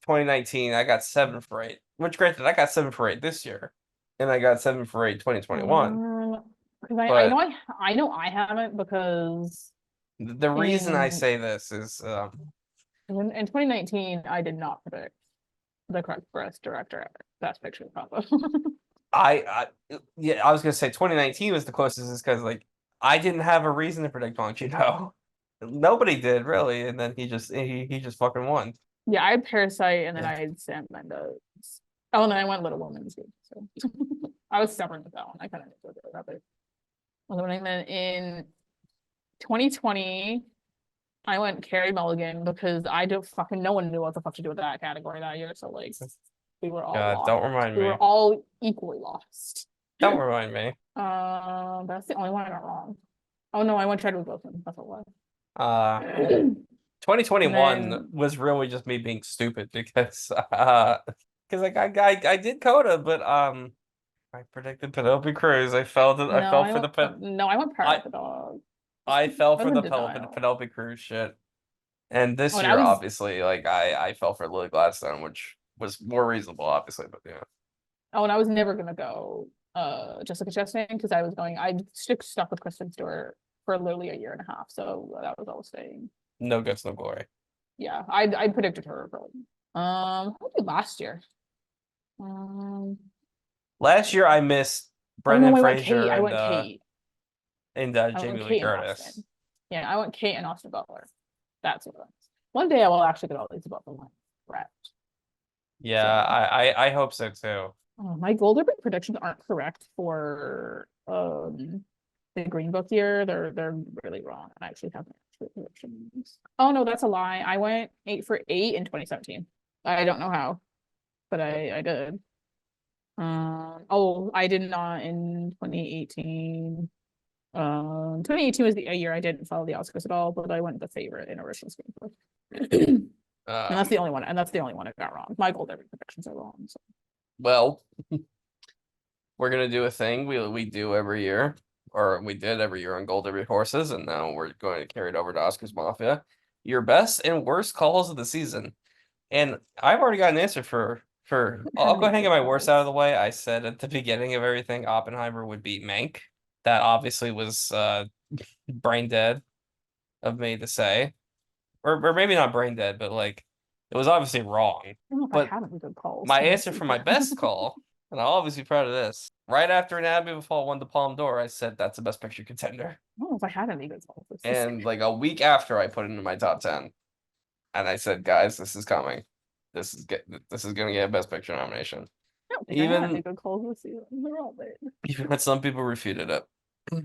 2019. I got 7 for 8. Which granted, I got 7 for 8 this year. And I got 7 for 8 2021. Because But I know I haven't because the reason I say this is in 2019 I did not predict the correct best director best picture combo. I was gonna say 2019 was the closest is because like I didn't have a reason to predict Bong Joon-ho. Nobody did really, and then he just fucking won. Yeah, I had Parasite and then Yeah. I had Sam Mendes. Oh, and then I went Little Women too. So I was stubborn with that one. I kind of enjoyed it that bit. And then in 2020, I went Carrie Mulligan because I don't fucking no one knew what the fuck to do with that category that year. So like we were all God, lost. don't remind We me. were all equally lost. Don't remind me. That's the only one I got wrong. Oh no, I went Chadwick Boseman. That's what it Uh, was. 2021 then- was really just me being stupid because like I did Coda, but I predicted Penelope Cruz. I fell for the no, I went Power of the Dog. I fell I for was the in denial. Penelope Cruz shit. And this Oh, and year, I was obviously, like I fell for Lily Gladstone, which was more reasonable, obviously, but yeah. Oh, and I was never gonna go Jessica Chastain because I stuck with Kristen Stewart for literally a year and a half. So that was all staying. No guts, no glory. Yeah, I predicted her for what did last year? Last year I missed Oh Brendan no, I went Fraser Kate. I went Kate. and I Jamie went Lee Kate and Curtis. Austin. Yeah, I went Kate and Austin Butler. That's what it was. One day I will actually get all these above the line. Right. Yeah, So- I hope so too. Oh, my Golden predictions aren't correct for the Green Book year. They're really wrong. I actually have my actual predictions. Oh no, that's a lie. I went 8 for 8 in 2017. I don't know how, but I did. Oh, I did not in 2018. 2018 was the year I didn't follow the Oscars at all, but I went the favorite in original screenplay. And that's the only one, I got wrong. My Golden predictions are wrong. So. Well, we're gonna do a thing we do every year, or we did every year on Gold Derby Horses, and now we're going to carry it over to Oscars Mafia. Your best and worst calls of the season. And I've already got an answer for I'll go ahead and get my worst out of the way. I said at the beginning of everything Oppenheimer would beat Mank. That obviously was brain dead of me to say. Or maybe not brain dead, but like it was obviously wrong. I don't know if But I have any good calls. my answer for my best call, and I'll always be proud of this. Right after Anatomy of a Fall won the Palme d'Or, I said that's the best picture contender. I don't know if I had any good calls. And like a week after, I put it into my top 10, and I said, guys, this is coming. This is gonna get a Best Picture nomination. I don't think I had any good calls this season. They're all bad. Even when some people refuted it. Hold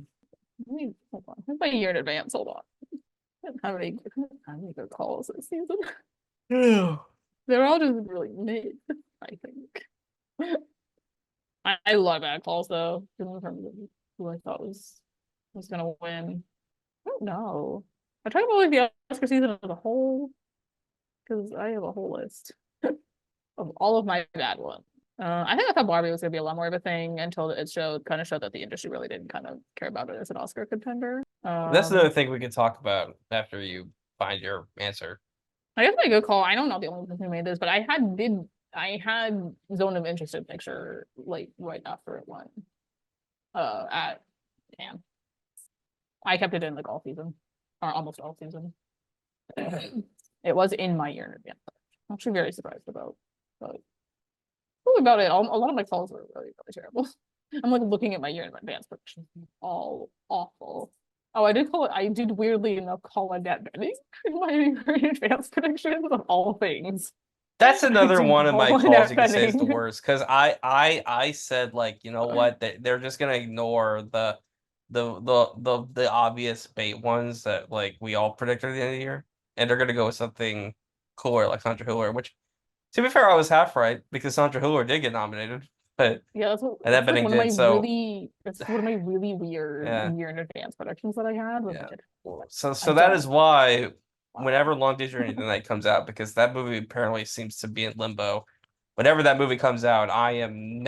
on. I have my year in advance. Hold on. I didn't have any good calls this season. They're all just really mid, I think. I love bad calls though, in terms of who I thought was gonna win. I don't know. I try to believe the Oscar season as a whole because I have a whole list of all of my bad ones. I thought Barbie was gonna be a lot more of a thing until it kind of showed that the industry really didn't kind of care about it as an Oscar contender. That's another thing we could talk about after you find your answer. I guess my good call. I don't know the only person who made this, but I had Zone of Interest in picture like right after it won. At Cannes. I kept it in like all season, or almost all season. It was in my year in advance. I'm actually very surprised about, but really about it. A lot of my calls were really, really terrible. I'm like looking at my year in advance predictions, all awful. Oh, I did weirdly enough call Annette Bening in my year in advance predictions of all things. That's another one of my call calls Annette you can say is the Bening. worst, because I said, like, you know what, they're just gonna ignore the obvious bait ones that like we all predicted at the end of the year, and they're gonna go with something cooler like Sandra Hüller, which, to be fair, I was half right because Sandra Hüller did get nominated, but Yeah, that's Annette like Bening one of my did. So that's one of my really weird Yeah. year in advance predictions that I had. Yeah. Like, so I that don't- is why whenever Long Day's Journey to the Night comes out, because that movie apparently seems to be in limbo. Whenever that movie comes out, I am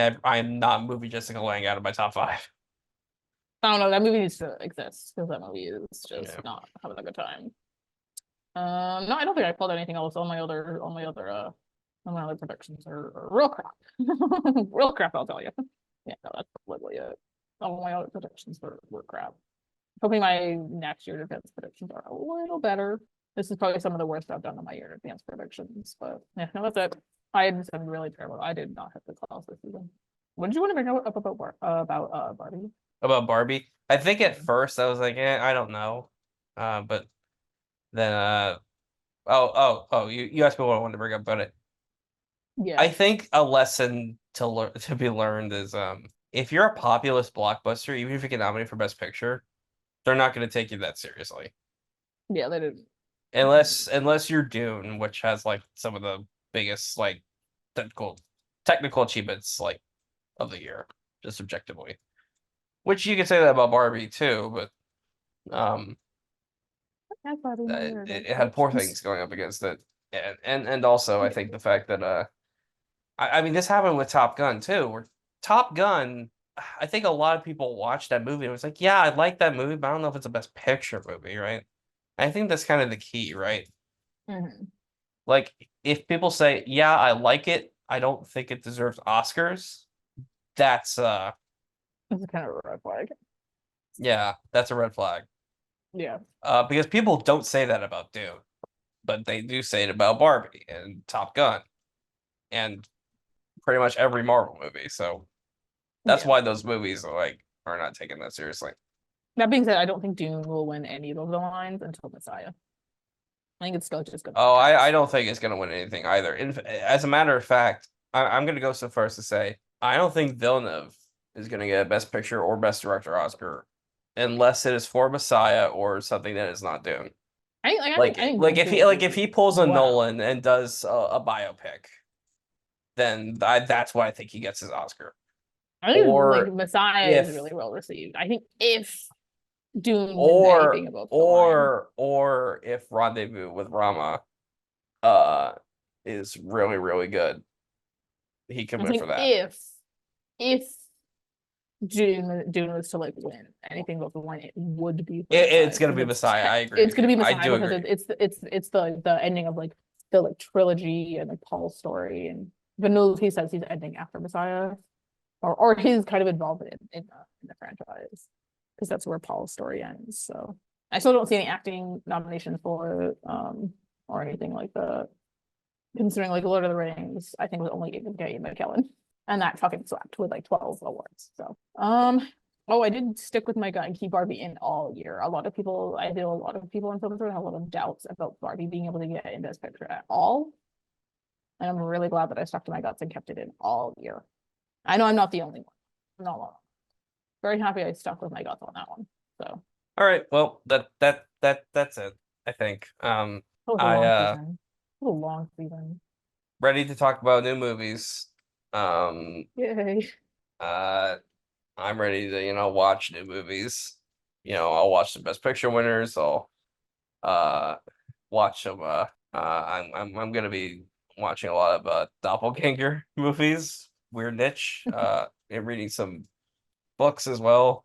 not moving Jessica Lange out of my top 5. I don't know. That movie needs to exist because that movie is just Yeah. not having a good time. No, I don't think I pulled anything else. All my other predictions are real crap. Real crap, I'll tell you. Yeah, no, that's literally it. All my other predictions were crap. Hoping my next year advance predictions are a little better. This is probably some of the worst I've done on my year advance predictions, but yeah, no, that's it. I just am really terrible. I did not hit the class this season. What did you want to bring up about Barbie? About Barbie, I think at first I was like, I don't know, but then You asked me what I wanted to bring up about it. Yeah. I think a lesson to be learned is if you're a populist blockbuster, even if you get nominated for Best Picture, they're not going to take you that seriously. Yeah, they did. Unless you're Dune, which has like some of the biggest like technical achievements like of the year, just objectively. Which you could say that about Barbie too, but it had poor things going up against it. And also I think the fact that I mean this happened with Top Gun too, where Top Gun, I think a lot of people watched that movie and was like, yeah, I like that movie, but I don't know if it's a Best Picture movie, right? I think that's kind of the key, right? Mhm. Like if people say, yeah, I like it, I don't think it deserves Oscars, that's This is kind of a red flag. yeah, that's a red flag. Yeah. Because people don't say that about Dune, but they do say it about Barbie and Top Gun and pretty much every Marvel movie. So that's Yeah. why those movies are not taken that seriously. That being said, I don't think Dune will win any of those lines until Messiah. I think it's still just gonna. Oh, I don't think it's gonna win anything either. As a matter of fact, I'm gonna go so far as to say I don't think Villeneuve is gonna get a Best Picture or Best Director Oscar unless it is for Messiah or something that is not Dune. I think If he pulls a wow. Nolan and does a biopic, then that's why I think he gets his Oscar. I think Or like Messiah is if really well received. I think if Dune wins anything above the line, or if Rendezvous with Rama is really good, he can I win think for that. if Dune was to like win anything above the line, it would be It's gonna be because Messiah. I agree. It's gonna be I Messiah do because agree. it's the ending of like the like trilogy and like Paul's story, and Villeneuve, he says he's ending after Messiah, or he's kind of involved in the franchise because that's where Paul's story ends. So I still don't see any acting nominations for it, or anything like that. Considering like Lord of the Rings, I think was only given to Ian McKellen, and that fucking slapped with like 12 awards. So oh, I did stick with my gut and keep Barbie in all year. I did a lot of people on Twitter had a lot of doubts about Barbie being able to get in Best Picture at all. And I'm really glad that I stuck to my guts and kept it in all year. I know I'm not the only one. I'm not alone. Very happy I stuck with my guts on that one. So All right. Well, that's it. I think. it was a I long season. It was a long season. ready to talk about new movies. Yay. I'm ready to watch new movies. I'll watch the Best Picture winners. I'll watch some. I'm gonna be watching a lot of doppelganger movies. Weird niche. And reading some books as well.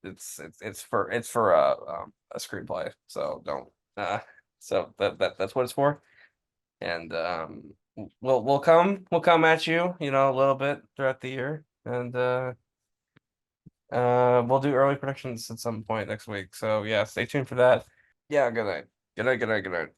It's for a screenplay. So don't. So that's what it's for. And we'll come at you, a little bit throughout the year, and we'll do early predictions at some point next week. So yeah, stay tuned for that. Yeah, good night. Good night.